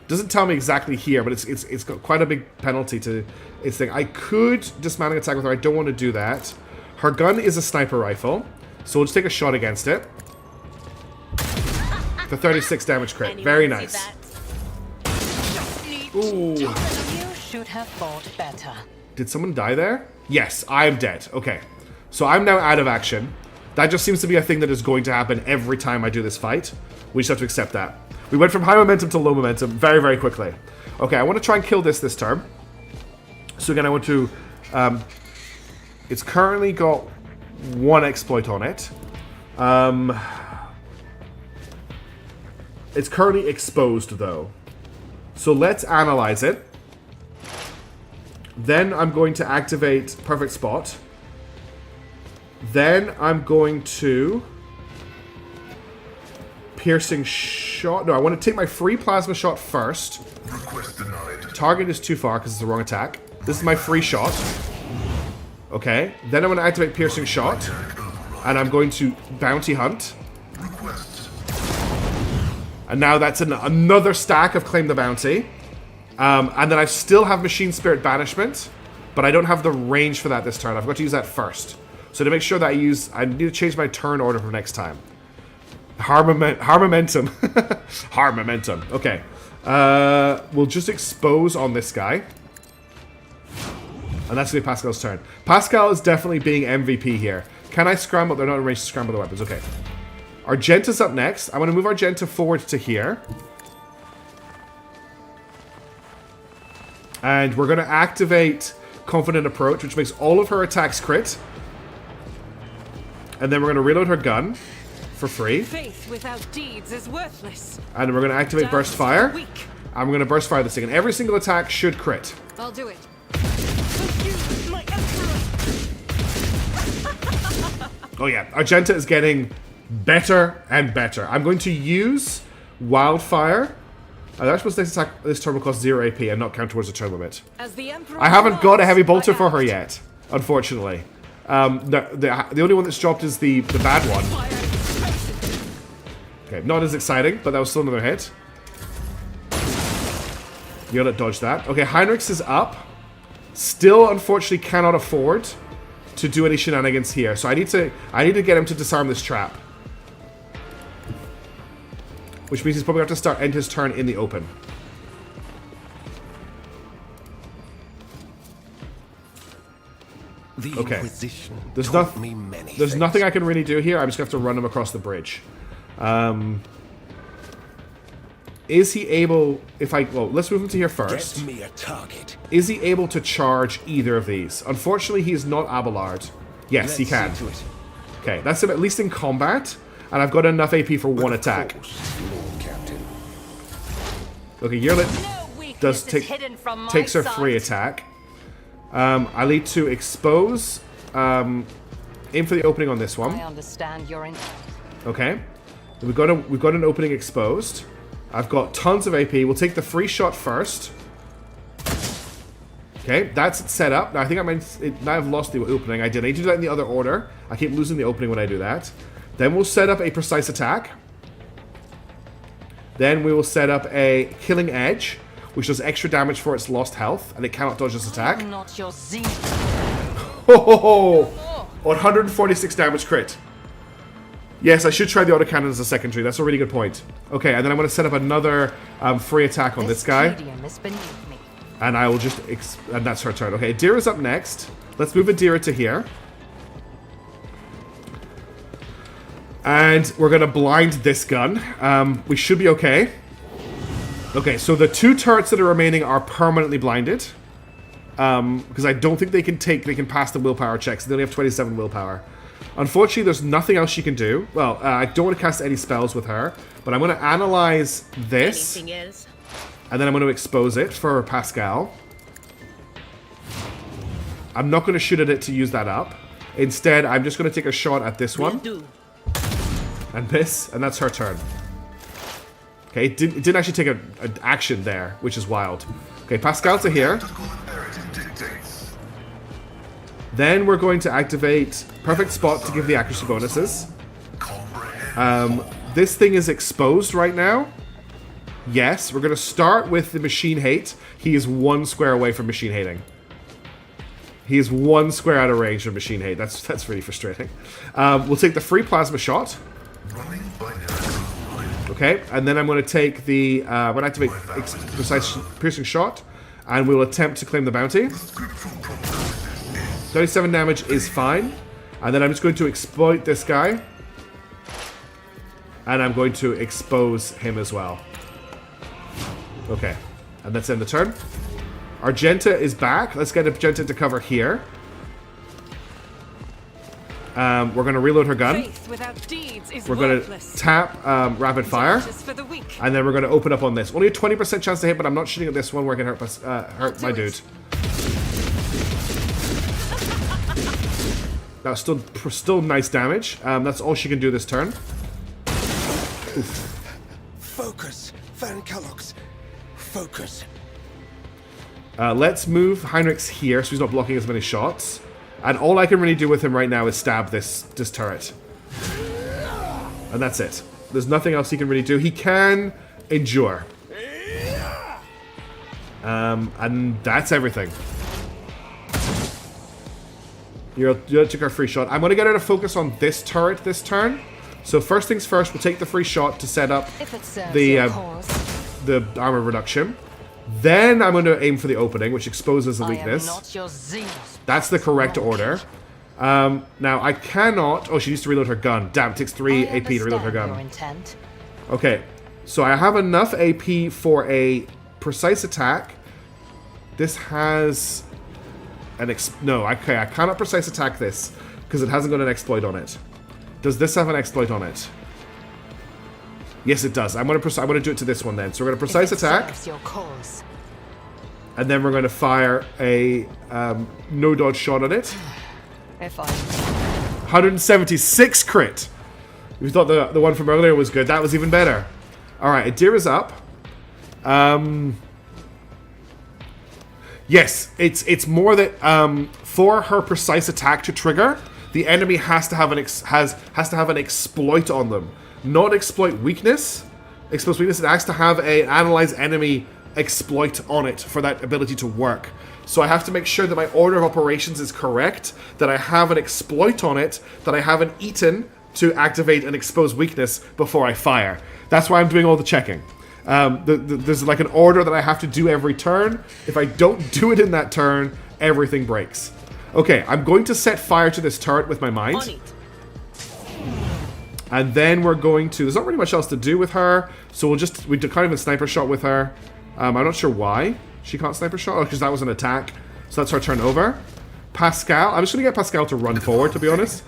doesn't tell me exactly here, but it's got quite a big penalty to its thing. I could dismount an attack with her. I don't want to do that. Her gun is a sniper rifle, so we'll just take a shot against it. The 36 damage crit. Very nice. Ooh. You should have fought better. Did someone die there? Yes, I am dead. Okay. So I'm now out of action. That just seems to be a thing that is going to happen every time I do this fight. We just have to accept that. We went from high momentum to low momentum very, very quickly. Okay, I want to try and kill this turn. So again, I want to... it's currently got one exploit on it. It's currently exposed, though. So let's analyze it. Then I'm going to activate Perfect Spot. Then I'm going to... Piercing Shot. No, I want to take my free plasma shot first. Request denied. Target is too far because it's the wrong attack. This is my free shot. Okay. Then I'm going to activate Piercing Shot. And I'm going to Bounty Hunt. Request. And now that's another stack of Claim the Bounty. And then I still have Machine Spirit Banishment. But I don't have the range for that this turn. I've got to use that first. So to make sure that I need to change my turn order for next time. Harmamentum. Harmamentum. Okay. We'll just expose on this guy. And that's going to be Pascal's turn. Pascal is definitely being MVP here. Can I scramble? They're not in range to scramble the weapons. Okay. Argenta's up next. I want to move Argenta forward to here. And we're going to activate Confident Approach, which makes all of her attacks crit. And then we're going to reload her gun for free. Faith without deeds is worthless. And we're going to activate Burst Fire. And we're going to Burst Fire this thing. And every single attack should crit. I'll do it. So you, my emperor. Oh yeah, Argenta is getting better and better. I'm going to use Wildfire. They're supposed to attack this turn will cost 0 AP and not count towards the turn limit. As the emperor I haven't got a heavy bolter I for her act. yet, unfortunately. The only one that's dropped is the bad one. Okay, not as exciting, but that was still another hit. You gotta dodge that. Okay, Heinrichs is up. Still, unfortunately, cannot afford to do any shenanigans here. So I need to get him to disarm this trap. Which means he's probably going to have to end his turn in the open. The Okay. Inquisition There's taught me many There's things. nothing I can really do here. I'm just going to have to run him across the bridge. Is he able, well, let's move him to here first. Get me a target. Is he able to charge either of these? Unfortunately, he is not Abelard. Yes, he can. Let's see to it. Okay, that's him at least in combat. And I've got enough AP for one attack. Lord Captain. Okay, Yerlit No weakness does is hidden from my takes her sight. free attack. I need to expose. Aim for the opening on this one. I understand your intent. Okay. We've got an opening exposed. I've got tons of AP. We'll take the free shot first. Okay, that's it set up. Now I think I might have lost the opening. I did. I need to do that in the other order. I keep losing the opening when I do that. Then we'll set up a precise attack. Then we will set up a killing edge, which does extra damage for its lost health, and it cannot dodge this attack. Not your zenith. Ho ho ho! 146 damage crit. Yes, I should try the autocannon as a secondary. That's a really good point. Okay, and then I'm going to set up another free attack on this guy. tedium is beneath me. And I will just... and that's her turn. Okay, Adira's up next. Let's move Adira to here. And we're going to blind this gun. We should be okay. Okay, so the 2 turrets that are remaining are permanently blinded. Because I don't think they can pass the willpower checks. They only have 27 willpower. Unfortunately, there's nothing else she can do. Well, I don't want to cast any spells with her. But I'm going to analyze this. Anything else? And then I'm going to expose it for Pascal. I'm not going to shoot at it to use that up. Instead, I'm just going to take a shot at this one. Do. And miss. And that's her turn. Okay, it didn't actually take an action there, which is wild. Okay, Pascal to here. Tactical imperative dictates. Then we're going to activate Perfect Spot to give the accuracy bonuses. Comprehend. This thing is exposed right now. Yes, we're going to start with the Machine Hate. He is 1 square away from Machine Hating. He is 1 square out of range of Machine Hate. That's really frustrating. We'll take the free Plasma Shot. Running binary. Okay, and then I'm going to take the... I'm going to activate Precise Piercing Shot. And we'll attempt to claim the bounty. 37 damage is fine. And then I'm just going to exploit this guy. And I'm going to expose him as well. Okay, and that's end the turn. Argenta is back. Let's get Argenta to cover here. We're going to reload her gun. Faith without deeds is We're going to worthless. tap Rapid Fire. Justice for the weak. And then we're going to open up on this. Only a 20% chance to hit, but I'm not shooting at this one where I can hurt my dude. Now, still nice damage. That's all she can do this turn. Focus, Van Kellogg's. Focus. Let's move Heinrichs here so he's not blocking as many shots. And all I can really do with him right now is stab this turret. And that's it. There's nothing else he can really do. He can endure. And that's everything. You took our free shot. I'm going to get her to focus on this turret this turn. So first things first, we'll take the free shot to set up If it serves the your cause, the armor reduction. Then I'm going to aim for the opening, which exposes the I am weakness. not your zenith. That's the correct order. Now I cannot... Oh, she needs to reload her gun. Damn, it takes 3 AP to reload her Your gun. intent. Okay, so I have enough AP for a precise attack. This has an no. Okay, I cannot precise attack this because it hasn't got an exploit on it. Does this have an exploit on it? Yes, it does. I'm gonna do it to this one then. So we're gonna precise If it attack, serves your cause. and then we're gonna fire a no dodge shot on it. If I 176 crit. We thought the one from earlier was good. That was even better. All right, Adira's up. Yes, it's more that for her precise attack to trigger, the enemy has to have an exploit on them, not exploit weakness. Exploit weakness. It has to have an analyze enemy exploit on it for that ability to work. So I have to make sure that my order of operations is correct, that I have an exploit on it, that I haven't eaten to activate an exposed weakness before I fire. That's why I'm doing all the checking. There's like an order that I have to do every turn. If I don't do it in that turn, everything breaks. Okay, I'm going to set fire to this turret with my On mind. it. And then we're going to... There's not really much else to do with her. So we kind of a sniper shot with her. I'm not sure why she can't sniper shot. Oh, because that was an attack. So that's her turn over. Pascal. I'm just going to get Pascal to run forward, to be honest.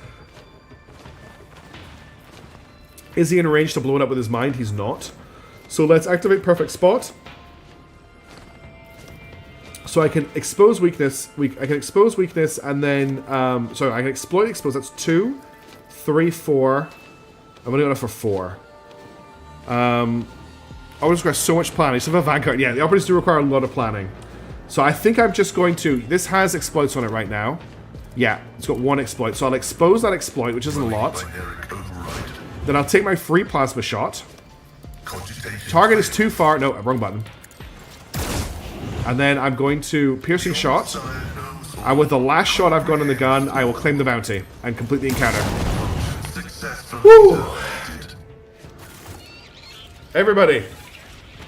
Is he in range to blow it up with his mind? He's not. So let's activate Perfect Spot. So I can expose weakness. I can expose weakness and then... sorry, I can exploit expose. That's 2, 3, 4. I'm going to go for 4. I just require so much planning. So for Vanguard, yeah, the operatives do require a lot of planning. So I think I'm just going to... This has exploits on it right now. Yeah, it's got 1 exploit. So I'll expose that exploit, which isn't a lot. Then I'll take my free plasma shot. Target is too far. No, wrong button. And then I'm going to piercing shot. And with the last shot I've got on the gun, I will claim the bounty and complete the encounter. Woo! Everybody,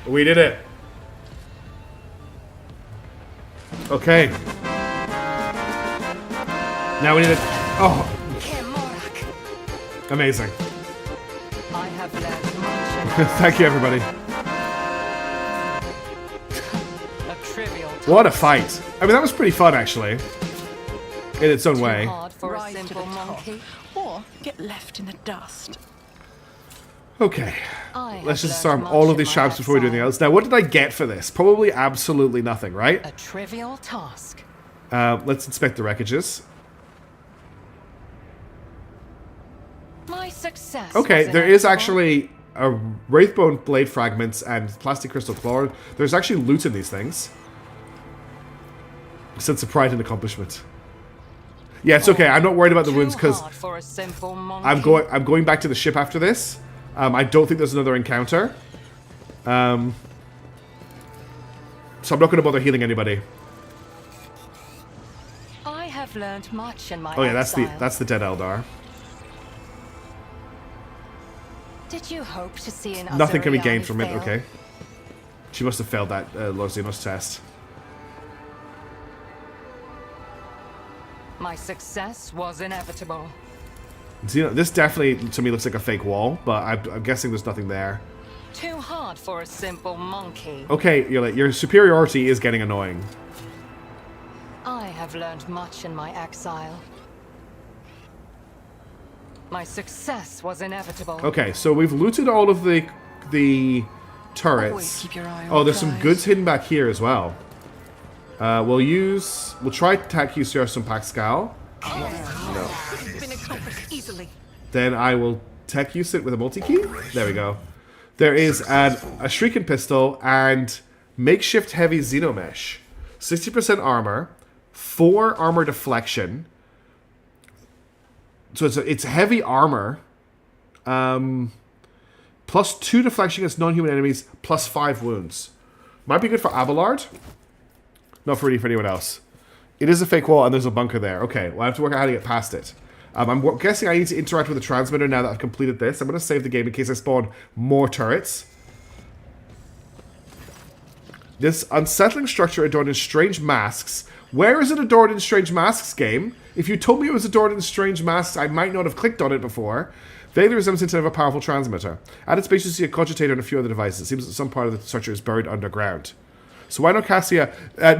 we did it. Okay. Now we need it. Oh, amazing. I have learned much. Thank you, everybody. A trivial What a fight. I mean, that was pretty fun, actually. In its own way. hard for a Rise to the simple top. monkey. Or get left in the dust. Okay. I Let's have just learned disarm all much of these in my traps before we do anything exile. else. Now, what did I get for this? Probably absolutely nothing, right? A trivial task. Let's inspect the wreckages. My success. Okay, was there is inevitable. actually a Wraithbone blade fragments and plastic crystal claw. There's actually loot in these things. Sense of pride and accomplishment. Yeah, it's okay. I'm not worried about the Too wounds because hard for a simple monkey. I'm going back to the ship after this. I don't think there's another encounter. So I'm not going to bother healing anybody. I have learned much in my Oh yeah, exile. that's the dead Eldar. Did you hope to see an Nothing can be Azuriani gained from it. fail? Okay. She must have failed that Lord Xenos test. My success was inevitable. Xeno, this definitely to me looks like a fake wall, but I'm guessing there's nothing there. Too hard for a simple monkey. Okay, your superiority is getting annoying. I have learned much in my exile. My success was inevitable. Okay, so we've looted all of the Always turrets. keep your eye on Oh, the there's some prize. goods hidden back here as well. We'll try attack you, Sir some Pascal. Been accomplished easily. Then I will tech use it with a multi-key. There we go. There is a shrieking pistol and makeshift heavy xenomesh. 60% armor, 4 armor deflection. So it's heavy armor. Plus 2 deflection against non-human enemies, plus 5 wounds. Might be good for Abelard. Not for anyone else. It is a fake wall and there's a bunker there. Okay, well I have to work out how to get past it. I'm guessing I need to interact with the transmitter now that I've completed this. I'm going to save the game in case I spawn more turrets. This unsettling structure adorned in strange masks. Where is it adorned in strange masks, game? If you told me it was adorned in strange masks, I might not have clicked on it before. Vaguely resembles instead of a powerful transmitter. At its base you see a cogitator and a few other devices. It seems that some part of the structure is buried underground. So why not Cassia?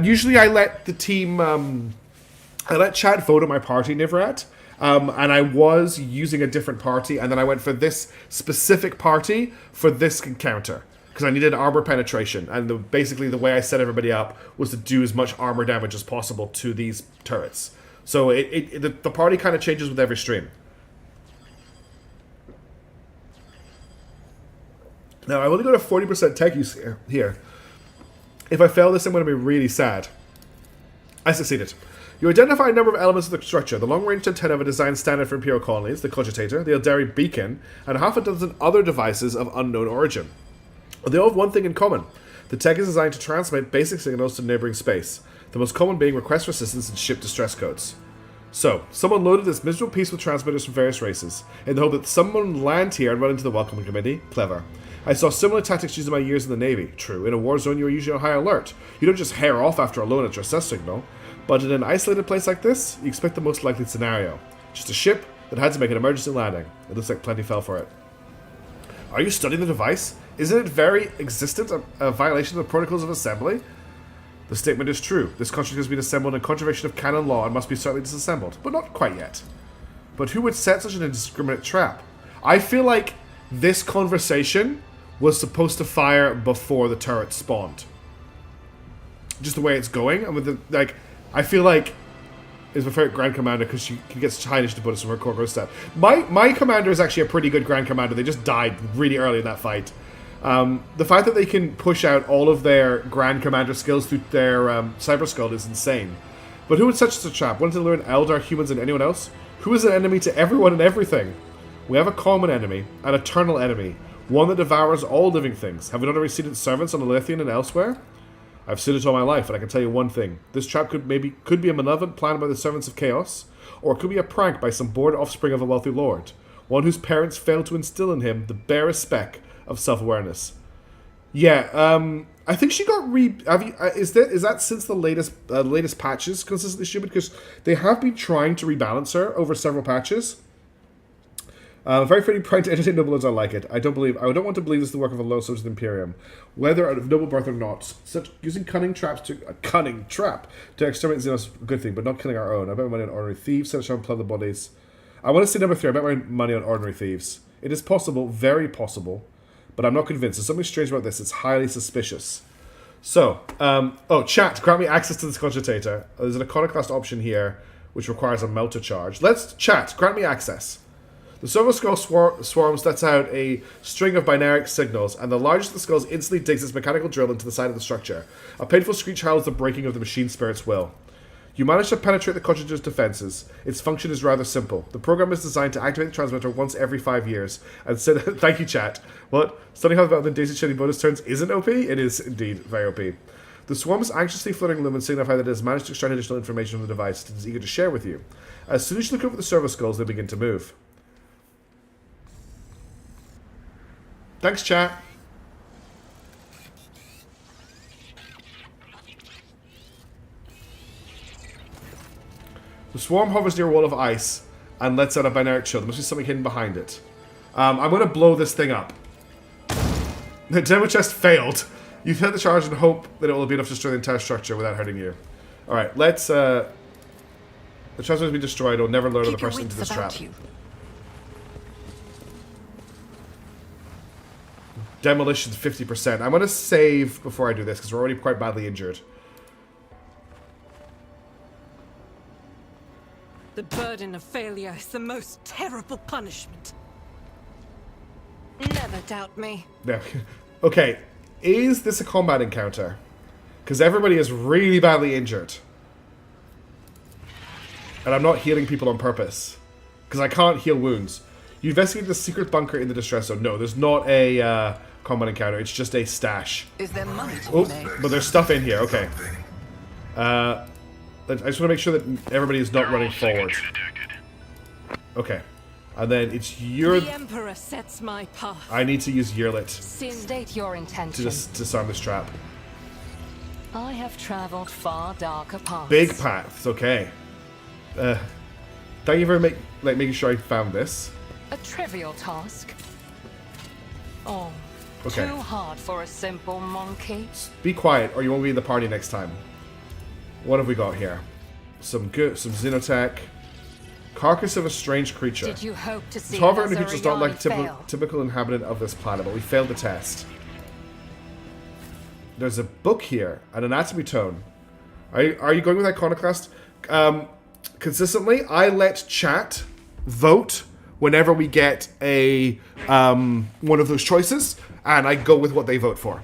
Usually I let the team... I let chat vote on my party, Nivrat. And I was using a different party, and then I went for this specific party for this encounter. Because I needed armor penetration, and basically the way I set everybody up was to do as much armor damage as possible to these turrets. So the party kind of changes with every stream. Now, I've only got a 40% tech use here. If I fail this, I'm going to be really sad. I succeeded. You identify a number of elements of the structure. The long-range antenna of a design standard for Imperial colonies, the cogitator, the Eldari beacon, and half a dozen other devices of unknown origin. They all have one thing in common. The tech is designed to transmit basic signals to neighboring space, the most common being request for assistance and ship distress codes. So, someone loaded this miserable piece with transmitters from various races, in the hope that someone would land here and run into the welcoming committee. Clever. I saw similar tactics used in my years in the Navy. True, in a war zone you are usually on high alert. You don't just hair off after a lone distress signal. But in an isolated place like this, you expect the most likely scenario. Just a ship, that had to make an emergency landing. It looks like plenty fell for it. Are you studying the device? Isn't it very existent a violation of the protocols of assembly? The statement is true. This construct has been assembled in contravention of canon law and must be certainly disassembled, but not quite yet. But who would set such an indiscriminate trap? I feel like this conversation was supposed to fire before the turret spawned. Just the way it's going, and with the like, I feel like is my favorite Grand Commander because she gets high initiative bonus from her core growth stat. My commander is actually a pretty good Grand Commander. They just died really early in that fight. The fact that they can push out all of their Grand Commander skills through their Cyber Skull is insane. But who would such a trap? One to lure in Eldar, humans, and anyone else? Who is an enemy to everyone and everything? We have a common enemy, an eternal enemy, one that devours all living things. Have we not already seen its servants on the Lithian and elsewhere? I've seen it all my life, and I can tell you one thing. This trap could be a malevolent plan by the servants of chaos, or it could be a prank by some bored offspring of a wealthy lord, one whose parents failed to instill in him the barest speck of self-awareness. Yeah, I think she got is that since the latest patches consistently stupid? Because they have been trying to rebalance her over several patches. Very pretty pride to entertain noble as I like it. I don't want to believe this is the work of a low source of the Imperium, whether out of noble birth or not. Such using a cunning trap to exterminate Xenos is a good thing, but not killing our own. I bet my money on ordinary thieves. Set and plug the bodies. I want to say number 3. I bet my money on ordinary thieves. It is possible, very possible, but I'm not convinced. There's something strange about this. It's highly suspicious. So, chat, grant me access to this cogitator. There's an iconoclast option here, which requires a melter charge. Let's chat, grant me access. The Silver Skull swarms lets out a string of binary signals, and the largest of the skulls instantly digs its mechanical drill into the side of the structure. A painful screech howls the breaking of the machine spirit's will. You manage to penetrate the cogitator's defenses. Its function is rather simple. The program is designed to activate the transmitter once every 5 years. And thank you, chat. What? Studying how the Daisy Shady bonus turns isn't OP? It is indeed very OP. The swarm's anxiously fluttering lumens signify that it has managed to extract additional information from the device it is eager to share with you. As soon as you look over the servo skulls, they begin to move. Thanks, chat. The swarm hovers near a wall of ice and lets out a binary chill. There must be something hidden behind it. I'm going to blow this thing up. The demo chest failed. You've hit the charge and hope that it will be enough to destroy the entire structure without hurting you. Alright, let's... the transmitter has been destroyed. It'll never lure the person into this trap. Demolition's 50%. I'm going to save before I do this because we're already quite badly injured. The burden of failure is the most terrible punishment. Never doubt me. No. Okay, is this a combat encounter? Because everybody is really badly injured. And I'm not healing people on purpose. Because I can't heal wounds. You investigate the secret bunker in the distress zone. No, there's not a combat encounter. It's just a stash. Is there money to Oh, be made? but there's stuff in here. Okay. I just want to make sure that everybody is not running forward. Okay. And then it's your... The Emperor sets my path. I need to use Yearlit State your to intention. just disarm this trap. I have traveled far darker paths. Big paths. Okay. Thank you for making sure I found this. A trivial task. Oh, Okay. too hard for a simple monkey. Be quiet, or you won't be in the party next time. What have we got here? Some Xenotech. Carcass of a strange creature. Did you hope to see However, the creature is not like a fail? typical inhabitant of this planet, but we failed the test. There's a book here, an anatomy tome. Are you going with Iconoclast? Consistently, I let chat vote whenever we get a one of those choices, and I go with what they vote for.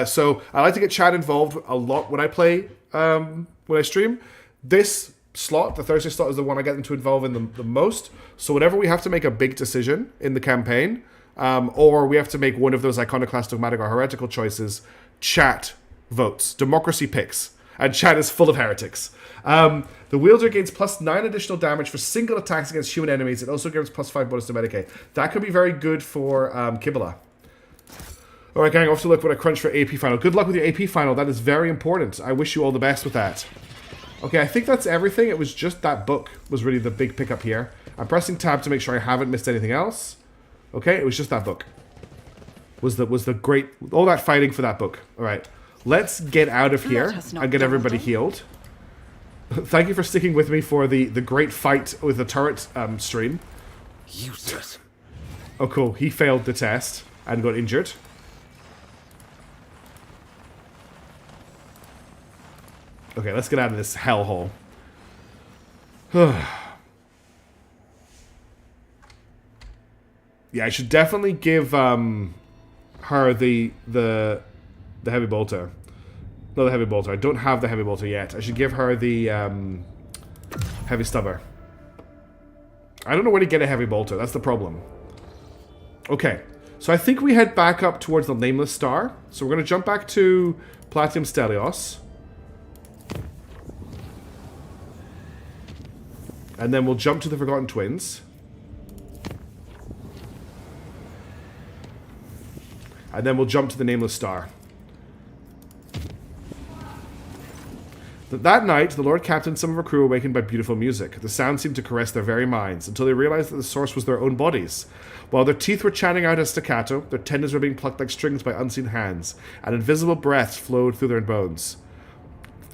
So I like to get chat involved a lot when I play, when I stream. This slot, the Thursday slot, is the one I get them to involve in the most. So whenever we have to make a big decision in the campaign, or we have to make one of those iconoclast, dogmatic, or heretical choices, chat votes. Democracy picks. And chat is full of heretics. The wielder gains +9 additional damage for single attacks against human enemies. It also gives +5 bonus to Medicaid. That could be very good for Kibala. Alright, gang, off to look what I crunch for AP final. Good luck with your AP final. That is very important. I wish you all the best with that. Okay, I think that's everything. It was just that book was really the big pickup here. I'm pressing tab to make sure I haven't missed anything else. Okay, it was just that book. Was the great... all that fighting for that book. Alright, let's get out of here and get everybody healed. Thank you for sticking with me for the great fight with the turret stream. Useless. Oh, cool. He failed the test and got injured. Okay, let's get out of this hellhole. Yeah, I should definitely give her the heavy bolter. No, the heavy bolter. I don't have the heavy bolter yet. I should give her the heavy stubber. I don't know where to get a heavy bolter. That's the problem. Okay, so I think we head back up towards the Nameless Star. So we're going to jump back to Platinum Stelios. And then we'll jump to the Forgotten Twins. And then we'll jump to the Nameless Star. That night, the Lord Captain and some of her crew awakened by beautiful music. The sound seemed to caress their very minds, until they realized that the source was their own bodies. While their teeth were chanting out a staccato, their tendons were being plucked like strings by unseen hands, and invisible breaths flowed through their bones,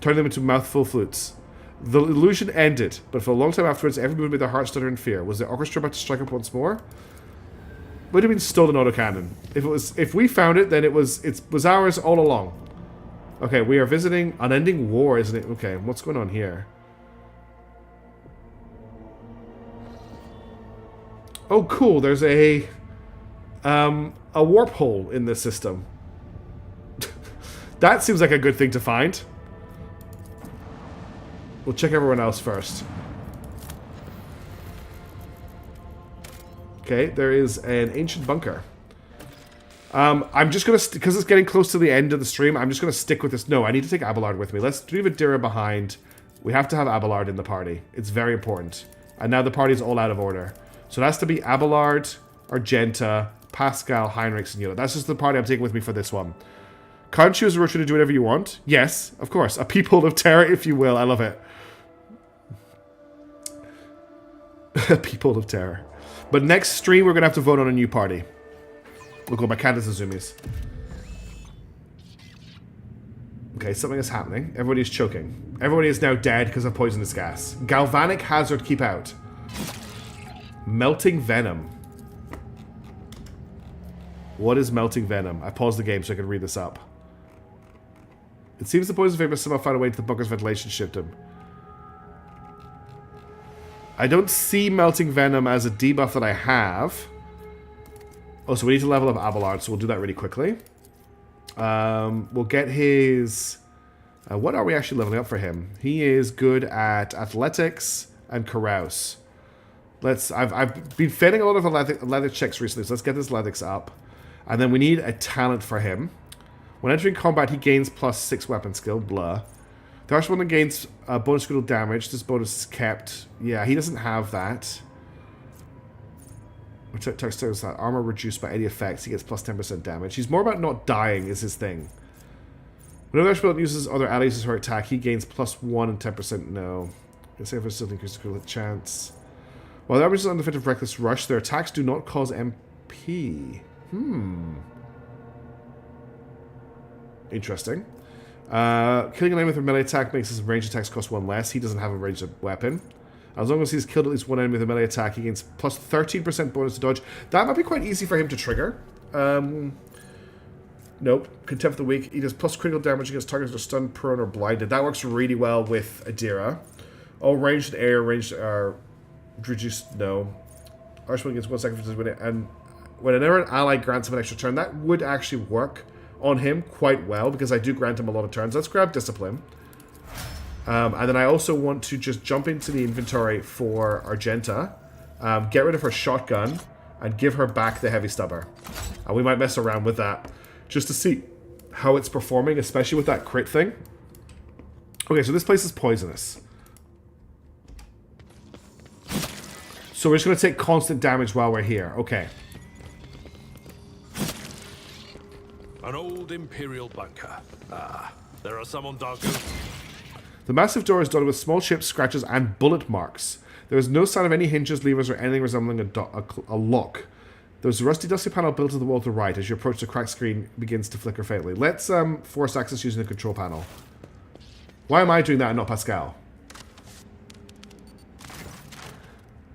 turning them into mouthful flutes. The illusion ended, but for a long time afterwards, everyone made their hearts stutter in fear. Was the orchestra about to strike up once more? Would have been stolen autocannon. If we found it, then it was ours all along. Okay, we are visiting Unending War, isn't it? Okay, what's going on here? Oh, cool. There's a warp hole in this system. That seems like a good thing to find. We'll check everyone else first. Okay, there is an ancient bunker. I'm just going to... because it's getting close to the end of the stream, I'm just going to stick with this. No, I need to take Abelard with me. Let's leave Adira behind. We have to have Abelard in the party. It's very important. And now the party's all out of order. So it has to be Abelard, Argenta, Pascal, Heinrichs, and Yoda. That's just the party I'm taking with me for this one. Can't choose a route to do whatever you want? Yes, of course. A people of terror, if you will. I love it. A people of terror. But next stream, we're going to have to vote on a new party. We'll go by Candace Azumi's. Okay, something is happening. Everybody is choking. Everybody is now dead because of poisonous gas. Galvanic hazard, keep out. Melting venom. What is melting venom? I paused the game so I can read this up. It seems the poison vapor somehow found a way to the bunker's ventilation system. I don't see melting venom as a debuff that I have. Oh, so we need to level up Abelard, so we'll do that really quickly. We'll get his... what are we actually leveling up for him? He is good at athletics and carouse. I've been failing a lot of athletics checks recently, so let's get his athletics up. And then we need a talent for him. When entering combat, he gains +6 weapon skill, blah. The harsh one gains bonus critical damage. This bonus is kept. Yeah, he doesn't have that. Armor reduced by any effects. He gets +10% damage. He's more about not dying is his thing. Whenever the spell uses other allies as her attack, he gains +1 and 10% no. Save for still increases critical chance. While the average is undefeated reckless rush, their attacks do not cause MP. Interesting. Killing an enemy with a melee attack makes his ranged attacks cost 1 less. He doesn't have a ranged weapon. As long as he's killed at least one enemy with a melee attack, he gains +13% bonus to dodge. That might be quite easy for him to trigger. Nope. Contempt of the Weak. He does plus critical damage against targets that are stunned, prone, or blinded. That works really well with Adira. All ranged and air ranged are reduced. No. Archwell gets 1 second for this minute. And whenever an ally grants him an extra turn, that would actually work on him quite well because I do grant him a lot of turns. Let's grab Discipline. And then I also want to just jump into the inventory for Argenta, get rid of her shotgun, and give her back the heavy stubber. We might mess around with that just to see how it's performing, especially with that crit thing. Okay, so this place is poisonous. So we're just going to take constant damage while we're here. Okay. An old Imperial bunker. Ah, there are some on Dargo. The massive door is dotted with small chips, scratches, and bullet marks. There is no sign of any hinges, levers, or anything resembling a lock. There's a rusty, dusty panel built to the wall to the right. As you approach, the cracked screen begins to flicker faintly. Let's force access using the control panel. Why am I doing that and not Pascal?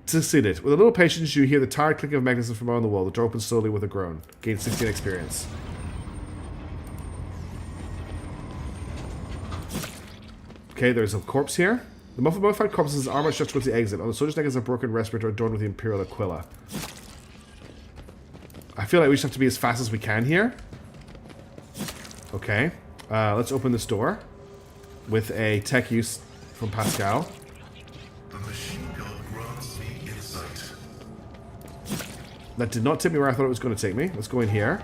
Succeeded. With a little patience, you hear the tired clicking of mechanisms from around the wall. The door opens slowly with a groan. Gain 16 experience. Okay, there's a corpse here. The mummified corpse is armor stretched towards the exit. On the soldier's neck is a broken respirator adorned with the Imperial Aquila. I feel like we just have to be as fast as we can here. Okay. Let's open this door with a tech use from Pascal. The machine gun grants me insight. That did not take me where I thought it was going to take me. Let's go in here.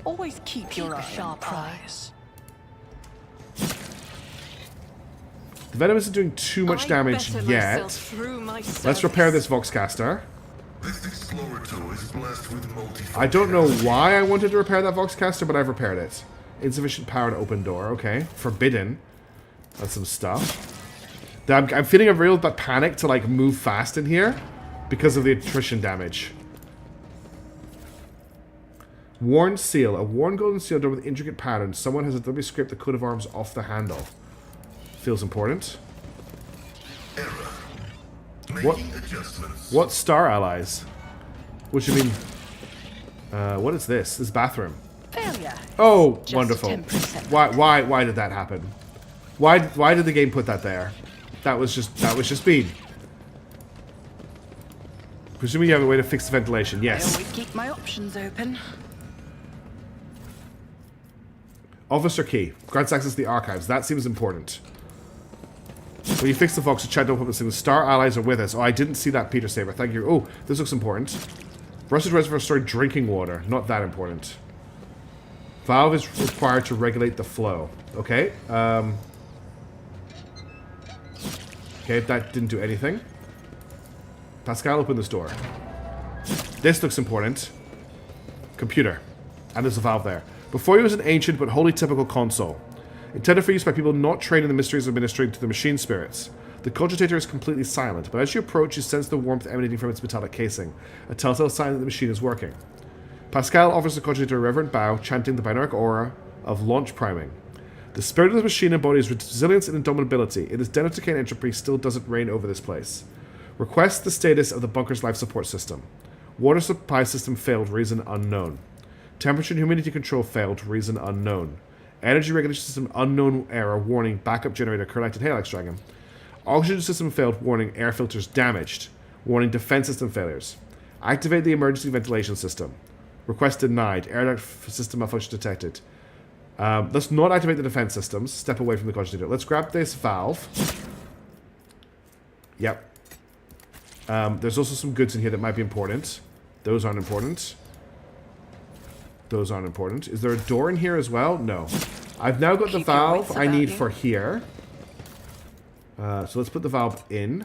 Always keep your sharp eyes. The venom isn't doing too much damage yet. Let's repair this Voxcaster. This Explorator is blessed with multi-function. I don't know why I wanted to repair that Voxcaster, but I've repaired it. Insufficient power to open door. Okay. Forbidden. That's some stuff. I'm feeling a real panic to like move fast in here because of the attrition damage. Worn seal. A worn golden seal done with intricate patterns. Someone has deliberately scraped the coat of arms off the handle. Feels important. Error. What? Making adjustments. What star allies? What do you mean? What is this? This bathroom. Failure. Oh, Just wonderful. 10%. Why did that happen? Why did the game put that there? That was just mean. Presuming you have a way to fix the ventilation. I Yes. always keep my options open. Officer key. Grants access to the archives. That seems important. When you fix the Vox, chat don't put the star allies are with us. Oh, I didn't see that, Peter Saber. Thank you. Oh, this looks important. Rusted reservoir stored drinking water. Not that important. Valve is required to regulate the flow. Okay. Okay, that didn't do anything. Pascal, open this door. This looks important. Computer. And there's a valve there. Before you was an ancient but wholly typical console. Intended for use by people not trained in the mysteries of ministering to the machine spirits. The cogitator is completely silent, but as you approach, you sense the warmth emanating from its metallic casing, a telltale sign that the machine is working. Pascal offers the cogitator a reverent bow, chanting the binaric aura of launch priming. The spirit of the machine embodies resilience and indomitability. It is den of decay and entropy still doesn't reign over this place. Request the status of the bunker's life support system. Water supply system failed, reason unknown. Temperature and humidity control failed, reason unknown. Energy regulation system unknown error, warning backup generator collected Halex Dragon. Oxygen system failed, warning air filters damaged, warning defense system failures. Activate the emergency ventilation system. Request denied, air duct system malfunction detected. Let's not activate the defense systems. Step away from the cogitator. Let's grab this valve. Yep. There's also some goods in here that might be important. Those aren't important. Those aren't important. Is there a door in here as well? No. I've now got the valve I need for here. So let's put the valve in.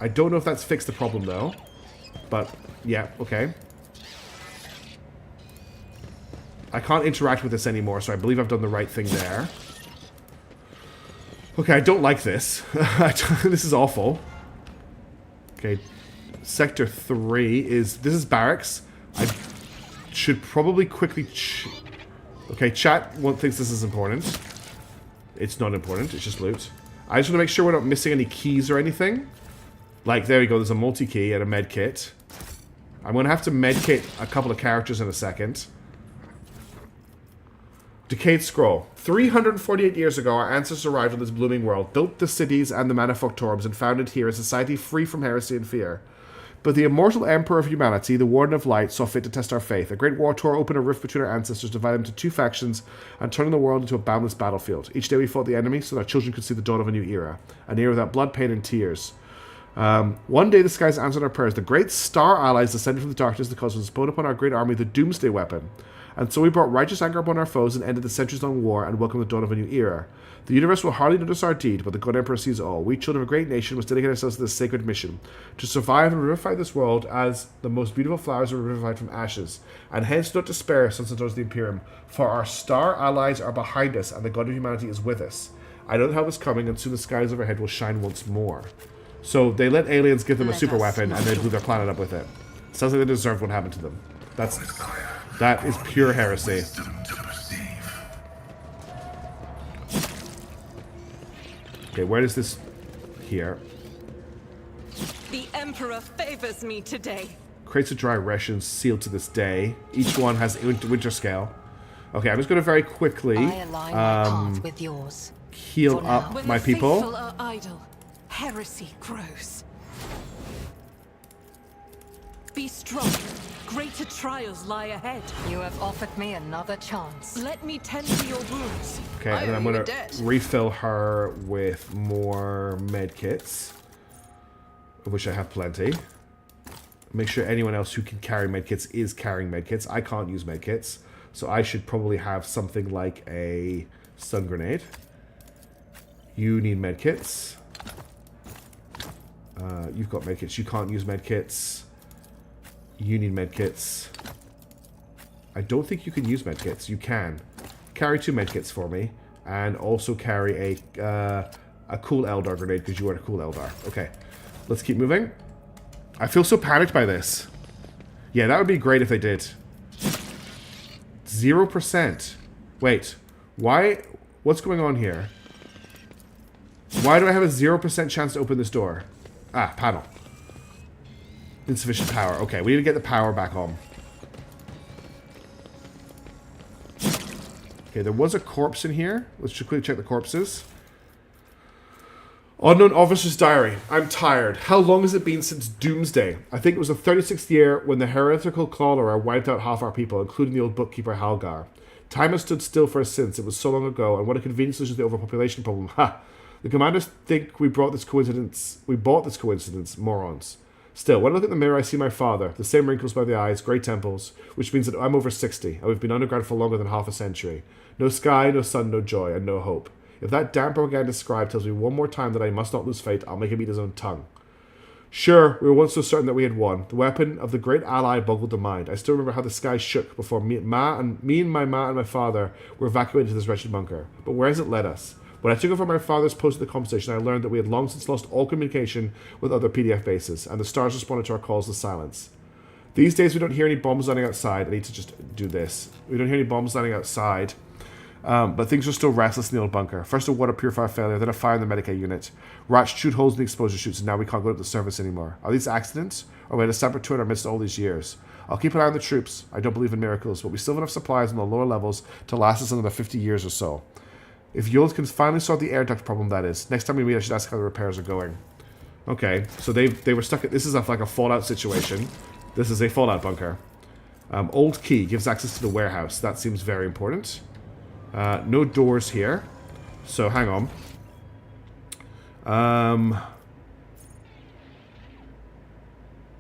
I don't know if that's fixed the problem though. But, yeah, okay. I can't interact with this anymore, so I believe I've done the right thing there. Okay, I don't like this. This is awful. Okay, Sector 3 is... This is barracks. I should probably quickly... Okay, chat thinks this is important. It's not important, it's just loot. I just want to make sure we're not missing any keys or anything. Like, there we go, there's a multi-key and a med kit. I'm going to have to medkit a couple of characters in a second. Decayed Scroll. 348 years ago, our ancestors arrived on this blooming world, built the cities and the manufactorums, and founded here a society free from heresy and fear. But the immortal Emperor of Humanity, the Warden of Light, saw fit to test our faith. A great war tore open a rift between our ancestors, divided them into two factions, and turning the world into a boundless battlefield. Each day we fought the enemy, so that our children could see the dawn of a new era. An era without blood, pain, and tears. One day the skies answered our prayers. The great star allies descended from the darkness of the cosmos and poured upon our great army the doomsday weapon. And so we brought righteous anger upon our foes and ended the centuries-long war and welcomed the dawn of a new era. The universe will hardly notice our deed, but the God Emperor sees all. We, children of a great nation, must dedicate ourselves to this sacred mission, to survive and revivify this world as the most beautiful flowers are revivified from ashes. And hence not despair, sons and daughters of the Imperium, for our star allies are behind us, and the God of humanity is with us. I know the help is coming, and soon the skies overhead will shine once more. So they let aliens give them a super weapon, and they blew their planet up with it. Sounds like they deserved what happened to them. That is pure heresy. Wisdom to perceive. Okay, where is this? Here. The Emperor favors me today. Crates of dry rations sealed to this day. Each one has winter scale. Okay, I'm just going to very quickly I align my path with yours. heal For now. up When my the people. faithful are idle, heresy grows. Be strong. Greater trials lie ahead. You have offered me another chance. Let me tend to your wounds. Okay, I and then I'm owe you going a debt. to refill her with more med kits, of which I have plenty. Make sure anyone else who can carry med kits is carrying med kits. I can't use med kits, so I should probably have something like a stun grenade. You need med kits. You've got med kits. You can't use med kits. You need med kits. I don't think you can use med kits. You can. Carry 2 med kits for me, and also carry a cool Eldar grenade because you are a cool Eldar. Okay, let's keep moving. I feel so panicked by this. Yeah, that would be great if they did. 0%. Wait, why? What's going on here? Why do I have a 0% chance to open this door? Ah, panel. Insufficient power. Okay, we need to get the power back on. Okay, there was a corpse in here. Let's just quickly check the corpses. Unknown Officer's Diary. I'm tired. How long has it been since Doomsday? I think it was the 36th year when the heretical cholera wiped out half our people, including the old bookkeeper Halgar. Time has stood still for us since. It was so long ago, and what a convenient solution to the overpopulation problem. Ha! The commanders think we bought this coincidence, morons. Still, when I look at the mirror, I see my father. The same wrinkles by the eyes, grey temples, which means that I'm over 60, and we've been underground for longer than half a century. No sky, no sun, no joy, and no hope. If that damn propaganda scribe tells me one more time that I must not lose faith, I'll make him eat his own tongue. Sure, we were once so certain that we had won. The weapon of the great ally boggled the mind. I still remember how the sky shook before me and my father were evacuated to this wretched bunker. But where has it led us? When I took over my father's post at the comm station, I learned that we had long since lost all communication with other PDF bases, and the stars responded to our calls to silence. These days, we don't hear any bombs landing outside. I need to just do this. We don't hear any bombs landing outside. But things are still restless in the old bunker. First a water purifier failure, then a fire in the Medicaid unit. Rats chewed holes in the exposure chutes, and now we can't go to the surface anymore. Are these accidents? Or we had a saboteur in our midst all these years? I'll keep an eye on the troops. I don't believe in miracles, but we still have enough supplies on the lower levels to last us another 50 years or so. If Yulth can finally sort the air duct problem, that is. Next time we meet, I should ask how the repairs are going. Okay, so they were stuck at... This is like a Fallout situation. This is a Fallout bunker. Old key gives access to the warehouse. That seems very important. No doors here. So, hang on.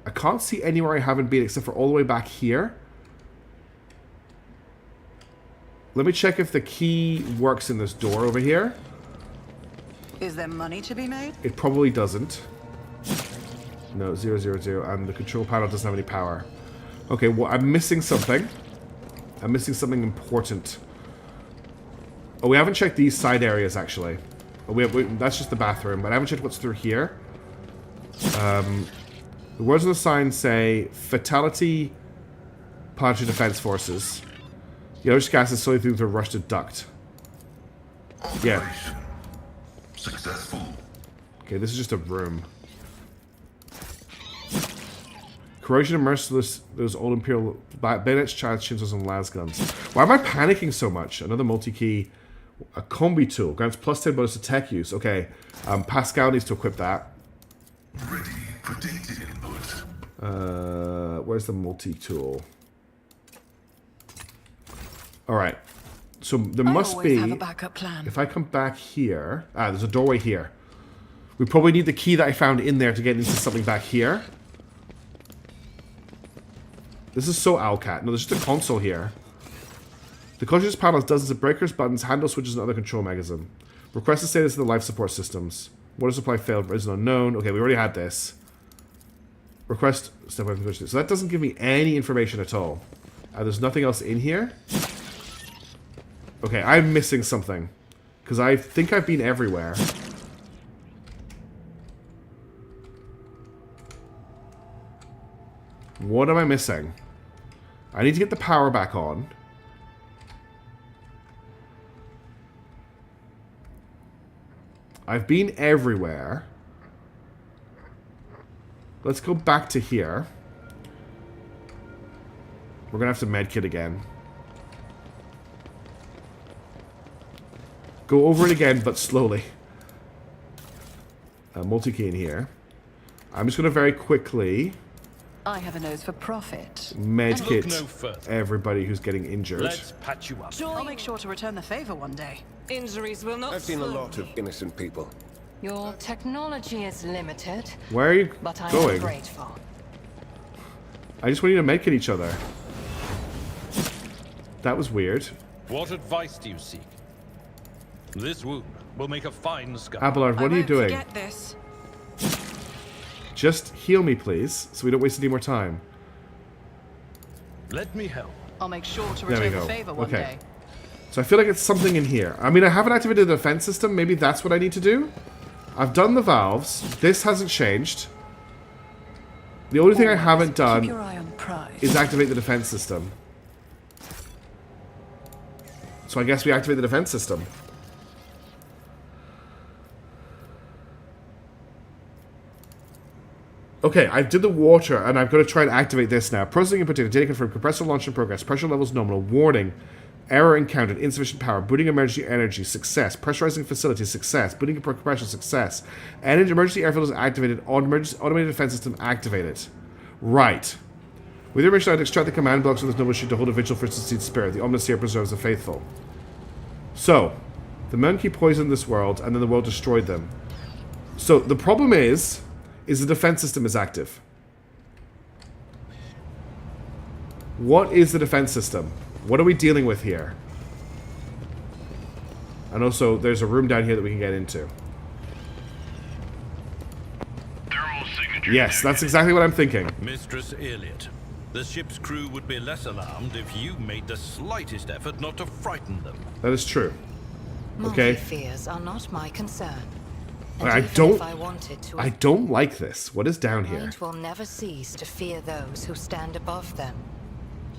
I can't see anywhere I haven't been except for all the way back here. Let me check if the key works in this door over here. Is there money to be made? It probably doesn't. No, 000, and the control panel doesn't have any power. Okay, well, I'm missing something. I'm missing something important. Oh, we haven't checked these side areas, actually. Oh, that's just the bathroom, but I haven't checked what's through here. The words on the sign say, Fatality Planetary Defense Forces. Yellowish gas is slowly through the rusted duct. Yeah. Operation successful. Okay, this is just a room. Corrosion and merciless, those old Imperial bayonets, charged chinsos, and las guns. Why am I panicking so much? Another multi-key. A combi tool. Grants plus 10 bonus to tech use. Okay. Pascal needs to equip that. Ready for data input. Where's the multi-tool? Alright. So there must be... have a backup plan. If I come back here... Ah, there's a doorway here. We probably need the key that I found in there to get into something back here. This is so Owlcat. No, there's just a console here. The conscious panel has dozens of breakers, buttons, handle switches, and other control mechanism. Request the status of the life support systems. Water supply failed, is unknown. Okay, we already had this. Request step by step. So that doesn't give me any information at all. There's nothing else in here. Okay, I'm missing something. Because I think I've been everywhere. What am I missing? I need to get the power back on. I've been everywhere. Let's go back to here. We're gonna have to medkit again. Go over it again, but slowly. Multi-key in here. I'm just gonna very quickly I have a nose for profit. medkit Look no further. everybody who's getting injured. Let's patch you up. I'll make sure to return the favor one day. Injuries will not I've seen a slow lot of me. innocent people. Your technology is limited, Where are you but I am going? grateful. I just want you to medkit each other. That was weird. What advice do you seek? This wound will make a fine scar. Abelard, what are you doing? Forget this. Just heal me, please, so we don't waste any more time. Let me help. I'll make sure to There we return go. the favor one Okay. day. So I feel like it's something in here. I mean, I haven't activated the defense system. Maybe that's what I need to do. I've done the valves. This hasn't changed. The only thing I haven't Keep done your eye on the prize. is activate the defense system. So I guess we activate the defense system. Okay, I did the water, and I'm going to try and activate this now. Processing input data. Data confirmed. Compressor launch in progress. Pressure levels nominal. Warning. Error encountered. Insufficient power. Booting emergency energy. Success. Pressurizing facility. Success. Booting compression. Success. Emergency air filters activated. Automated defense system activated. Right. With your mission, I'd extract the command blocks of this noble sheet to hold a vigil for succeed spirit. The Omniseer preserves the faithful. So, the monkey poisoned this world, and then the world destroyed them. So, the problem is the defense system is active. What is the defense system? What are we dealing with here? And also, there's a room down here that we can get into. Yes, that's exactly what I'm thinking. Mistress Elliot, the ship's crew would be less alarmed if you made the slightest effort not to frighten them. That is true. Monkey Okay. fears are not my concern. And I even don't- if I wanted to, I don't like this. What is down here? mind will never cease to fear those who stand above them.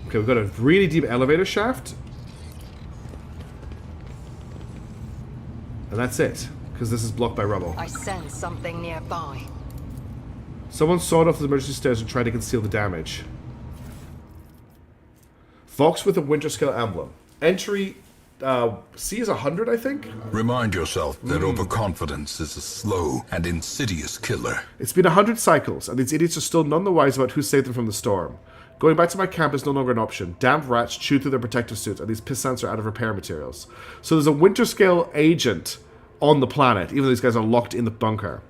Okay, we've got a really deep elevator shaft. And that's it. Because this is blocked by rubble. I sense something nearby. Someone sawed off the emergency stairs and tried to conceal the damage. Fox with a winter scale emblem. Entry C is 100, I think? Remind yourself that overconfidence is a slow and insidious killer. It's been 100 cycles, and these idiots are still none the wiser about who saved them from the storm. Going back to my camp is no longer an option. Damp rats chew through their protective suits, and these pissants are out of repair materials. So there's a winter scale agent on the planet, even though these guys are locked in the bunker.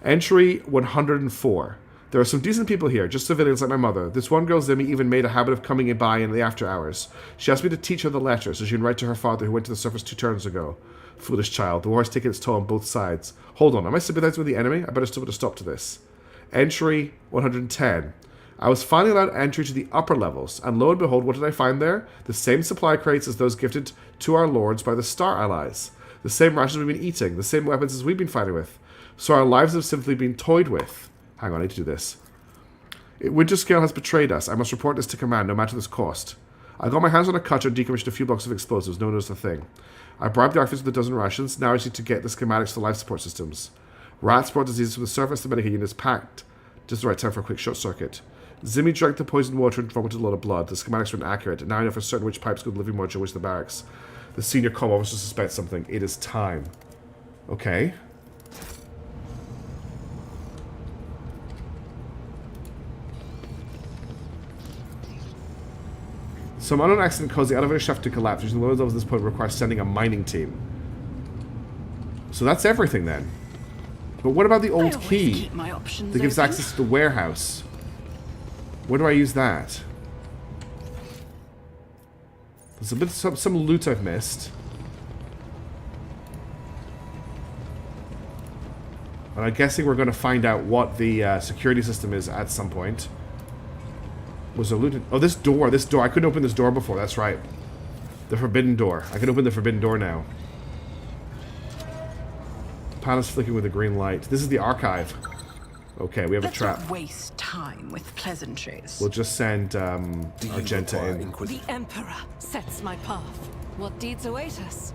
Entry 104. There are some decent people here, just civilians like my mother. This one girl, Zimmy, even made a habit of coming in by in the after hours. She asked me to teach her the letter so she can write to her father who went to the surface 2 turns ago. Foolish child. The war has taken its toll on both sides. Hold on, am I sympathizing with the enemy? I better still put a stop to this. Entry 110. I was finally allowed entry to the upper levels, and lo and behold, what did I find there? The same supply crates as those gifted to our lords by the Star Allies. The same rations we've been eating, the same weapons as we've been fighting with. So our lives have simply been toyed with. Hang on, I need to do this. Winter Scale has betrayed us. I must report this to command, no matter the cost. I got my hands on a cutter and decommissioned a few blocks of explosives. No one knows a thing. I bribed the officers with a dozen rations. Now I just need to get the schematics to life support systems. Rats brought diseases from the surface. The medical unit is packed. Just the right time for a quick short circuit. Zimmy drank the poisoned water and vomited a lot of blood. The schematics were inaccurate. Now I know for certain which pipes go to the living mortuary, which the barracks. The senior comm officer suspects something. It is time. Okay. Some unknown accident caused the elevator shaft to collapse. Reaching the lowest levels at this point requires sending a mining team. So that's everything then. But what about the I old always key keep my options that gives open. access to the warehouse? Where do I use that? There's a bit some loot I've missed. And I'm guessing we're going to find out what the security system is at some point. Was there loot? Oh, this door. I couldn't open this door before. That's right. The forbidden door. I can open the forbidden door now. Pan is flicking with a green light. This is the archive. Okay, we have a trap. Let's not waste time with pleasantries. We'll just send Argenta in. The Emperor sets my path. What deeds await us?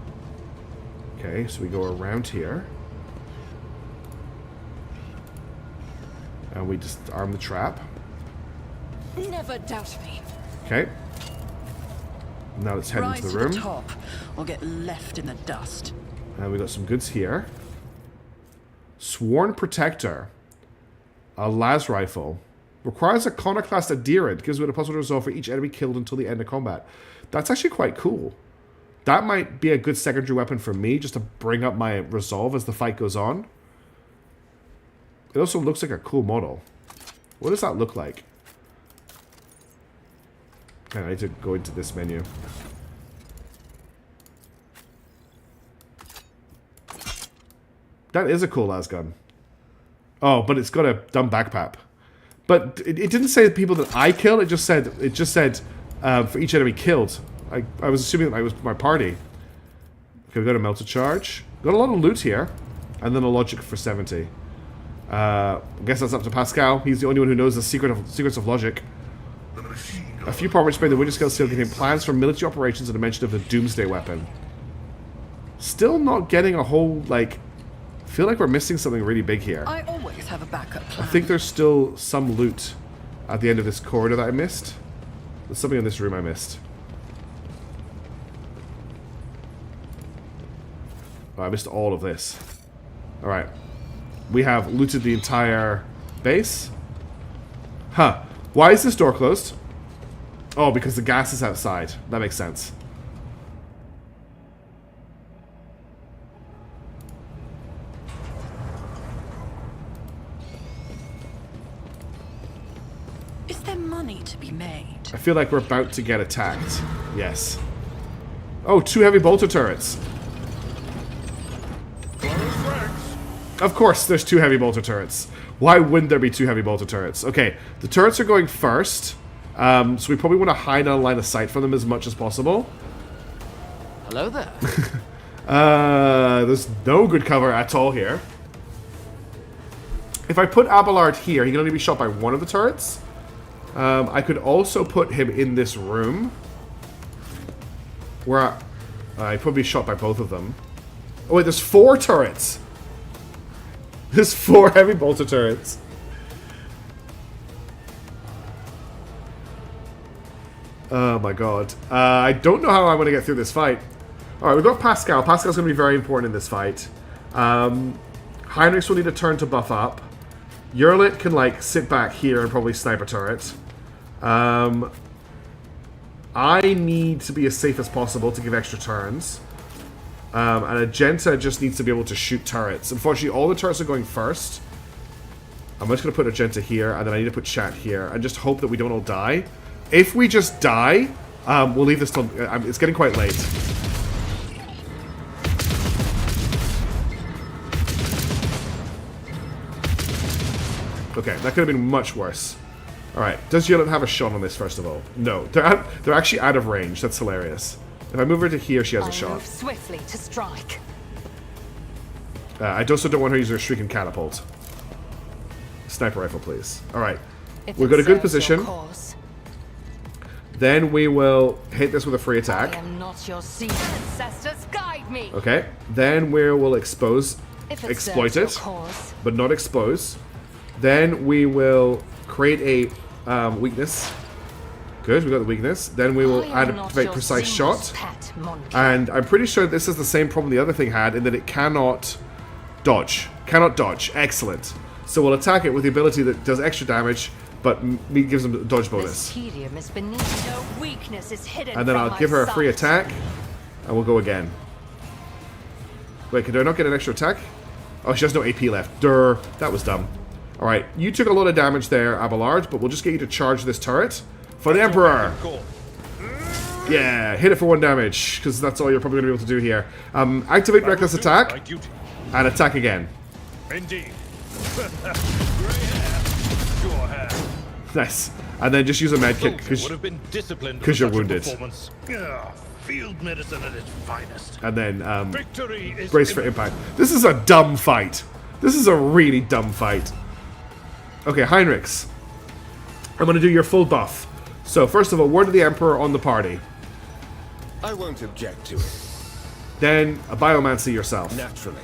Okay, so we go around here. And we just arm the trap. Never doubt me. Okay. Now let's head Rise into to the room. the top, or get left in the dust. And we got some goods here. Sworn Protector. A las rifle. Requires a Conoclast adherent. Gives it a possible resolve for each enemy killed until the end of combat. That's actually quite cool. That might be a good secondary weapon for me, just to bring up my resolve as the fight goes on. It also looks like a cool model. What does that look like? Okay, I need to go into this menu. That is a cool lasgun. Oh, but it's got a dumb backpack. But it didn't say the people that I killed. It just said for each enemy killed. I was assuming that I was my party. Okay, we got a melter charge. Got a lot of loot here, and then a logic for 70. I guess that's up to Pascal. He's the only one who knows the secrets of logic. A few properties made the Winter Scale seal contain plans for military operations and a mention of the Doomsday weapon. Still not getting a whole, like... feel like we're missing something really big here. I always have a backup plan. I think there's still some loot at the end of this corridor that I missed. There's something in this room I missed. Oh, I missed all of this. Alright. We have looted the entire base. Huh. Why is this door closed? Oh, because the gas is outside. That makes sense. Is there money to be made? I feel like we're about to get attacked. Yes. Oh, 2 heavy bolter turrets. Of course, there's 2 heavy bolter turrets. Why wouldn't there be 2 heavy bolter turrets? Okay, the turrets are going first. So we probably want to hide on a line of sight from them as much as possible. Hello there. There's no good cover at all here. If I put Abelard here, he can only be shot by one of the turrets. I could also put him in this room. Where I probably shot by both of them. Oh wait, there's 4 turrets! There's 4 heavy bolter turrets. Oh my god. I don't know how I'm going to get through this fight. Alright, we've got Pascal. Pascal's going to be very important in this fight. Heinrichs will need a turn to buff up. Yerlit can, like, sit back here and probably snipe a turret. I need to be as safe as possible to give extra turns. And Argenta just needs to be able to shoot turrets. Unfortunately, all the turrets are going first. I'm just going to put Argenta here, and then I need to put Chat here, and just hope that we don't all die. If we just die, we'll leave this till... it's getting quite late. Okay, that could have been much worse. Alright, does Yerlit have a shot on this, first of all? No, they're actually out of range. That's hilarious. If I move her to here, she has a shot. Move swiftly to strike. I also don't want her to use her Shrieking Catapult. Sniper rifle, please. Alright. We've got a good position. Then we will hit this with a free attack. I am not your seed ancestors. Guide me. Okay. Then we will exploit serves your it, cause. but not expose. Then we will create a weakness. Good, we got the weakness. Then we will activate precise shot. And I'm pretty sure this is the same problem the other thing had, in that it cannot dodge. Cannot dodge. Excellent. So we'll attack it with the ability that does extra damage, but gives them a dodge bonus. No weakness is hidden. And then I'll give her a free attack, and we'll go again. Wait, can I not get an extra attack? Oh, she has no AP left. Durr. That was dumb. Alright, you took a lot of damage there, Abelard, but we'll just get you to charge this turret. For the Emperor! Yeah, hit it for 1 damage, because that's all you're probably going to be able to do here. Activate reckless attack, My duty. and attack again. Indeed. Grey hair. Your hair. Nice. And then just use a med kit, Soldier would have been disciplined 'cause for you're such a wounded. performance. Field medicine at its finest. and then Victory is brace for impact. This is a dumb fight. This is a really dumb fight. Okay, Heinrichs. I'm going to do your full buff. So, first of all, word of the Emperor on the party. I won't object to it, Then, a biomancy yourself. naturally.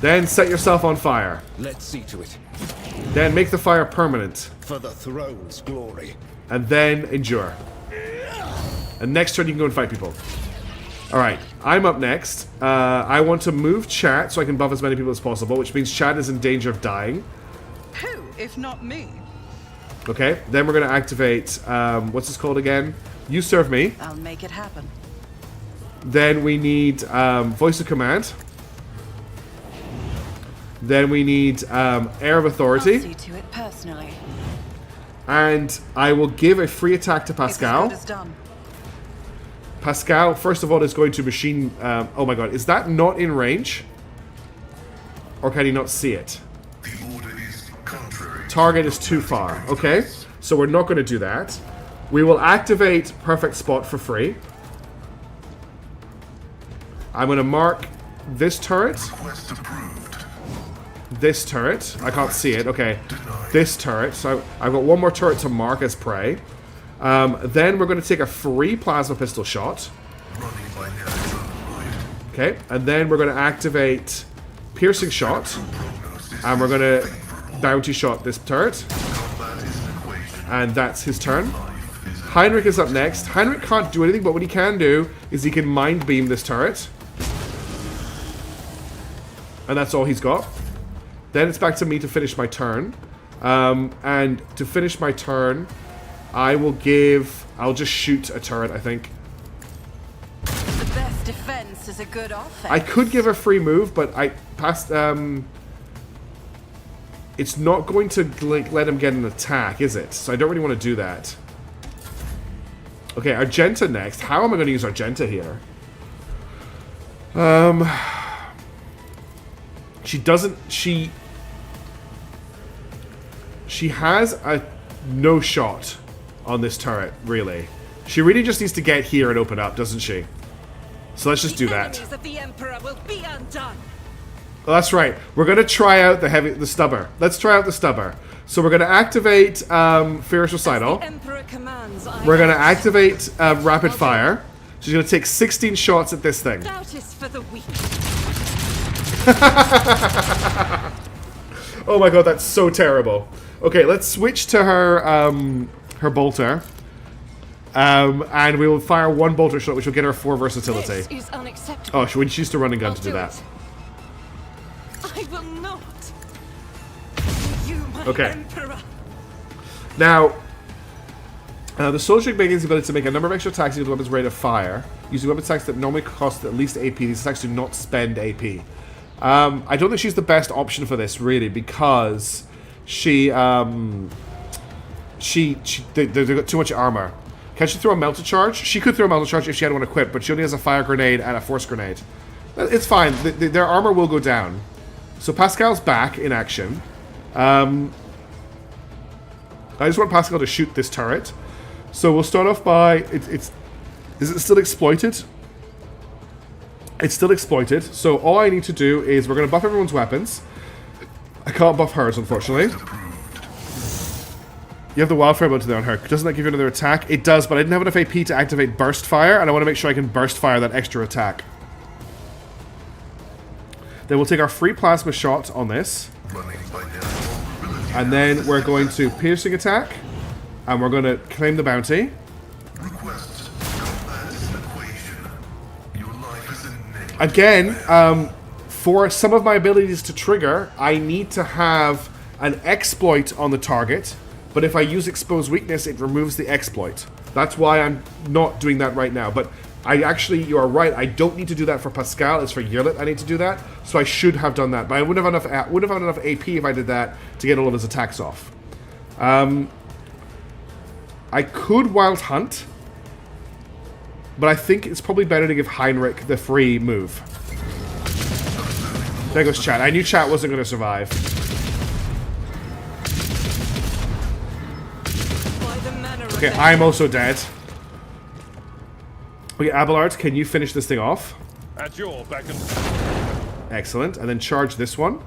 Then, set yourself on fire. Let's see to it. Then, make the fire permanent. For the throne's glory. And then, endure. And next turn, you can go and fight people. Alright, I'm up next. I want to move chat so I can buff as many people as possible, which means chat is in danger of dying. Who, if not me? Okay, then we're going to activate, what's this called again? You serve me. I'll make it happen. Then we need voice of command. Then we need air of I'll authority. see to it personally. And I will give a free attack to It's as Pascal. good as done. Pascal, first of all, is going to machine... oh my god, is that not in range? Or can he not see it? The order is contrary. Target is too far. Okay, so we're not going to do that. We will activate Perfect Spot for free. I'm going to mark this turret. Quest approved. This turret. I can't see it. Okay. This turret. So I've got one more turret to mark as prey. Then we're going to take a free plasma pistol shot. Running by natural light. Okay. And then we're going to activate piercing shot. And we're going to bounty shot this turret. Combat is an equation. And that's his turn. Life is a Heinrich is up next. Heinrich can't do anything, but what he can do is he can mind beam this turret. And that's all he's got. Then it's back to me to finish my turn. And to finish my turn, I'll just shoot a turret, I think. The best defense is a good offense. I could give a free move, but I passed, it's not going to like, let him get an attack, is it? So I don't really want to do that. Okay, Argenta next. How am I going to use Argenta here? She doesn't... She has a no shot on this turret, really. She really just needs to get here and open up, doesn't she? So let's just do that. Enemies of the Emperor will be undone. Oh, that's right. We're going to try out the stubber. Let's try out the stubber. So we're going to activate Fierce Recital. The Emperor commands. We're going to activate Rapid Fire. She's going to take 16 shots at this thing. Doubt is for the weak. Oh my god, that's so terrible. Okay, let's switch to her her bolter. And we will fire one bolter shot, which will get her 4 versatility. This is unacceptable. Oh, we choose to run and gun I'll to do that. it. I will not. You, my Okay. Emperor. Now, the soldier gains the ability to make a number of extra attacks using weapons rate of fire. Using weapon attacks that normally cost at least AP. These attacks do not spend AP. I don't think she's the best option for this, really, because they've got too much armor. Can she throw a melted charge? She could throw a melted charge if she had one equipped, but she only has a fire grenade and a force grenade. It's fine. Their armor will go down. So Pascal's back in action. I just want Pascal to shoot this turret. So we'll start off by... Is it still exploited? It's still exploited. So all I need to do is we're going to buff everyone's weapons. I can't buff hers, unfortunately. You have the wildfire ability there on her. Doesn't that give you another attack? It does, but I didn't have enough AP to activate burst fire, and I want to make sure I can burst fire that extra attack. Then we'll take our free plasma shot on this. running by natural ability. And then we're going to piercing attack. And we're going to claim the bounty. Request. Combat is an equation. Your life is in negative. Again, for some of my abilities to trigger, I need to have an exploit on the target. But if I use expose weakness, it removes the exploit. That's why I'm not doing that right now. But you are right. I don't need to do that for Pascal. It's for Yerlit I need to do that. So I should have done that. But I wouldn't have enough AP if I did that to get all of his attacks off. I could Wild Hunt. but I think it's probably better to give Heinrich the free move. There goes chat. I knew chat wasn't going to survive. Okay, I'm also dead. Okay, Abelard, can you finish this thing off? At your beck and Excellent. And then charge this one.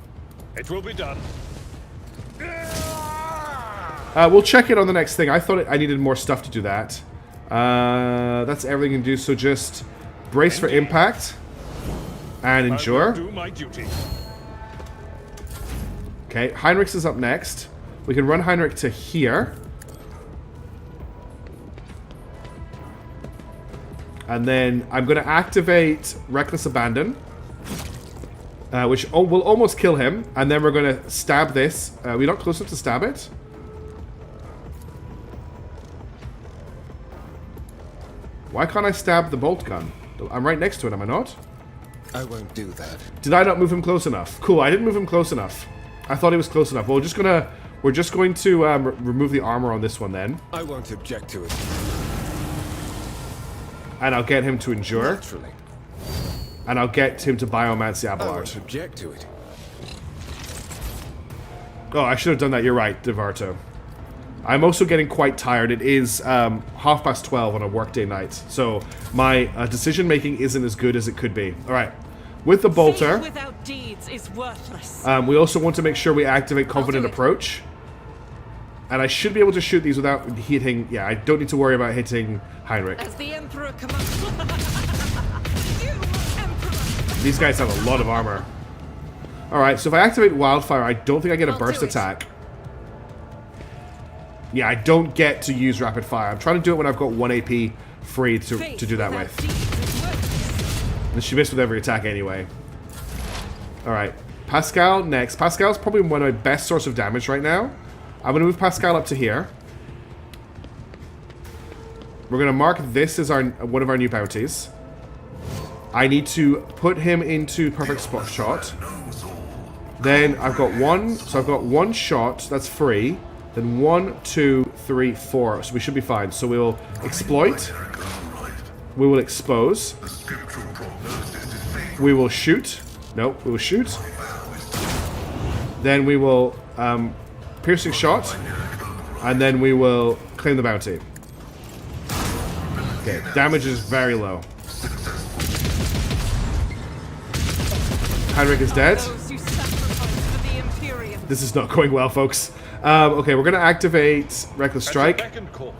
it will be done. We'll check it on the next thing. I thought I needed more stuff to do that. That's everything you can do. So just brace for impact and endure. Do my duty. Okay, Heinrich's is up next. We can run Heinrich to here. And then I'm going to activate Reckless Abandon. Which will almost kill him. And then we're going to stab this. We're not close enough to stab it. Why can't I stab the bolt gun? I'm right next to it, am I not? I won't do that. Did I not move him close enough? Cool, I didn't move him close enough. I thought he was close enough. Well, we're just going to remove the armor on this one then. I won't object to it. And I'll get him to endure. Naturally. And I'll get him to biomancy I Abelard. won't object to it. Oh, I should have done that. You're right, Devarto. I'm also getting quite tired. It is 12:30 on a workday night. So my decision making isn't as good as it could be. Alright. With the bolter, Faith without deeds is worthless. we also want to make sure we activate Confident do it. Approach. And I should be able to shoot these without hitting... Yeah, I don't need to worry about hitting Heinrich. As the Emperor commands. You, Emperor. These guys have a lot of armor. Alright, so if I activate Wildfire, I don't think I get a I'll burst do it. attack. Yeah, I don't get to use Rapid Fire. I'm trying to do it when I've got 1 AP free to do that with. Deeds is worthless. And she missed with every attack anyway. Alright, Pascal next. Pascal's probably one of my best source of damage right now. I'm going to move Pascal up to here. We're going to mark this as one of our new bounties. I need to put him into perfect spot shot. Then I've got one, so I've got one shot, that's free. Then 1, 2, 3, 4, so we should be fine. So we will exploit. We will expose. We will shoot. Nope, we will shoot. Then we will piercing shot. And then we will claim the bounty. Okay, damage is very low. Heinrich is dead. Those who sacrifice for the Imperium. This is not going well, folks. Okay, we're going to activate Reckless Strike. Beck and call.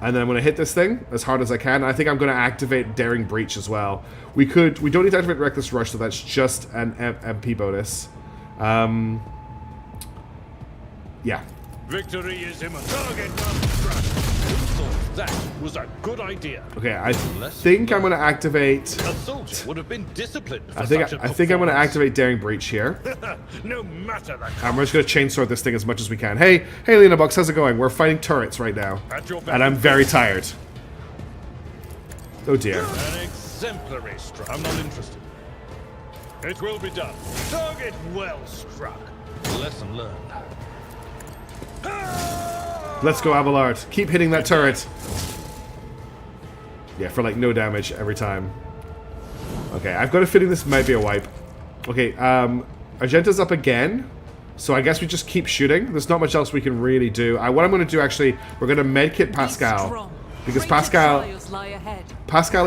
And then I'm going to hit this thing as hard as I can. I think I'm going to activate Daring Breach as well. We don't need to activate Reckless Rush, so that's just an MP bonus. Yeah. Victory is imminent. Target must crush. Who thought that was a good idea? Okay, I think I'm going to activate... A soldier would have been disciplined for I think such a I'm going to performance. activate Daring Breach here. No matter the And we're just going to chainsword this thing as much as we can. Hey, Lena Box, how's it going? We're fighting turrets right now. At your And I'm very tired. Oh dear. An exemplary strike. I'm not interested. It will be done. Target well struck. Lesson learned. Let's go, Abelard. Keep hitting that turret. Yeah, for like no damage every time. Okay, I've got a feeling this might be a wipe. Okay, Argenta's up again. So I guess we just keep shooting. There's not much else we can really do. What I'm going to do, actually, we're going to medkit Pascal. Because Pascal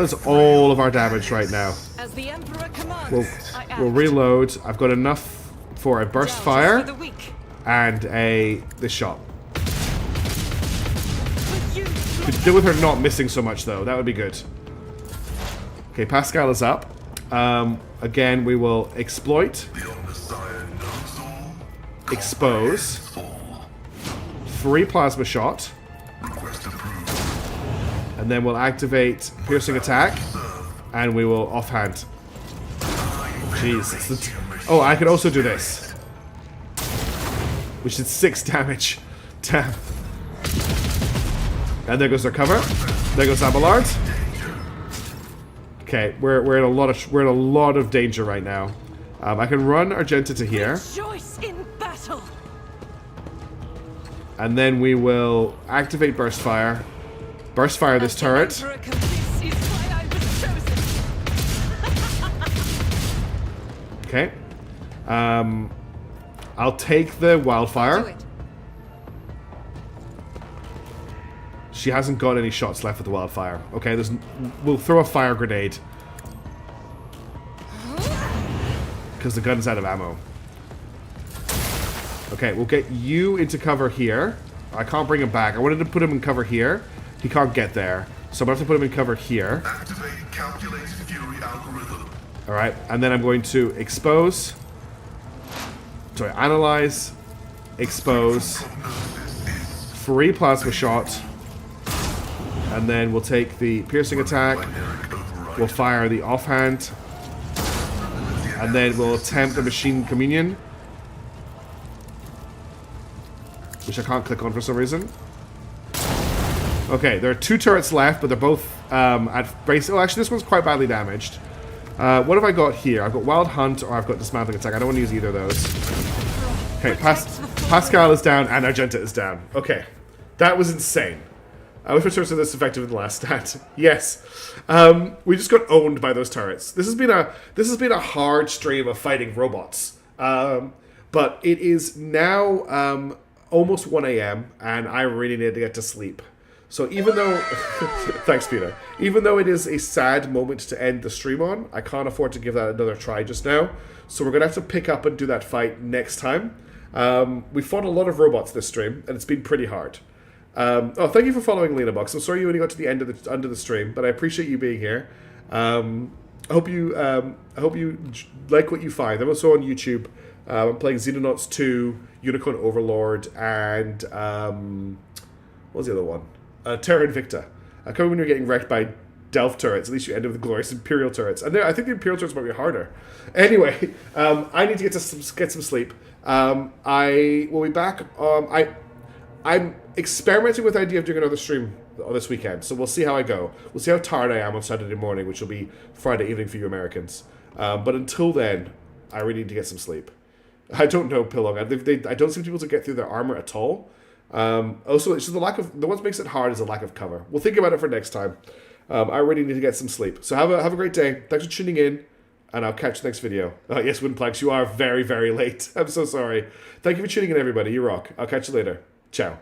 is all of our damage right now. As the Emperor commands, We'll reload. I've got enough for a burst fire and this shot. Could do with her not missing so much, though. That would be good. Okay, Pascal is up. Again, we will exploit. Expose. Free plasma shot. And then we'll activate piercing attack. And we will offhand. Jeez. Oh, I could also do this. Which did 6 damage. Damn. And there goes our cover. There goes Abelard. Okay, we're in a lot of danger right now. I can run Argenta to here. Rejoice in battle. And then we will activate Burst Fire. Burst Fire this turret. This is Okay. I'll take the wildfire. Do it. She hasn't got any shots left with the wildfire. Okay, we'll throw a fire grenade. Because the gun's out of ammo. Okay, we'll get you into cover here. I can't bring him back. I wanted to put him in cover here. He can't get there. So I'm going to have to put him in cover here. Activate calculated fury algorithm. Alright, and then I'm going to expose. Sorry, analyze. Expose. Free plasma shot. And then we'll take the piercing attack. We'll fire the offhand. And then we'll attempt the machine communion. Which I can't click on for some reason. Okay, there are 2 turrets left, but they're both at base. Oh, actually, this one's quite badly damaged. What have I got here? I've got Wild Hunt or I've got Dismantling Attack. I don't want to use either of those. Okay, Pascal is down and Argenta is down. Okay, that was insane. I wish my turrets were this effective in the last stat. Yes, we just got owned by those turrets. This has been a hard stream of fighting robots. But it is now almost 1 a.m. and I really need to get to sleep. So even though, thanks Peter, even though it is a sad moment to end the stream on, I can't afford to give that another try just now. So we're going to have to pick up and do that fight next time. We fought a lot of robots this stream and it's been pretty hard. Oh, thank you for following Lena Box. I'm sorry you only got to the end of the stream, but I appreciate you being here. I hope you like what you find. I'm also on YouTube. I'm playing Xenonauts 2, Unicorn Overlord, and what was the other one? Terra Invicta. I can't remember when you're getting wrecked by Delph turrets. At least you end up with the glorious Imperial turrets. And I think the Imperial turrets might be harder. Anyway, I need to get some sleep. I will be back. I'm experimenting with the idea of doing another stream this weekend, so we'll see how I go. We'll see how tired I am on Saturday morning, which will be Friday evening for you Americans. But until then, I really need to get some sleep. I don't know, Pillong. I don't seem to be able to get through their armor at all. Also, it's just the what makes it hard is the lack of cover. We'll think about it for next time. I really need to get some sleep. So have a great day. Thanks for tuning in, and I'll catch you next video. Yes, Windplanks, you are very, very late. I'm so sorry. Thank you for tuning in, everybody. You rock. I'll catch you later. Ciao.